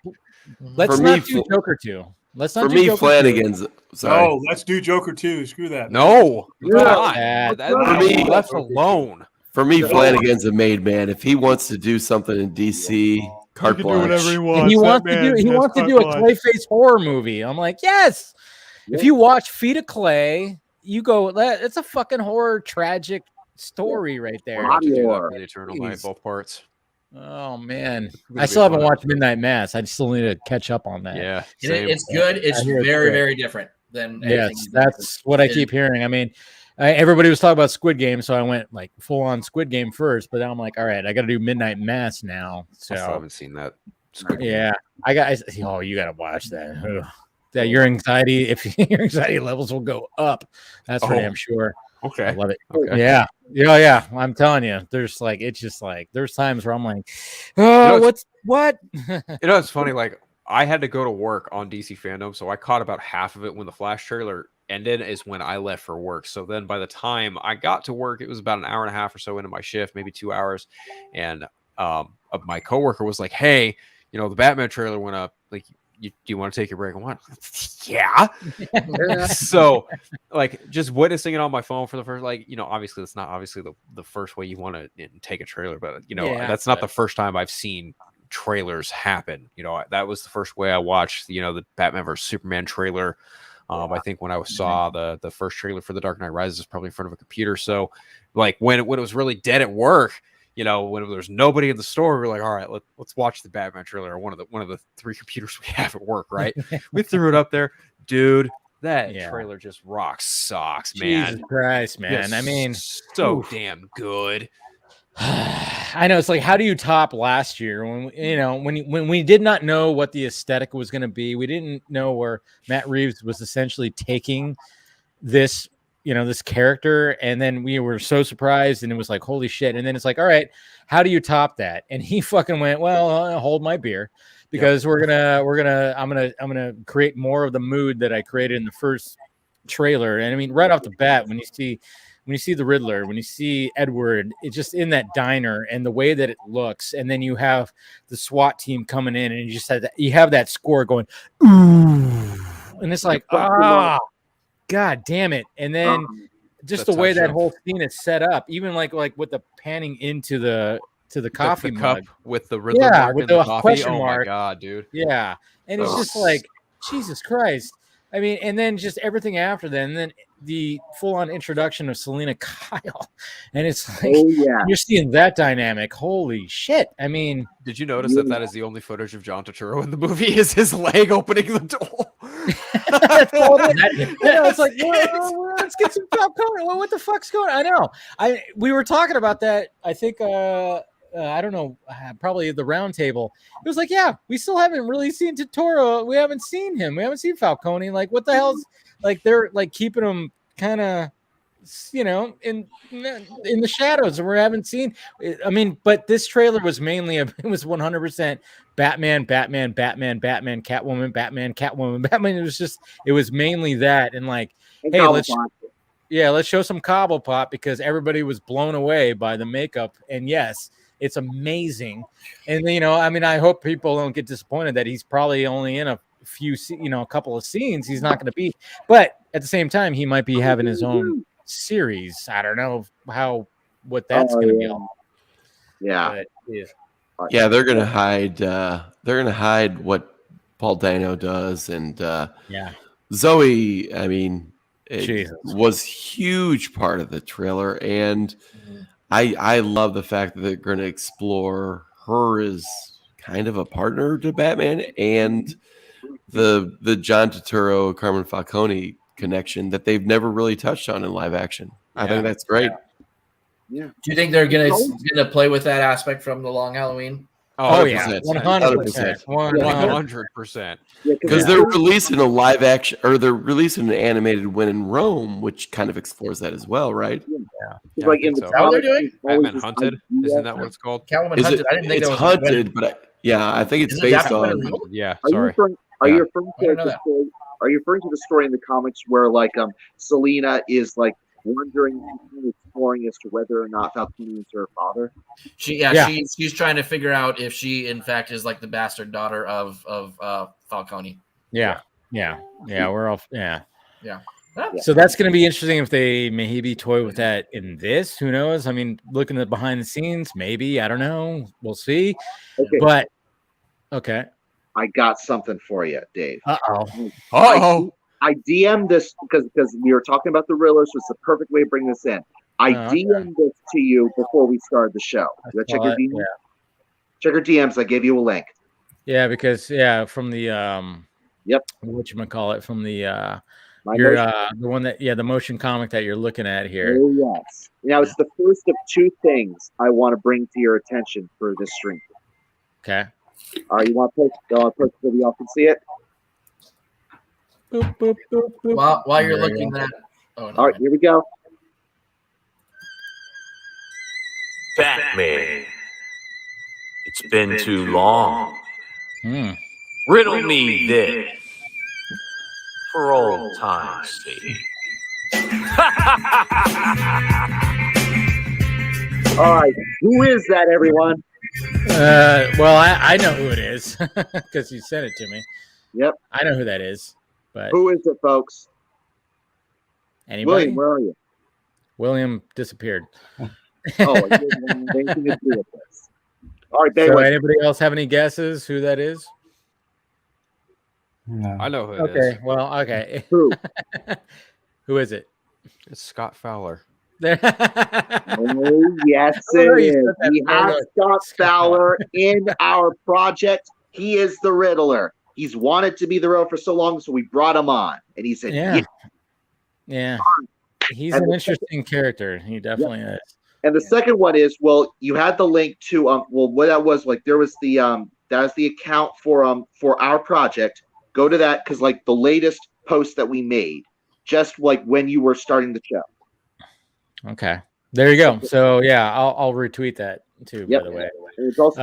Let's not do Joker 2. Let's not. For me, Flanagan's. Sorry. No, let's do Joker 2. Screw that. No, for me, left alone. For me, Flanagan's a made man. If he wants to do something in DC, carte blanche. Do whatever he wants. He wants to do a Clayface horror movie. I'm like, yes. Yeah. If you watch Feet of Clay, you go. It's a fucking horror, tragic story right there. The Eternal Night, both parts. Oh man, I still haven't watched Midnight Mass. I still need to catch up on that. Yeah, it's good. It's very, very different than. Yes, that's what I keep hearing. I mean, everybody was talking about Squid Game, so I went like full on Squid Game first. But then I'm like, all right, I got to do Midnight Mass now. So I still haven't seen that. Yeah, you got to watch that. Ugh. That your anxiety, if your anxiety levels will go up, that's for damn sure. Okay, I love it. Okay. Yeah. I'm telling you, there's times where I'm like, oh, what? It's funny. Like I had to go to work on DC Fandom, so I caught about half of it when the Flash trailer ended. Is when I left for work. So then by the time I got to work, it was about an hour and a half or so into my shift, maybe 2 hours, and my coworker was like, "Hey, the Batman trailer went up. Like, do you want to take your break? I went, yeah. So, like, just witnessing it on my phone for the first, like, obviously that's not obviously the first way you want to take a trailer, but that's not the first time I've seen trailers happen. That was the first way I watched the Batman vs Superman trailer. I think when I saw the first trailer for The Dark Knight Rises was probably in front of a computer. So, like, when it was really dead at work, when there was nobody in the store, we were like, all right, let's watch the Batman trailer on one of the 3 computers we have at work, right? We threw it up there, dude. That trailer just rocks socks, man. Jesus Christ, man! Just I mean, so damn good. I know, it's like, how do you top last year when we did not know what the aesthetic was going to be? We didn't know where Matt Reeves was essentially taking this this character, and then we were so surprised, and it was like, holy shit. And then it's like, all right, how do you top that? And he fucking went, well, I'll hold my beer, because I'm gonna create more of the mood that I created in the first trailer. And I mean, right off the bat, when you see the Riddler, when you see Edward, it's just in that diner and the way that it looks, and then you have the SWAT team coming in, and you have that score going, ooh, and it's like, God damn it. And then just the way that whole scene is set up, even like with the panning into the coffee mug cup with the Riddler mark with and the coffee. question Oh mark. my God, dude. Yeah. And it's just like, Jesus Christ. I mean, and then just everything after that, and then the full-on introduction of Selena Kyle, and it's like, you're seeing that dynamic. Holy shit! I mean, did you notice that is the only footage of John Turturro in the movie? Is his leg opening the door? That's all it's like, let's get some popcorn. What the fuck's going on? I know. We were talking about that. I think. I don't know, probably the round table. It was like, yeah, we still haven't really seen Turturro. We haven't seen him. We haven't seen Falcone. Like, what the hell's, like, they're like keeping him kind of, in the shadows, and we haven't seen. I mean, but this trailer was mainly it was 100% Batman, Catwoman, Batman. It was mainly that, and like, hey, let's show some Cobblepot, because everybody was blown away by the makeup, and yes, it's amazing. And I mean, I hope people don't get disappointed that he's probably only in a few, a couple of scenes. He's not going to be, but at the same time, he might be having his own series. I don't know what that's going to be. Yeah. But, yeah, they're gonna hide. They're gonna hide what Paul Dano does, and Zoe. I mean, it was huge part of the trailer, and I love the fact that they're going to explore her as kind of a partner to Batman, and the John Turturro, Carmen Falcone connection that they've never really touched on in live action. I think that's great. Yeah. Do you think they're gonna play with that aspect from the Long Halloween? Oh yeah, 100%. 100%. Because they're releasing a live action, or they're releasing an animated one in Rome, which kind of explores that as well, right? Yeah. Like in the How they're doing? Batman Hunted, isn't that what it's called? Catwoman Hunted. I didn't think it's that was Hunted, but I think it's based on. Yeah, Are sorry. you referring to the story? Are you referring to the story in the comics where like Selena is like wondering, exploring as to whether or not Falcone is her father? She's trying to figure out if she in fact is like the bastard daughter of Falcone. Yeah. We're all So that's going to be interesting if they maybe toy with that in this. Who knows? I mean, looking at behind the scenes, maybe. I don't know. We'll see. Okay. But okay, I got something for you, Dave. Uh-oh. I DM'd this because we were talking about the Riddler, so it's the perfect way to bring this in. I DM'd this to you before we started the show. You check your DMs? Yeah. Check your DMs. I gave you a link. Yeah, because from the whatchamacallit, from the the one that the motion comic that you're looking at here. Oh, yes. Now it's the first of two things I want to bring to your attention for this stream. Okay. All right, you want to post so y'all can see it? Boop, boop, boop, boop. While you're looking that. All right, here we go. Batman. It's been too long. Riddle me this for old time's sake. All right, who is that, everyone? Well, I know who it is because you sent it to me. Yep. I know who that is, but Who is it, folks? anybody? William, where are you? William disappeared. Oh, he doesn't have anything to do with this. All right, So Bayway. anybody else have any guesses who that is? No. I know who it is. Okay, well, okay. Who? Who is it? It's Scott Fowler. There. Oh, yes, I don't know, it you is. said that We so have good. Scott Fowler in our project. He is the Riddler. He's wanted to be the Riddler for so long, so we brought him on. And he said, Yeah. Yeah. He's And an the interesting character. He definitely is. And the second one is, well, you had the link to what that was like. There was the that's the account for our project. Go to that because like the latest post that we made, just like when you were starting the show. Okay. There you go. So yeah, I'll retweet that too, Yep. by the way. And it's also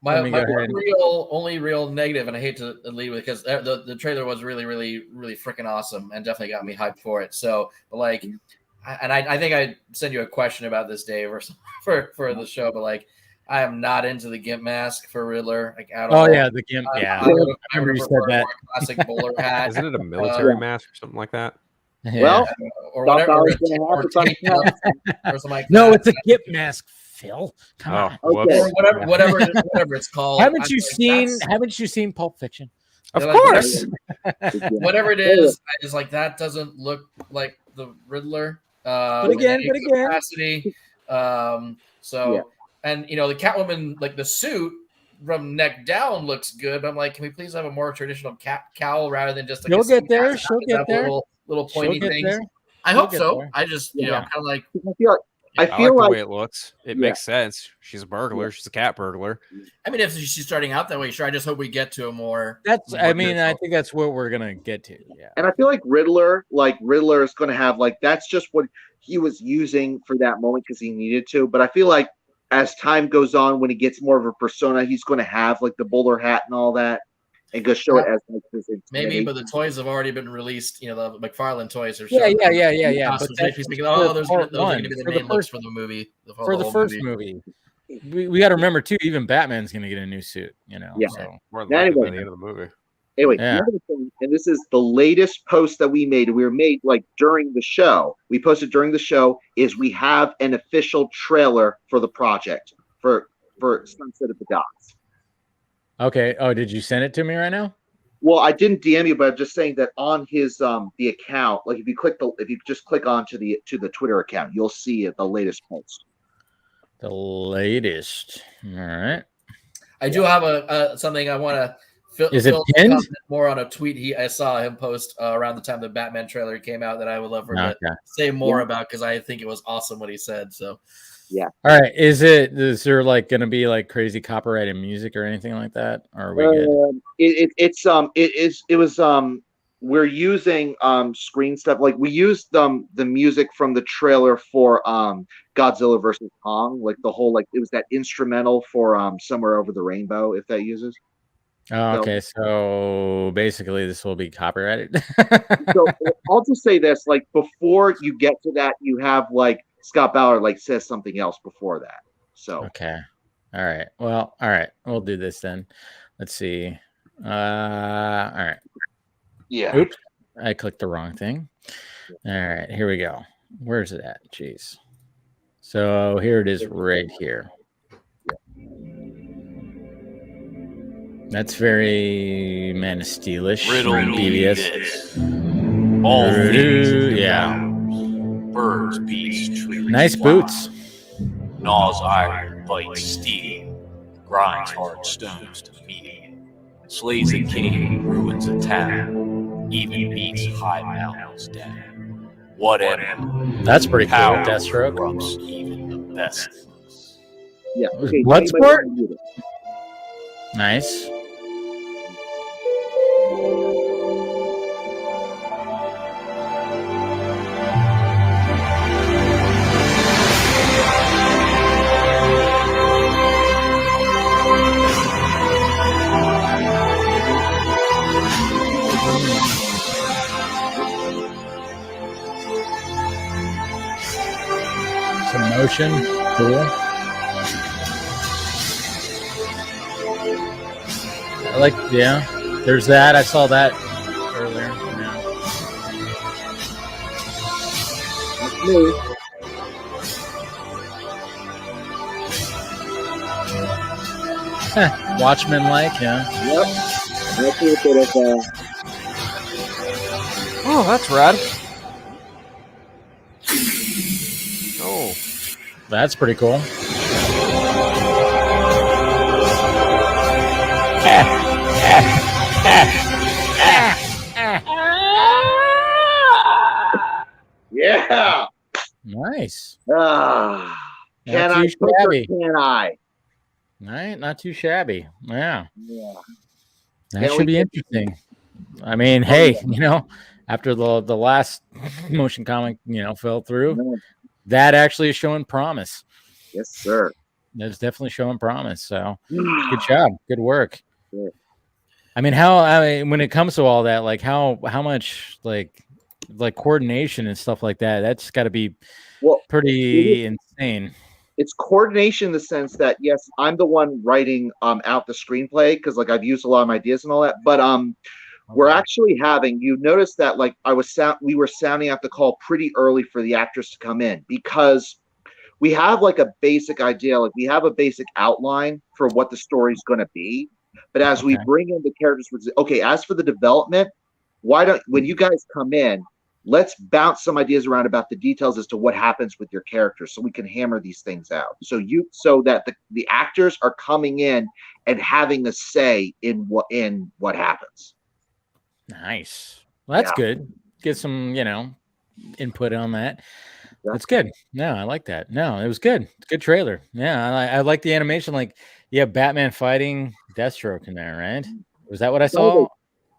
Let me My go ahead. only real negative, and I hate to lead with because the trailer was really, really, really freaking awesome and definitely got me hyped for it. So, but like, and I think I sent you a question about this, Dave, or for the show, but like, I am not into the gimp mask for Riddler like at all. Oh yeah, the gimp. Yeah, I remember you said that. Classic bowler hat. Isn't it a military mask or something like that? Yeah. well, or Scott whatever, Fowler's gonna have or to find tape up, or something like No, that. it's a gimp mask, Phil. Come on. Okay. Or whatever it's called. Haven't I you think seen? Haven't you seen Pulp Fiction? Of Like, course. whatever it is, I just like that doesn't look like the Riddler. But again, capacity. So and you know the Catwoman, like the suit from neck down looks good. But I'm like, can we please have a more traditional cowl rather than just like She'll a get there. mask She'll with get that there. Little pointy She'll get things. there. I She'll hope get so. there. I just you know kind of like I feel like like the way it looks. It makes sense. She's a burglar. She's a cat burglar. I mean, if she's starting out that way, sure. I just hope we get to a more. That's. I mean, I think that's what we're gonna get to. Yeah. And I feel like Riddler is going to have like that's just what he was using for that moment because he needed to. But I feel like as time goes on, when he gets more of a persona, he's going to have like the bowler hat and all that, and go show it as like this. Maybe, but the toys have already been released. You know, the McFarlane toys are. Yeah. But that's thinking, oh, those are going to be the for main the looks first for the movie. for the first movie. We got to remember too. Even Batman's going to get a new suit. You know. Yeah. So. More than likely by the end of the movie. Anyway, Yeah. another thing, and this is the latest post that we made. We were made like during the show. We posted during the show. Is we have an official trailer for the project for Sunset of the Gods. Okay. Oh, did you send it to me right now? Well, I didn't DM you, but I'm just saying that on his the account, like if you just click onto the Twitter account, you'll see the latest post. The latest. All right. I do have a something I want to. Is it pinned? More on a tweet I saw him post around the time the Batman trailer came out that I would love for him to say more about because I think it was awesome what he said. So yeah. All right. Is there like going to be like crazy copyrighted music or anything like that? Or are we good? We're using screen stuff. Like we used the music from the trailer for Godzilla versus Kong. Like the whole it was that instrumental for Somewhere Over the Rainbow. If that uses. Oh, okay, so basically this will be copyrighted. So I'll just say this: like before you get to that, you have like Scott Ballard says something else before that. So okay, all right. Well, all right, we'll do this then. Let's see. All right. Yeah. Oops, I clicked the wrong thing. All right, here we go. Where's it at? Jeez. So here it is, right here. That's very Man of Steel-ish. Riddle me this. All things birds, beasts, trees. Nice boots. Gnaws iron, bites steel, grinds hard stones to meal, slays a king, ruins a town, even beats high mountains down. Whatever. That's pretty cool. Power Deathstroke. corrupts even the best. Yeah. Okay, Bloodsport. Nice. Some motion. Cool. I like, yeah. There's that. I saw that earlier. Yeah. Watchmen like, yeah. Yep. That's a bit of Oh, that's rad. Oh, that's pretty cool. yeah. Nice. Can I? Can I? Right, not too shabby. Yeah. Yeah. That should be interesting. I mean, hey, you know, after the last motion comic, you know, fell through, that actually is showing promise. Yes, sir. That's definitely showing promise. So good job. Good work. Yeah. I mean, when it comes to all that, like how much like coordination and stuff like that, that's got to be pretty insane. It's coordination in the sense that, yes, I'm the one writing out the screenplay because like I've used a lot of my ideas and all that, but we're actually having, you notice that like we were sounding out the call pretty early for the actors to come in because we have like a basic idea, like we have a basic outline for what the story's going to be. But as we bring in the characters, as for the development, when you guys come in, let's bounce some ideas around about the details as to what happens with your characters so we can hammer these things out. So that the actors are coming in and having a say in what happens. Nice. Well, that's good. Get some, you know, input on that. Yeah. That's good. No, I like that. No, it was good. It's a good trailer. Yeah, I like the animation. Like, yeah, Batman fighting Deathstroke in there, right? Was that what I saw?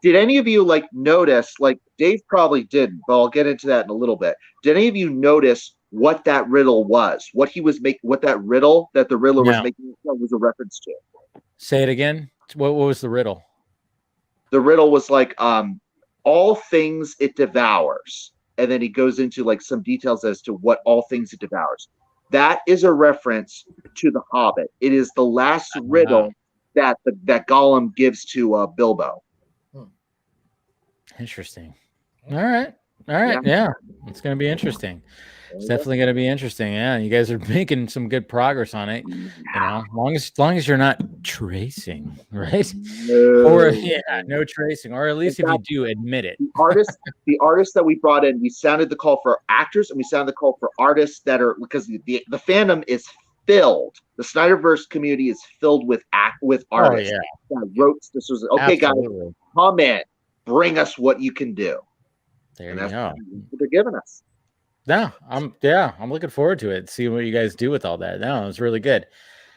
Did any of you like notice? Like Dave probably didn't, but I'll get into that in a little bit. Did any of you notice what that riddle was? What he was making? What that riddle that the Riddler was making was a reference to? Say it again. What was the riddle? The riddle was like all things it devours. And then he goes into like some details as to what all things it devours. That is a reference to The Hobbit. It is the last riddle that Gollum gives to Bilbo. Interesting. All right. Yeah. It's going to be interesting. It's definitely going to be interesting. Yeah, you guys are making some good progress on it. You know, as long as you're not tracing, right? No. No tracing, or at least if you do, admit it. The artists that we brought in, we sounded the call for actors, and we sounded the call for artists that are because the fandom is filled. The Snyderverse community is filled with artists that wrote this. Was okay, absolutely. Guys, come in, bring us what you can do. There you go. What they're giving us. No, I'm looking forward to it. See what you guys do with all that. No, it's really good.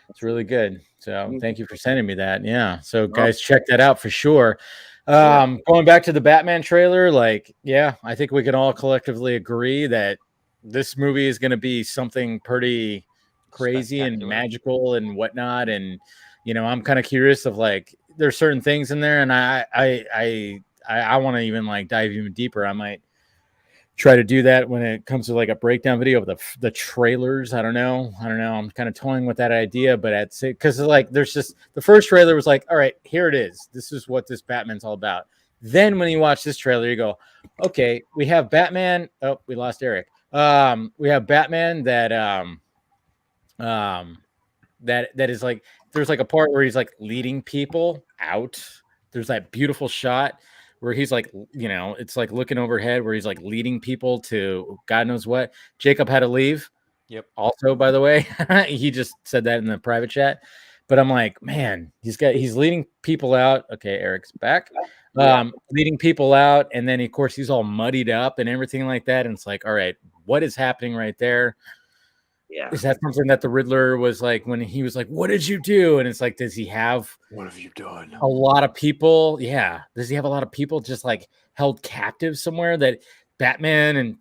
It's really good. So thank you for sending me that. Yeah. So guys, check that out for sure. Going back to the Batman trailer, like, yeah, I think we can all collectively agree that this movie is going to be something pretty crazy and magical and whatnot. And, you know, I'm kind of curious of like, there's certain things in there and I want to even like dive even deeper. I might try to do that when it comes to like a breakdown video of the trailers. I don't know. I'm kind of toying with that idea, but because like there's just the first trailer was like, all right, here it is. This is what this Batman's all about. Then when you watch this trailer, you go, okay, we have Batman. Oh, we lost Eric. We have Batman that is like, there's like a part where he's like leading people out. There's that beautiful shot where he's like, you know, it's like looking overhead where he's like leading people to God knows what. Jacob had to leave. Yep. Also, by the way, he just said that in the private chat. But I'm like, man, he's leading people out. Okay, Eric's back. Leading people out, and then of course he's all muddied up and everything like that. And it's like, all right, what is happening right there? Yeah. Is that something that the Riddler was like when he was like, what did you do? And it's like, does he have what have you done? A lot of people? Yeah. Does he have a lot of people just like held captive somewhere that Batman and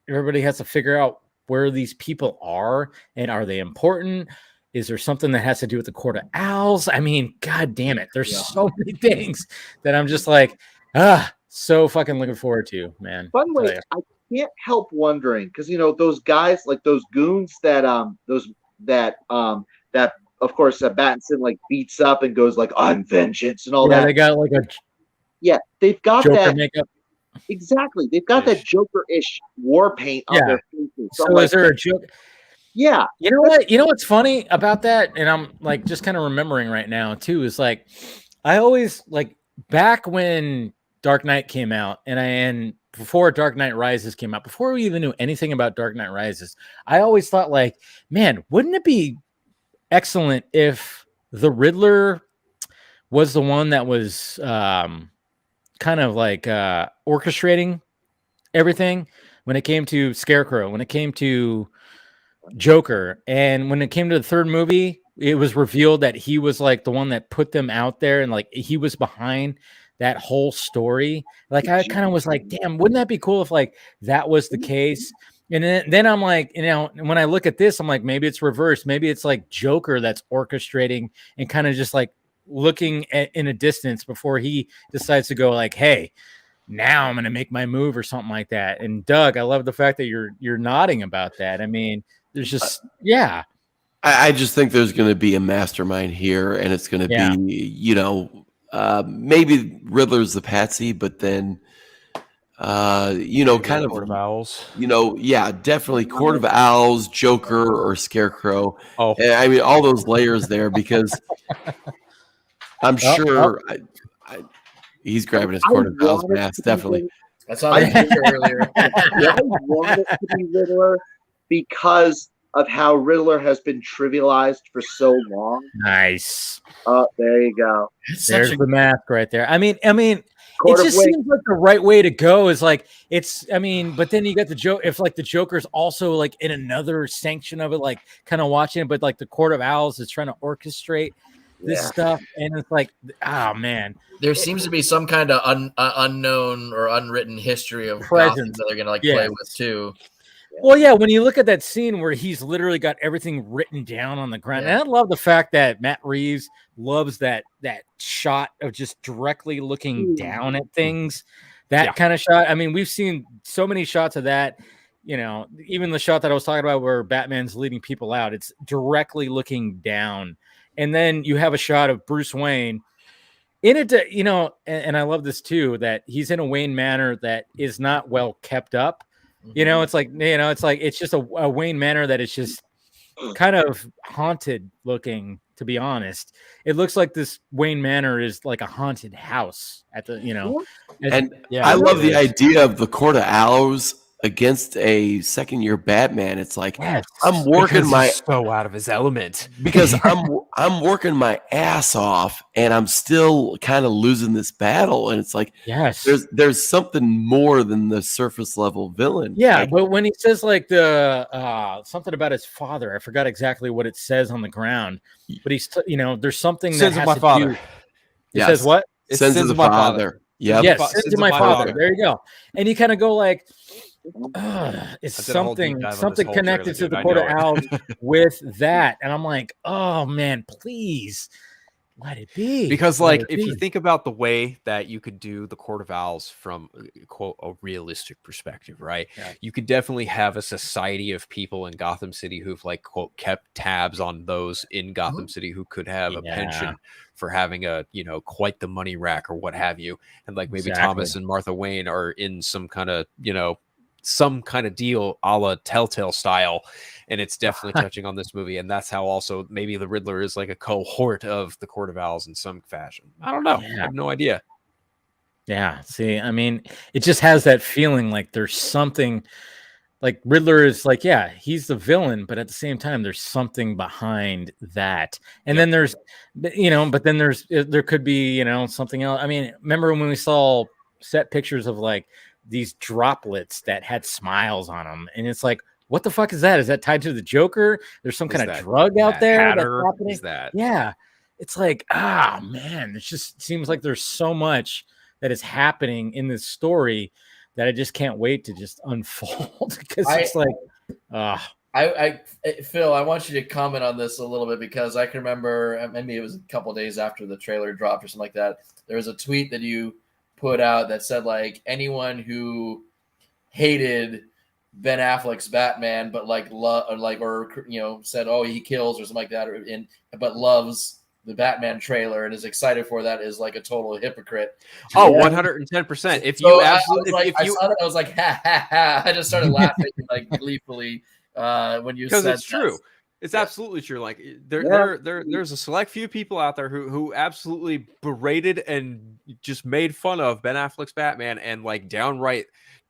everybody has to figure out where these people are and are they important? Is there something that has to do with the Court of Owls? I mean, God damn it. There's so many things that I'm just like, so fucking looking forward to, man. By the way, I can't help wondering because you know those guys like those goons that of course Battinson like beats up and goes like I'm vengeance and all that. They got like Yeah, they've got Joker that makeup. exactly. They've got that Joker-ish war paint on Yeah. their faces. So, So like, is there a joke? yeah, You know what? You know what's funny about that? And I'm like just kind of remembering right now too, is like I always like back when Dark Knight came out and before Dark Knight Rises came out, before we even knew anything about Dark Knight Rises, I always thought like, man, wouldn't it be excellent if the Riddler was the one that was kind of like orchestrating everything when it came to Scarecrow, when it came to Joker, and when it came to the third movie, it was revealed that he was like the one that put them out there, and like he was behind that whole story. Like I kind of was like, damn, wouldn't that be cool if like that was the case? And then I'm like, you know, when I look at this, I'm like, maybe it's reversed. Maybe it's like Joker that's orchestrating and kind of just like looking at in a distance before he decides to go like, hey, now I'm going to make my move or something like that. And Doug, I love the fact that you're nodding about that. I mean, there's just, yeah. I just think there's going to be a mastermind here, and it's going to Yeah. be, you know, maybe Riddler's the patsy, but then, you know, Maybe kind of Court of Owls. You know, yeah, definitely Court of Owls, Joker, or Scarecrow. Oh, And I mean, all those layers there because I'm sure he's grabbing his Court of Owls mask, definitely. I saw that picture earlier. I want it to be Riddler because of how Riddler has been trivialized for so long. Nice. Oh, there you go. There's the mask right there. I mean, Court it of just Wings. seems like the right way to go is like it's. I mean, but then you got the joke. If like the Joker's also like in another sanction of it, like kind of watching it, but like the Court of Owls is trying to orchestrate this stuff, and it's like, oh man, there seems to be some kind of unknown or unwritten history of Presence. Gotham that they're gonna like Yes. play with too. Well, yeah, when you look at that scene where he's literally got everything written down on the ground, and I love the fact that Matt Reeves loves that shot of just directly looking down at things. That kind of shot. I mean, we've seen so many shots of that. You know, even the shot that I was talking about where Batman's leading people out, it's directly looking down. And then you have a shot of Bruce Wayne in it, you know, and I love this too, that he's in a Wayne Manor that is not well kept up. You know, it's like, you know, it's like it's just a Wayne Manor that is just kind of haunted looking, to be honest. It looks like this Wayne Manor is like a haunted house at the, you know. And I love the idea of the Court of Owls against a second-year Batman. It's like I'm working because my he's so out of his element because I'm working my ass off and I'm still kind of losing this battle. And it's like there's something more than the surface level villain. Yeah, Like, but when he says like the something about his father, I forgot exactly what it says on the ground, but he's you know, there's something Sins that of has my father. It says what? It's Sins of the Father. Yep. Yes, Sins of my father. There you go. And you kind of go like, it's I did a whole deep something dive on this something whole connected trailer, to the dude. I Court of know Owls it. with that, and I'm like, oh man, please let it be. Because Let like it if be. you think about the way that you could do the Court of Owls from quote a realistic perspective, right? You could definitely have a society of people in Gotham City who've like quote kept tabs on those in Gotham City who could have a pension for having a, you know, quite the money rack or what have you. And like maybe Thomas and Martha Wayne are in some kind of, you know, some kind of deal a la Telltale style, and it's definitely touching on this movie. And that's how also maybe the Riddler is like a cohort of the Court of Owls in some fashion. I don't know. I have no idea. Yeah, see, I mean, it just has that feeling like there's something like Riddler is like, yeah, he's the villain, but at the same time, there's something behind that. And then there's, you know, but then there could be, you know, something else. I mean, remember when we saw set pictures of like these droplets that had smiles on them, and it's like, what the fuck is that? Is that tied to the Joker? There's some kind of drug out there that's happening. Is that? Yeah, it's like, man, it just seems like there's so much that is happening in this story that I just can't wait to just unfold because it's like, Phil, I want you to comment on this a little bit because I can remember maybe it was a couple of days after the trailer dropped or something like that. There was a tweet that you put out that said like anyone who hated Ben Affleck's Batman, but like love or you know said, oh, he kills or something like that, but loves the Batman trailer and is excited for that is like a total hypocrite. Oh, 110%. If So you absolutely, I saw that, I was like, ha ha ha! I just started laughing like gleefully when you said because it's true. It's absolutely true. Like there's a select few people out there who absolutely berated and just made fun of Ben Affleck's Batman and like downright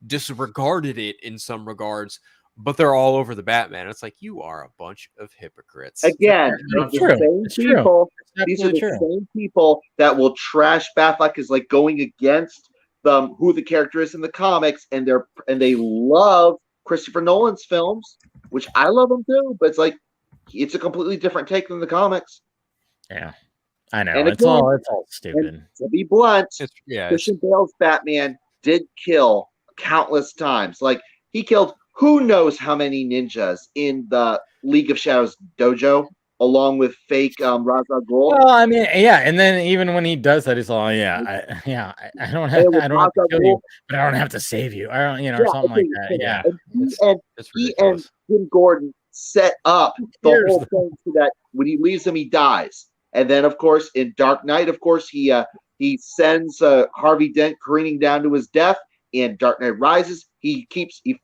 disregarded it in some regards, but they're all over the Batman. It's like, you are a bunch of hypocrites. Again, these are the same people that will trash Batfleck as like going against who the character is in the comics, and they love Christopher Nolan's films, which I love them too, but it's like it's a completely different take than the comics. Yeah, I know. And it's all stupid. To be blunt, Christian Bale's Batman did kill countless times. Like, he killed who knows how many ninjas in the League of Shadows dojo, along with fake Ra's al Ghul. Well, I mean, yeah, and then even when he does that, he's all, I don't have to kill you, but I don't have to save you. I don't, or something like that. Yeah, and he and Jim Gordon set up the whole thing so that when he leaves him, he dies. And then, of course, in Dark Knight, of course, he sends Harvey Dent careening down to his death. In Dark Knight Rises, he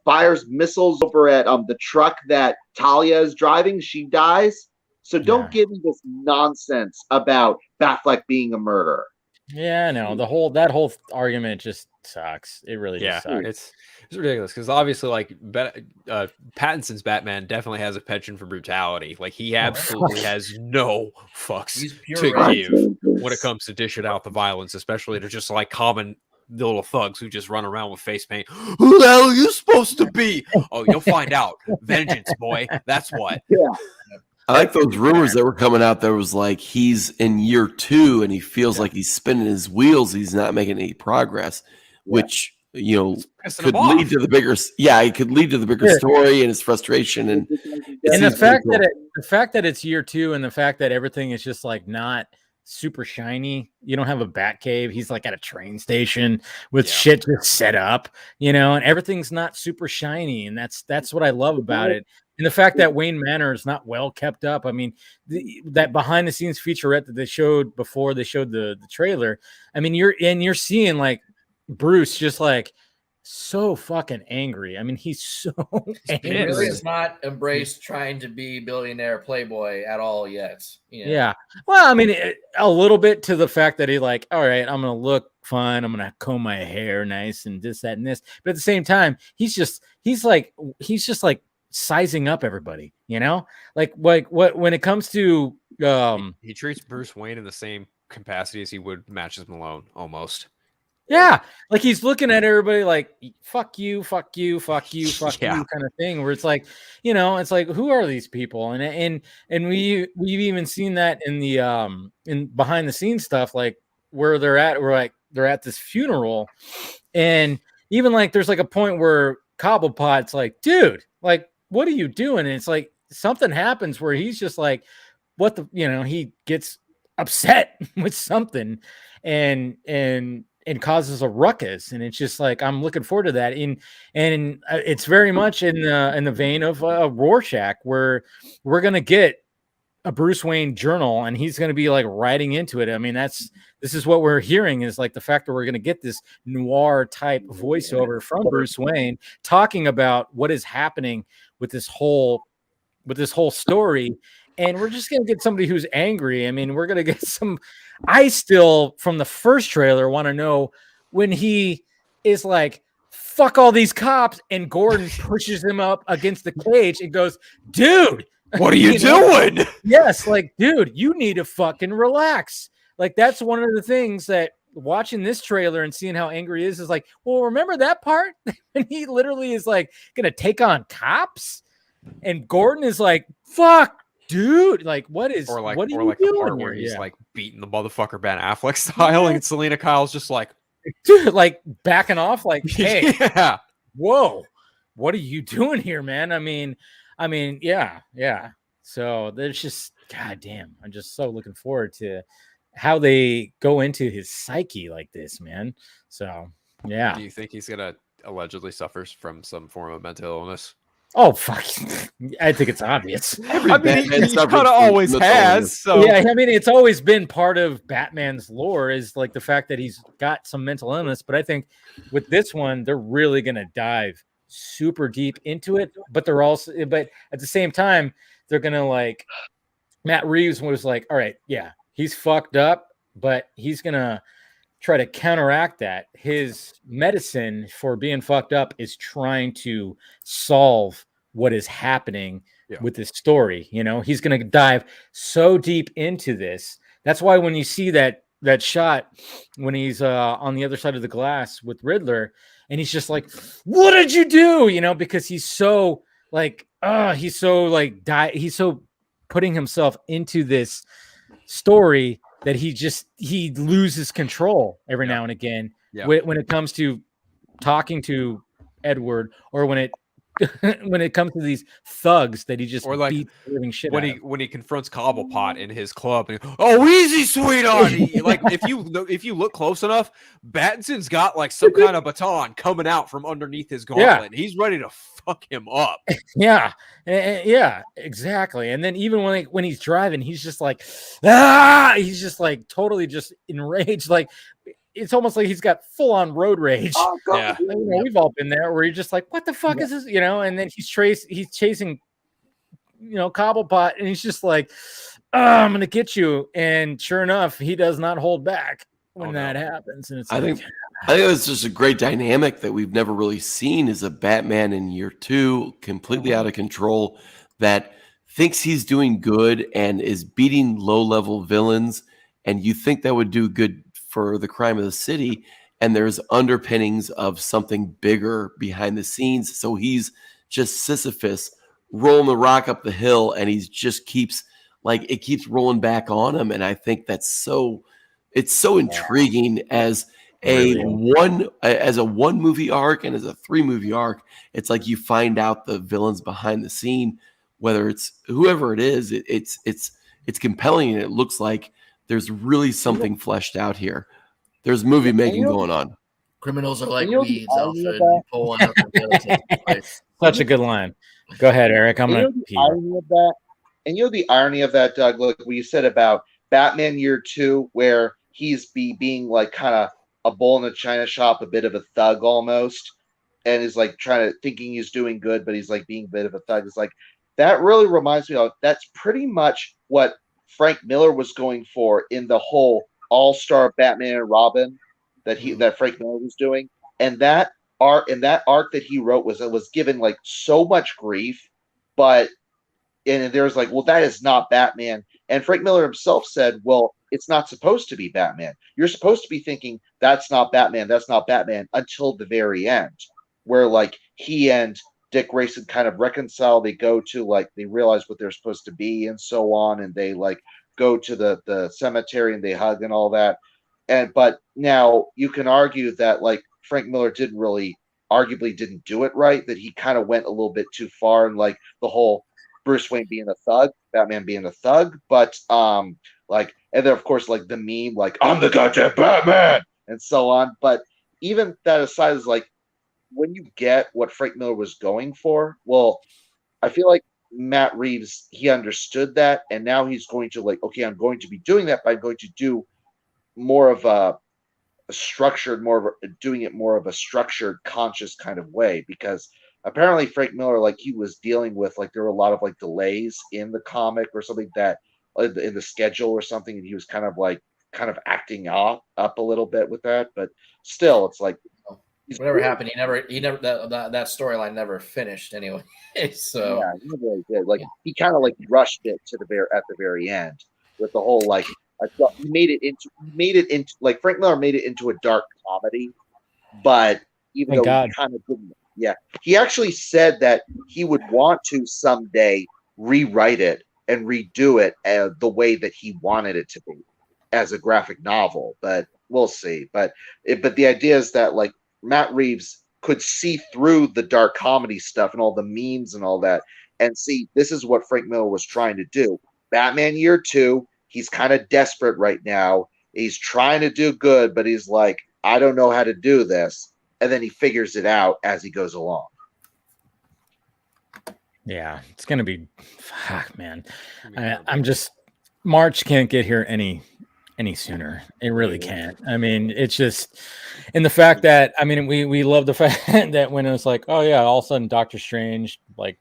fires missiles over at the truck that Talia is driving. She dies. So don't give me this nonsense about Batfleck being a murderer. Yeah, no, that whole argument just sucks. It really just sucks. It's ridiculous because obviously, like, Pattinson's Batman definitely has a penchant for brutality. Like, he absolutely has no fucks to give when it comes to dishing out the violence, especially to just like common little thugs who just run around with face paint. Who the hell are you supposed to be? Oh, you'll find out. Vengeance, boy. That's what. Yeah. I like those rumors that were coming out. There was like he's in year 2 and he feels like he's spinning his wheels. He's not making any progress, which could lead to the bigger. Yeah, it could lead to the bigger story and his frustration and the fact that it's year 2 and the fact that everything is just like not super shiny. You don't have a bat cave. He's like at a train station with shit just set up, and everything's not super shiny. And that's what I love about it. And the fact that Wayne Manor is not well kept up. I mean, that behind the scenes featurette that they showed before they showed the trailer. I mean, you're seeing like Bruce just like so fucking angry. I mean, he's so angry. He really has not embraced trying to be billionaire playboy at all yet. Yeah. Well, I mean, a little bit to the fact that he's like, all right, I'm going to look fine. I'm going to comb my hair nice and this, that, and this. But at the same time, he's just like sizing up everybody, like what, when it comes to, he treats Bruce Wayne in the same capacity as he would Matches Malone almost. Yeah, like he's looking at everybody like fuck you, fuck you, fuck you, fuck you kind of thing. Where it's like, it's like, who are these people? And we've even seen that in the in behind the scenes stuff, like where they're at this funeral, and even like there's like a point where Cobblepot's like, dude, like what are you doing? And it's like something happens where he's just like, what the, he gets upset with something, and causes a ruckus, and it's just like I'm looking forward to that. And it's very much in the vein of Rorschach, where we're gonna get a Bruce Wayne journal, and he's gonna be like writing into it. I mean, this is what we're hearing, is like the fact that we're gonna get this noir type voiceover from Bruce Wayne talking about what is happening with this whole story. And we're just going to get somebody who's angry. I mean, we're going to get I still, from the first trailer, want to know when he is like, fuck all these cops, and Gordon pushes him up against the cage and goes, dude, what are you doing? Yes, like, dude, you need to fucking relax. Like, that's one of the things that watching this trailer and seeing how angry he is like, well, remember that part? And he literally is like going to take on cops. And Gordon is like, fuck, dude, like what are you doing the part where he's like beating the motherfucker Ben Affleck style, and Selena Kyle's just like, dude, like backing off, like, hey, whoa, what are you doing here, man? I mean, yeah. So there's just, goddamn, I'm just so looking forward to how they go into his psyche like this, man. So yeah. Do you think he's gonna allegedly suffers from some form of mental illness? Oh fuck! I think it's obvious. Every I mean, Batman he suffers kind of from always mental has. illness. So Yeah, I mean, it's always been part of Batman's lore is like the fact that he's got some mental illness. But I think with this one, they're really gonna dive super deep into it. But at the same time, they're gonna like Matt Reeves was like, all right, yeah, he's fucked up, but he's gonna try to counteract that. His medicine for being fucked up is trying to solve what is happening with this story. You know, he's going to dive so deep into this. That's why when you see that shot when he's on the other side of the glass with Riddler, and he's just like, "What did you do?" You know, because he's so like, he's so putting himself into this story that he loses control every now and again when it comes to talking to Edward, or when it comes to these thugs that he just beats the living shit when out he of. when he confronts Cobblepot in his club, and oh, easy, sweetheart. Like if you look close enough, Battinson's got like some kind of baton coming out from underneath his gauntlet. And he's ready to fuck him up. Yeah, exactly. And then even when he's driving, he's just like, he's just like totally just enraged. Like it's almost like he's got full on road rage. Oh, God. You know, we've all been there where you're just like, what the fuck is this? You know, and then he's chasing, you know, Cobblepot, and he's just like, I'm gonna get you. And sure enough, he does not hold back when that happens. And it's I think it was just a great dynamic that we've never really seen is a Batman in year 2, completely out of control, that thinks he's doing good and is beating low-level villains, and you think that would do good for the crime of the city, and there's underpinnings of something bigger behind the scenes. So he's just Sisyphus rolling the rock up the hill, and he's just keeps rolling back on him. And I think it's so intriguing as a one movie arc and as a 3 movie arc. It's like you find out the villains behind the scene, whether it's whoever it is. It's compelling, and it looks like there's really something fleshed out here. There's movie making going on. Criminals are like weeds, Alfred. You pull one up and the other takes the place. Such a good line. Go ahead, Eric. I'm gonna pee. And you know the irony of that, Doug. Look, what you said about Batman Year 2, where he's being like kind of a bull in a china shop, a bit of a thug almost, and is like thinking he's doing good, but he's like being a bit of a thug. It's like that really reminds me of that's pretty much what Frank Miller was going for in the whole all-star Batman and Robin that Frank Miller was doing, and that arc that he wrote was given like so much grief, and there's like, well, that is not Batman. And Frank Miller himself said, well, it's not supposed to be Batman. You're supposed to be thinking that's not Batman, until the very end, where like he and Dick Grayson kind of reconcile. They go to they realize what they're supposed to be and so on, and they like go to the cemetery and they hug and all that. But now you can argue that like Frank Miller arguably didn't do it right, that he kind of went a little bit too far, and like the whole Bruce Wayne being a thug, Batman being a thug, but and then of course like the meme like I'm the goddamn Batman and so on. But even that aside, is like when you get what Frank Miller was going for, well, I feel like Matt Reeves, he understood that, and now he's going to like, okay, I'm going to be doing that, but I'm going to do more of a structured, doing it more of a structured, conscious kind of way, because apparently Frank Miller, like he was dealing with like there were a lot of like delays in the comic or something that in the schedule or something, and he was kind of acting up a little bit with that, but still, it's like whatever happened, he never that storyline never finished anyway. So yeah, he really did. Like he kind of like rushed it to at the very end with the whole like I thought he made it into like Frank Miller made it into a dark comedy, but even though he kind of didn't. Yeah, he actually said that he would want to someday rewrite it and redo it the way that he wanted it to be as a graphic novel, but we'll see. But the idea is that like Matt Reeves could see through the dark comedy stuff and all the memes and all that, and see this is what Frank Miller was trying to do. Batman Year 2, he's kind of desperate right now. He's trying to do good, but he's like, I don't know how to do this. And then he figures it out as he goes along. Yeah, it's gonna be, fuck, man. I'm just March can't get here any sooner. It really can't. I mean, it's just, and the fact that we love the fact that when it was like, oh yeah, all of a sudden Doctor Strange, like,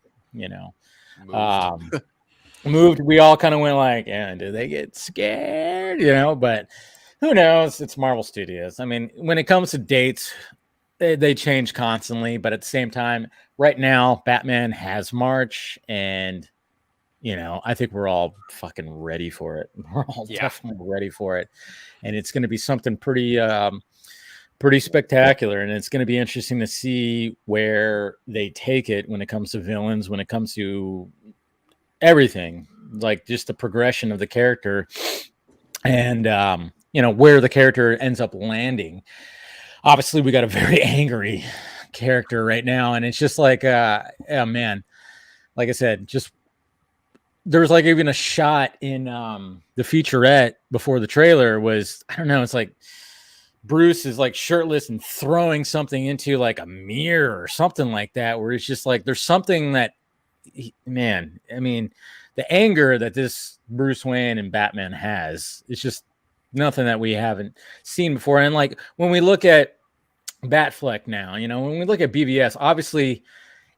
moved. We all kind of went like, yeah, did they get scared? But who knows? It's Marvel Studios. I mean, when it comes to dates, they change constantly, but at the same time, right now, Batman has March, and I think we're all fucking ready for it. We're all definitely ready for it, and it's going to be something pretty spectacular, and it's going to be interesting to see where they take it when it comes to villains, when it comes to everything, like just the progression of the character, and where the character ends up landing. Obviously, we got a very angry character right now, and it's just like, oh man, like I said, just there was like even a shot in the featurette before the trailer was, I don't know, it's like Bruce is like shirtless and throwing something into like a mirror or something like that, where it's just like there's something that, man, I mean, the anger that this Bruce Wayne and Batman has, it's just nothing that we haven't seen before. And like when we look at Batfleck now, when we look at BVS, obviously,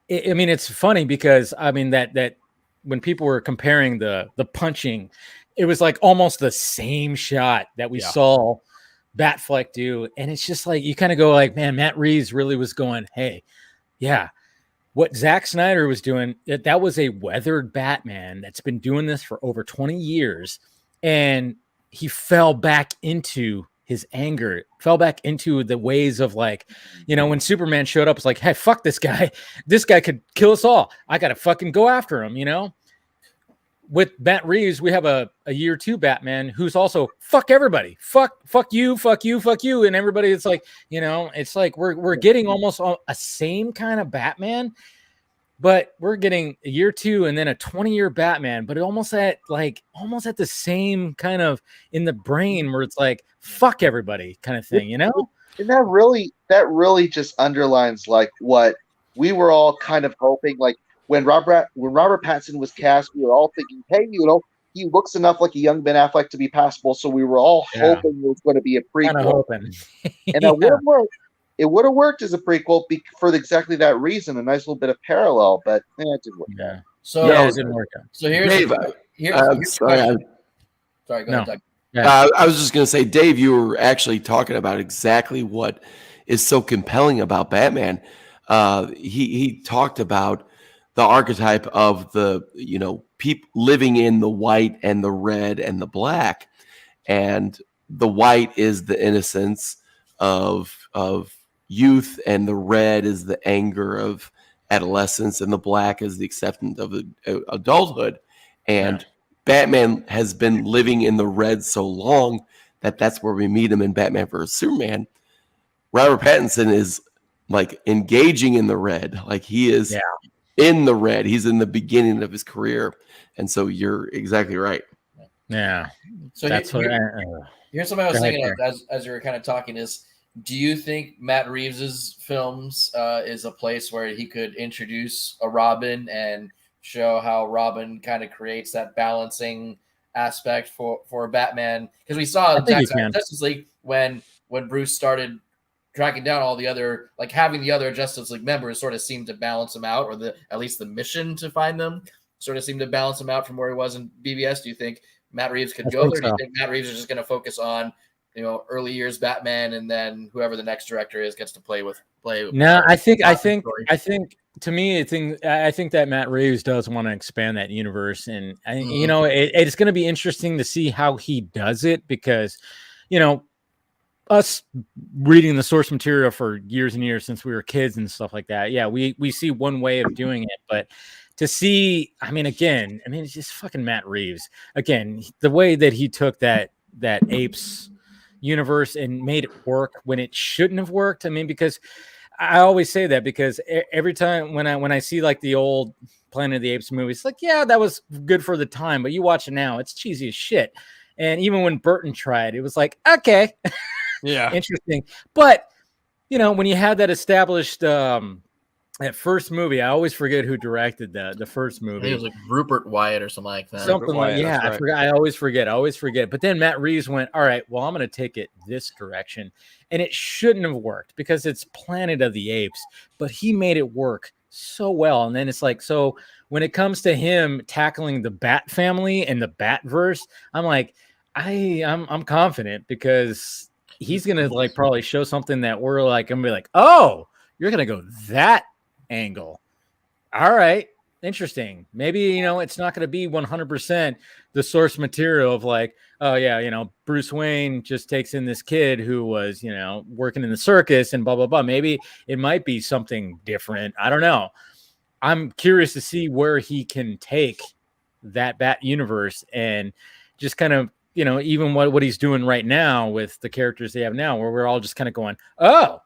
it's funny because that when people were comparing the punching, it was like almost the same shot that we saw Batfleck do, and it's just like you kind of go like, man, Matt Reeves really was going, hey, yeah, what Zack Snyder was doing, that was a weathered Batman that's been doing this for over 20 years, and he fell back into his anger, fell back into the ways of like, when Superman showed up, it's like, hey, fuck this guy. This guy could kill us all. I got to fucking go after him, With Matt Reeves, we have a year 2 Batman who's also fuck everybody. Fuck you. And everybody, it's like, it's like we're getting almost a same kind of Batman, but we're getting a year 2 and then a 20-year Batman, but almost at the same kind of in the brain where it's like, fuck everybody kind of thing, And that really just underlines like what we were all kind of hoping. Like when Robert Pattinson was cast, we were all thinking, hey, he looks enough like a young Ben Affleck to be passable. So we were all hoping it was going to be a prequel. Kind of hoping. And that would have worked. It would have worked as a prequel for exactly that reason, a nice little bit of parallel, but it didn't work out. So it didn't work out. So here's Dave, sorry, go ahead, Doug. I was just going to say, Dave, you were actually talking about exactly what is so compelling about Batman. He talked about the archetype of the people living in the white and the red and the black, and the white is the innocence of youth, and the red is the anger of adolescence, and the black is the acceptance of adulthood. And Batman has been living in the red so long that's where we meet him in Batman vs Superman. Robert Pattinson is like engaging in the red, like he is in the red. He's in the beginning of his career, and so you're exactly right. Yeah. So here's something I was thinking of as you were kind of talking is, do you think Matt Reeves's films is a place where he could introduce a Robin and show how Robin kind of creates that balancing aspect for Batman? Because we saw Justice League when Bruce started tracking down all the other, like having the other Justice League members sort of seemed to balance him out, or at least the mission to find them sort of seemed to balance him out from where he was in BVS. Do you think Matt Reeves could go there? Do you think Matt Reeves is just going to focus on early years Batman, and then whoever the next director is gets to play. No, I think to me, I think that Matt Reeves does want to expand that universe, and it's going to be interesting to see how he does it, because us reading the source material for years and years since we were kids and stuff like that, we see one way of doing it, but to see, it's just fucking Matt Reeves again, the way that he took that Apes universe and made it work when it shouldn't have worked. Because I always say that, because every time when I see like the old Planet of the Apes movies, like, yeah, that was good for the time, but you watch it now, it's cheesy as shit. And even when Burton tried, it was like, okay, yeah, interesting. But when you have that established that first movie, I always forget who directed the first I movie. think it was like Rupert Wyatt or something like that. Something like, yeah, I forgot. I always forget. But then Matt Reeves went, all right, well, I'm going to take it this direction. And it shouldn't have worked because it's Planet of the Apes, but he made it work so well. And then it's like, so when it comes to him tackling the Bat family and the Batverse, I'm like, I'm confident because he's going to like probably show something that we're like, I'm going to be like, oh, you're going to go that angle. All right. Interesting. Maybe, it's not going to be 100% the source material of like, oh yeah, Bruce Wayne just takes in this kid who was, working in the circus and blah, blah, blah. Maybe it might be something different. I don't know. I'm curious to see where he can take that Bat universe and just kind of, even what he's doing right now with the characters they have now, where we're all just kind of going, oh,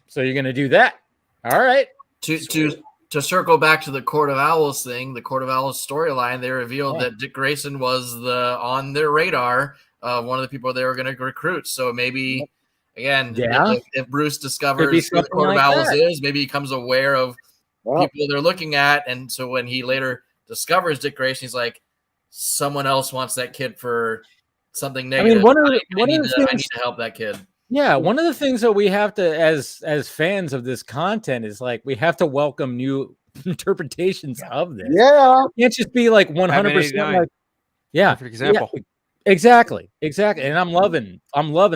so you're going to do that. All right. To circle back to the Court of Owls thing, the Court of Owls storyline, they revealed that Dick Grayson was on their radar of one of the people they were going to recruit. So maybe, again, if Bruce discovers who the Court of Owls is, maybe he becomes aware of people they're looking at. And so when he later discovers Dick Grayson, he's like, someone else wants that kid for something negative. I need to help that kid. Yeah, one of the things that we have to, as fans of this content, is like we have to welcome new interpretations of this. Yeah, it can't just be like 100%. Like, yeah, perfect example. Yeah, exactly, and I'm loving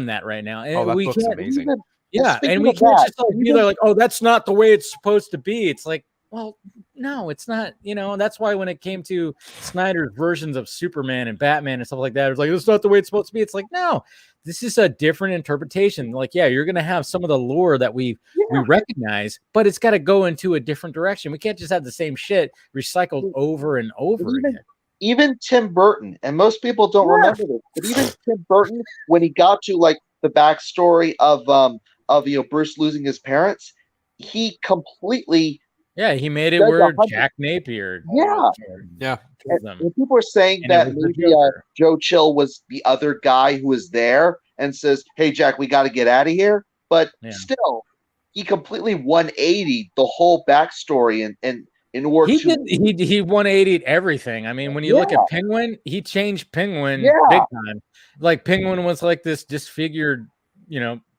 that right now. And that book's amazing. And we can't just like be like, oh, that's not the way it's supposed to be. It's like, well, no, it's not. That's why when it came to Snyder's versions of Superman and Batman and stuff like that, it's like, it's not the way it's supposed to be. It's like, no, this is a different interpretation. Like, yeah, you're going to have some of the lore that we recognize, but it's got to go into a different direction. We can't just have the same shit recycled over and over again. Even Tim Burton, and most people don't remember this, but even Tim Burton, when he got to like the backstory of Bruce losing his parents, he completely he made it where Jack Napier. Yeah. And people are saying that maybe Joe Chill was the other guy who was there and says, "Hey, Jack, we got to get out of here." But still, he completely 180'd the whole backstory and in order he 180'd everything. I mean, when you look at Penguin, he changed Penguin big time. Like Penguin was like this disfigured,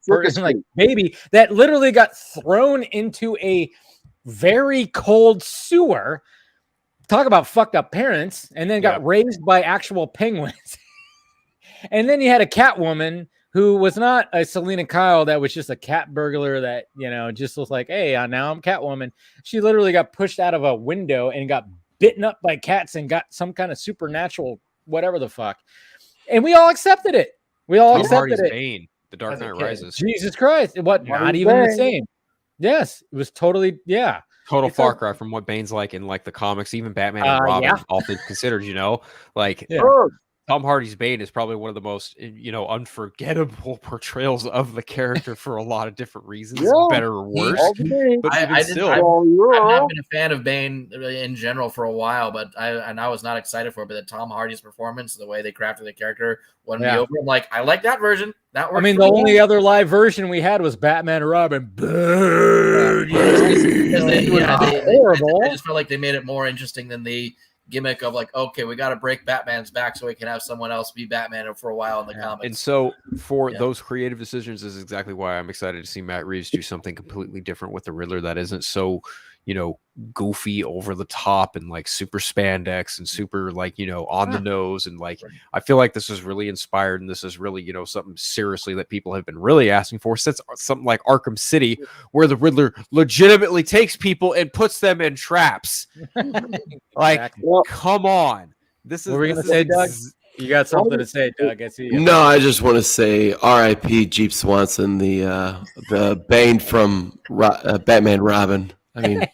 person, like baby that literally got thrown into a very cold sewer. Talk about fucked up parents, and then got raised by actual penguins. And then you had a Catwoman who was not a Selena Kyle that was just a cat burglar that, just was like, hey, now I'm Catwoman. She literally got pushed out of a window and got bitten up by cats and got some kind of supernatural whatever the fuck. And we all accepted it. Tom Hardy's Bane, The Dark Knight Rises. Jesus Christ. Not even the same. Yes, it was totally, total far cry from what Bane's like in like the comics, even Batman and Robin, all things considered, Tom Hardy's Bane is probably one of the most, unforgettable portrayals of the character for a lot of different reasons, better or worse. But I've not been a fan of Bane in general for a while, but I was not excited for it. But the Tom Hardy's performance, the way they crafted the character, won me over. I'm like, I like that version. That works. I mean, the only other live version we had was Batman and Robin. Horrible. I just felt like they made it more interesting than the gimmick of like, okay, we got to break Batman's back so we can have someone else be Batman for a while in the comics. And so for those creative decisions is exactly why I'm excited to see Matt Reeves do something completely different with the Riddler that isn't so, goofy, over the top, and like super spandex and super like, on the nose. And like, I feel like this is really inspired, and this is really, something seriously that people have been really asking for since something like Arkham City, where the Riddler legitimately takes people and puts them in traps. Like, come on. This is what we're going to say, Doug. You got something to say, Doug? I see you. No, I just want to say R.I.P. Jeep Swanson, the Bane from Batman Robin. I mean,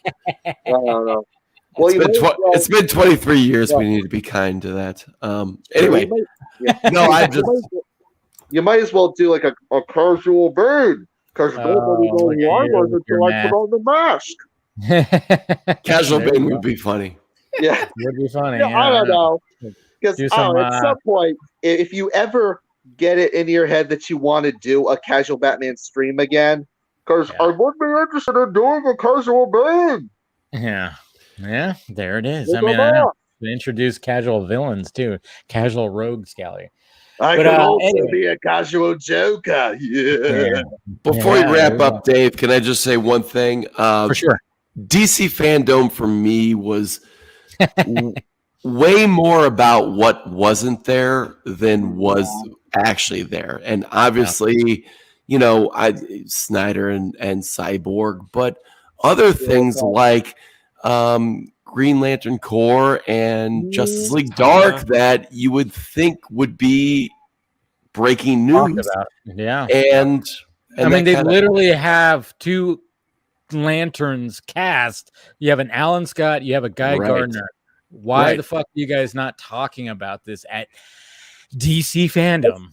no. Well, it's been 23 years. We need to be kind to that. Anyway, you might as well do like a casual Bane, because nobody knows why until I put on the mask. Casual Bane would be funny. Yeah, it would be funny. I don't know. Because at some point, if you ever get it in your head that you want to do a casual Batman stream again, because I would be interested in doing a casual bang. Yeah. Yeah, there it is. I Look mean, at I know. that. They introduced casual villains too, casual rogues gallery. I But could also anyway, be a casual joker. Yeah. Before we Yeah, wrap there you up, Dave, can I just say one thing? for sure. DC fandom for me was way more about what wasn't there than was actually there. And obviously, you know, Snyder and Cyborg, but other things like Green Lantern Corps and Justice League Dark that you would think would be breaking Talked news. about. Yeah. And I mean, they literally have two Lanterns cast. You have an Alan Scott, you have a Guy Gardner. Why the fuck are you guys not talking about this at DC fandom?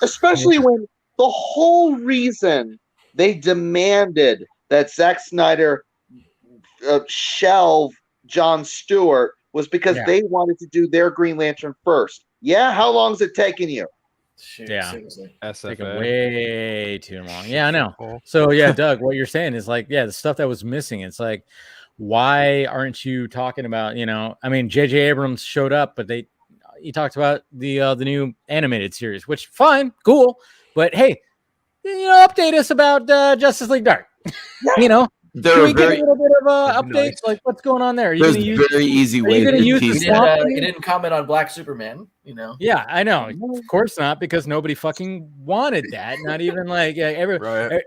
Especially when the whole reason they demanded that Zack Snyder shelve John Stewart was because they wanted to do their Green Lantern first. Yeah, how long's it taking you? Shoot, Yeah. seriously. Taking way too long. Yeah, I know. So yeah, Doug, what you're saying is like, yeah, the stuff that was missing. It's like, why aren't you talking about, you know, I mean, J.J. Abrams showed up, but he talked about the new animated series, which fine, cool, but hey, you know, update us about Justice League Dark. You know, can we get a little bit of updates? Like, what's going on there? Are you going to use very easy Are you going to use the swamp? He didn't comment on Black Superman. You know. Yeah, I know. Of course not, because nobody fucking wanted that. Not even like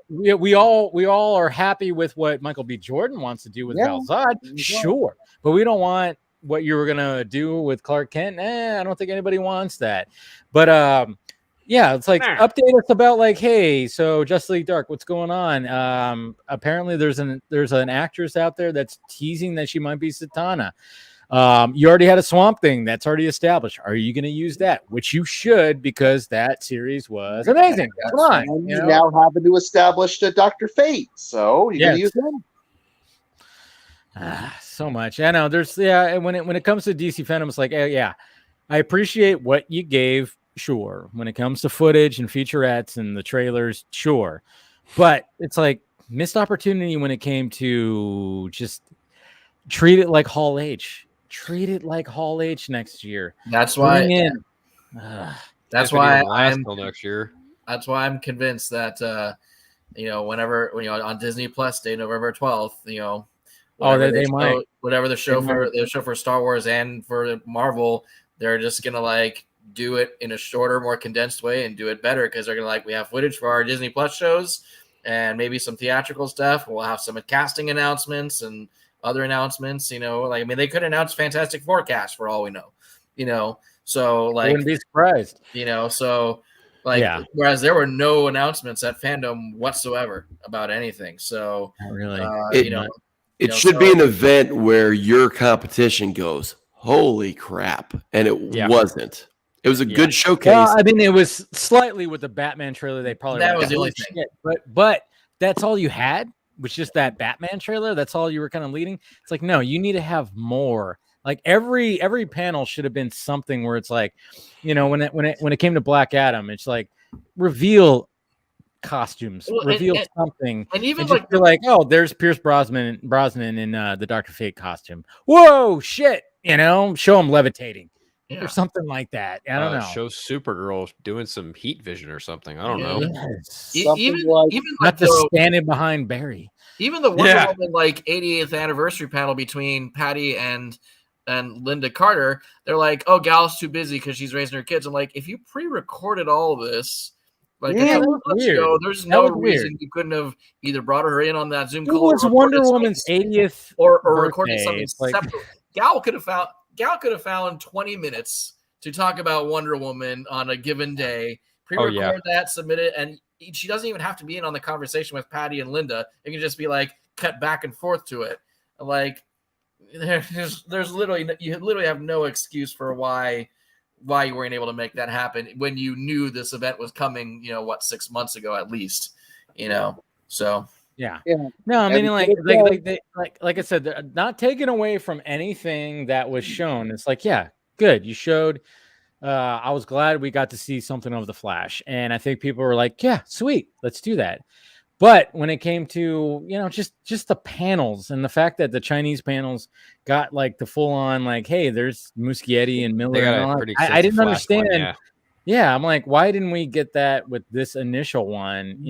we all are happy with what Michael B. Jordan wants to do with Val Zod, sure, but we don't want what you were gonna do with Clark Kent. I don't think anybody wants that. But yeah, it's like update us about like, hey, so Justice League Dark, what's going on? Apparently there's an actress out there that's teasing that she might be Satana. You already had a Swamp Thing that's already established. Are you going to use that? Which you should, because that series was amazing. Come on, and you now having to establish Dr. Fate, so you're going to use him. So much. I know. There's and when it comes to DC fandom, it's like, yeah, I appreciate what you gave. Sure. When it comes to footage and featurettes and the trailers, sure. But it's like missed opportunity when it came to just treat it like Hall H. Treat it like Hall H next year. That's why. That's why I'm till next year. That's why I'm convinced that you know, whenever on Disney Plus Day, November 12th, you know, whatever the show for Star Wars and for Marvel, they're just gonna like do it in a shorter, more condensed way and do it better, because they're gonna like, we have footage for our Disney Plus shows and maybe some theatrical stuff. We'll have some casting announcements and other announcements, you know, like, I mean, they could announce Fantastic Four cast for all we know, you know, so like, wouldn't be surprised, you know, so like, whereas there were no announcements at fandom whatsoever about anything. So not really, it should be an event where your competition goes, holy crap. And it wasn't. It was a good showcase. Well, I mean, it was slightly with the Batman trailer. They probably that was the only thing. But that's all you had, was just that Batman trailer. That's all you were kind of leading. It's like, no, you need to have more. Like every panel should have been something where it's like, you know, when it came to Black Adam, it's like reveal costumes, reveal something, and even like you're like, oh, there's Pierce Brosnan in the Dr. Fate costume. Whoa, shit, you know, show him levitating. Or something like that. I don't know. Show Supergirl doing some heat vision or something. I don't know. Even like not just standing behind Barry. Even the Wonder Woman like 88th anniversary panel between Patty and Linda Carter, they're like, oh, Gal's too busy because she's raising her kids. I'm like, if you pre-recorded all this, like a couple months ago, there's no reason you couldn't have either brought her in on that Zoom call. It was Wonder Woman's 80th or recorded something separate. Gal could have found 20 minutes to talk about Wonder Woman on a given day, pre-record that, submit it, and she doesn't even have to be in on the conversation with Patty and Linda. It can just be like cut back and forth to it. Like there's literally, you literally have no excuse for why you weren't able to make that happen when you knew this event was coming, you know, 6 months ago at least, you know. So yeah. No, I mean, like I said, they're not taken away from anything that was shown. It's like, yeah, good. You showed. I was glad we got to see something of the Flash, and I think people were like, yeah, sweet, let's do that. But when it came to, just the panels and the fact that the Chinese panels got like the full on, like, hey, there's Muschietti and Miller. They got and a all pretty that. I didn't extensive flash understand. one, Yeah, I'm like, why didn't we get that with this initial one?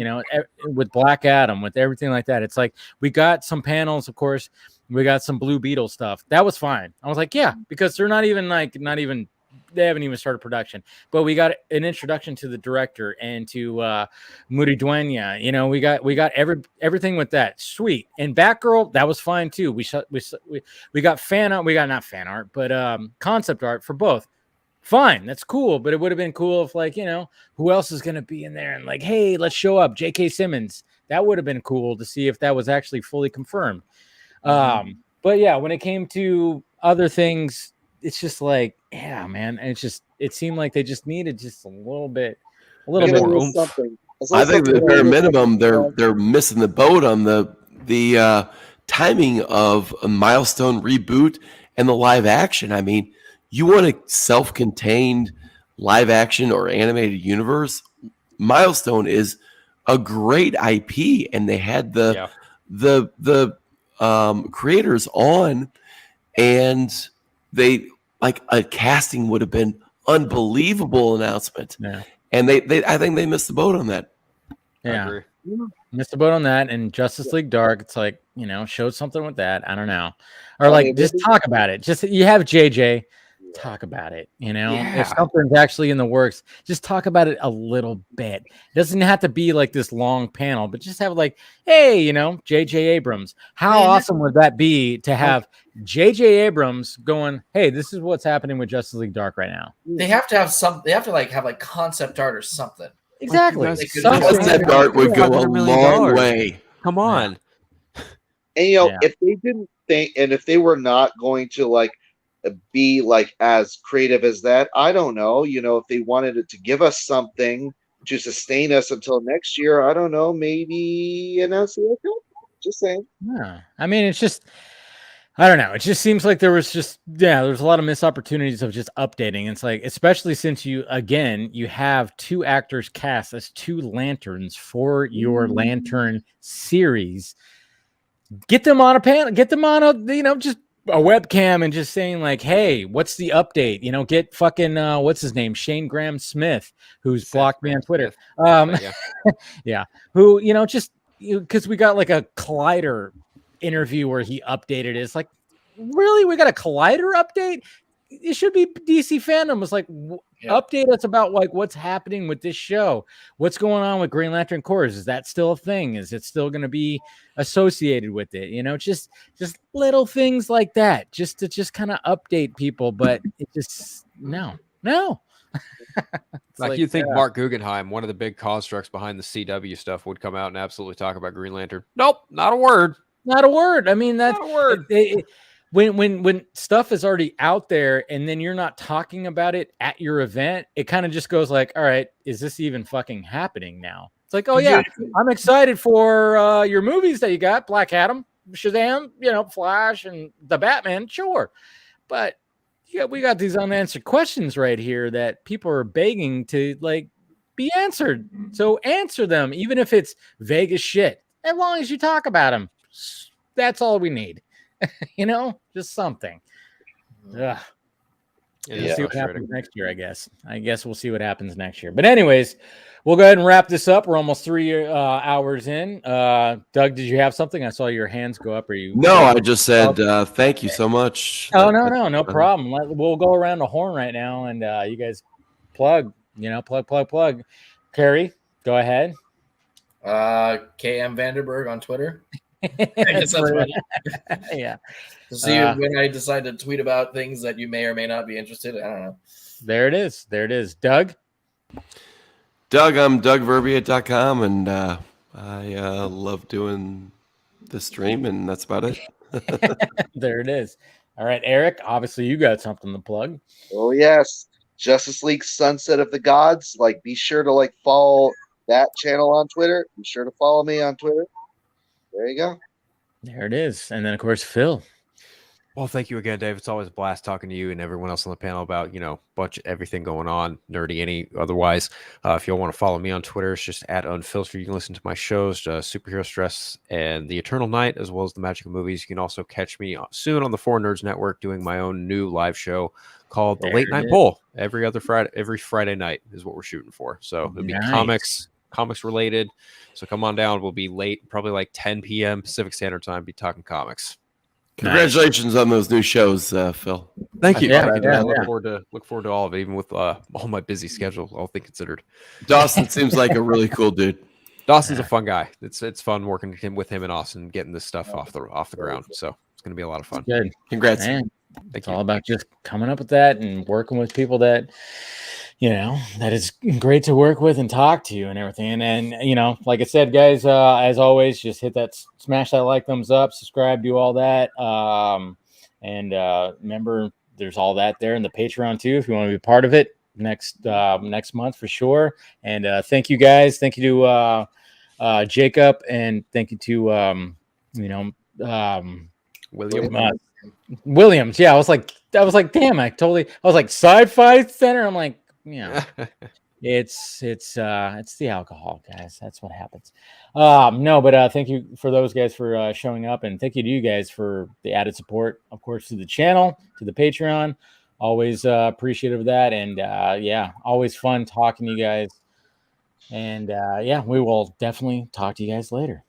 With Black Adam, with everything like that. It's like we got some panels, of course. We got some Blue Beetle stuff. That was fine. I was like, yeah, because they're not even they haven't even started production. But we got an introduction to the director and to Muri Dueña. We got everything with that. Sweet. And Batgirl, that was fine too. We got fan art. We got not fan art, but concept art for both. Fine, that's cool, but it would have been cool if, like, who else is going to be in there and, like, hey, let's show up J.K. Simmons. That would have been cool to see if that was actually fully confirmed. But yeah, when it came to other things, it's just like, yeah, man, and it seemed like they just needed just a little bit more oomph. Something. I think the bare minimum, they're missing the boat on the timing of a Milestone reboot and the live action. I mean, you want a self-contained live action or animated universe? Milestone is a great IP, and they had the creators on, and they like a casting would have been unbelievable announcement. Yeah. And I think they missed the boat on that. Yeah. Missed the boat on that. And Justice League Dark, it's like, showed something with that. I don't know. Or like, just talk about it. Just, you have JJ, talk about it. If something's actually in the works, just talk about it a little bit. It doesn't have to be like this long panel, but just have like, hey, JJ Abrams. How awesome would that be to have JJ Abrams going, hey, this is what's happening with Justice League Dark right now. They have to have have concept art or something. Exactly. Concept art would go a long way. Come on. And if they didn't think, and if they were not going to like be like as creative as that, I don't know. If they wanted it to give us something to sustain us until next year, I don't know. Maybe announce it. Just saying. Yeah. I mean, it's just, I don't know. It just seems like there's a lot of missed opportunities of just updating. It's like, especially since you have two actors cast as two lanterns for your Lantern series. Get them on a panel, get them on a, just a webcam and just saying like, hey, what's the update? Get fucking, what's his name? Shane Graham Smith, who's blocked me on Twitter. Yeah. Who, just because we got like a Collider interview where he updated it. It's like, really? We got a Collider update? It should be DC Fandom. It's like, update us about like what's happening with this show. What's going on with Green Lantern Corps? Is that still a thing? Is it still going to be associated with it? Just little things like that, just to kind of update people. But it just no. Like you think Mark Guggenheim, one of the big constructs behind the CW stuff, would come out and absolutely talk about Green Lantern? Nope, not a word. Not a word. I mean, that's not a word. When stuff is already out there and then you're not talking about it at your event, it kind of just goes like, all right, is this even fucking happening now? It's like, oh yeah, I'm excited for your movies that you got, Black Adam, Shazam, Flash, and the Batman, sure. But yeah, we got these unanswered questions right here that people are begging to like be answered. So answer them, even if it's vague as shit, as long as you talk about them. That's all we need. Just something. Ugh. We'll see what happens next year, I guess. We'll see what happens next year. But anyways, we'll go ahead and wrap this up. We're almost 3 hours in. Doug, did you have something? I saw your hands go up. No, I just said thank you so much. Oh, no problem. We'll go around the horn right now, and you guys plug. Plug. Carrie, go ahead. KM Vanderberg on Twitter. I guess that's funny. Yeah. To see when I decide to tweet about things that you may or may not be interested in. I don't know. There it is. Doug, I'm DougVerbiate.com, and I love doing the stream, and that's about it. There it is. All right, Eric, obviously you got something to plug. Oh, yes. Justice League Sunset of the Gods. Like, be sure to follow that channel on Twitter. Be sure to follow me on Twitter. There you go. There it is. And then, of course, Phil. Well, thank you again, Dave. It's always a blast talking to you and everyone else on the panel about, bunch of everything going on, nerdy, any otherwise. If you want to follow me on Twitter, it's just @unfiltered. You can listen to my shows, Superhero Stress and The Eternal Night, as well as The Magic of Movies. You can also catch me soon on the Four Nerds Network doing my own new live show called The Late Night Bowl. Every Friday night is what we're shooting for. So it'll be comics related. So come on down. We'll be late, probably like 10 p.m. Pacific Standard Time, be talking comics. Congratulations on those new shows, Phil. Thank you. Yeah, I look forward to all of it, even with all my busy schedule, all things considered. Dawson seems like a really cool dude. Dawson's a fun guy. It's fun working with him and Austin, getting this stuff off the ground. So it's gonna be a lot of fun. Good. Congrats. Man, it's all about just coming up with that and working with people that that is great to work with and talk to and everything. And like I said, guys, as always, just smash that like, thumbs up, subscribe, do all that. And remember, there's all that there in the Patreon too, if you want to be part of it next month for sure. And thank you guys. Thank you to Jacob, and thank you to Williams. Yeah, I was like, damn, I was like Sci-Fi Center. I'm like, it's the alcohol, guys. That's what happens. No, but thank you for those guys for showing up, and thank you to you guys for the added support, of course, to the channel, to the Patreon. Always appreciative of that, and always fun talking to you guys. And we will definitely talk to you guys later.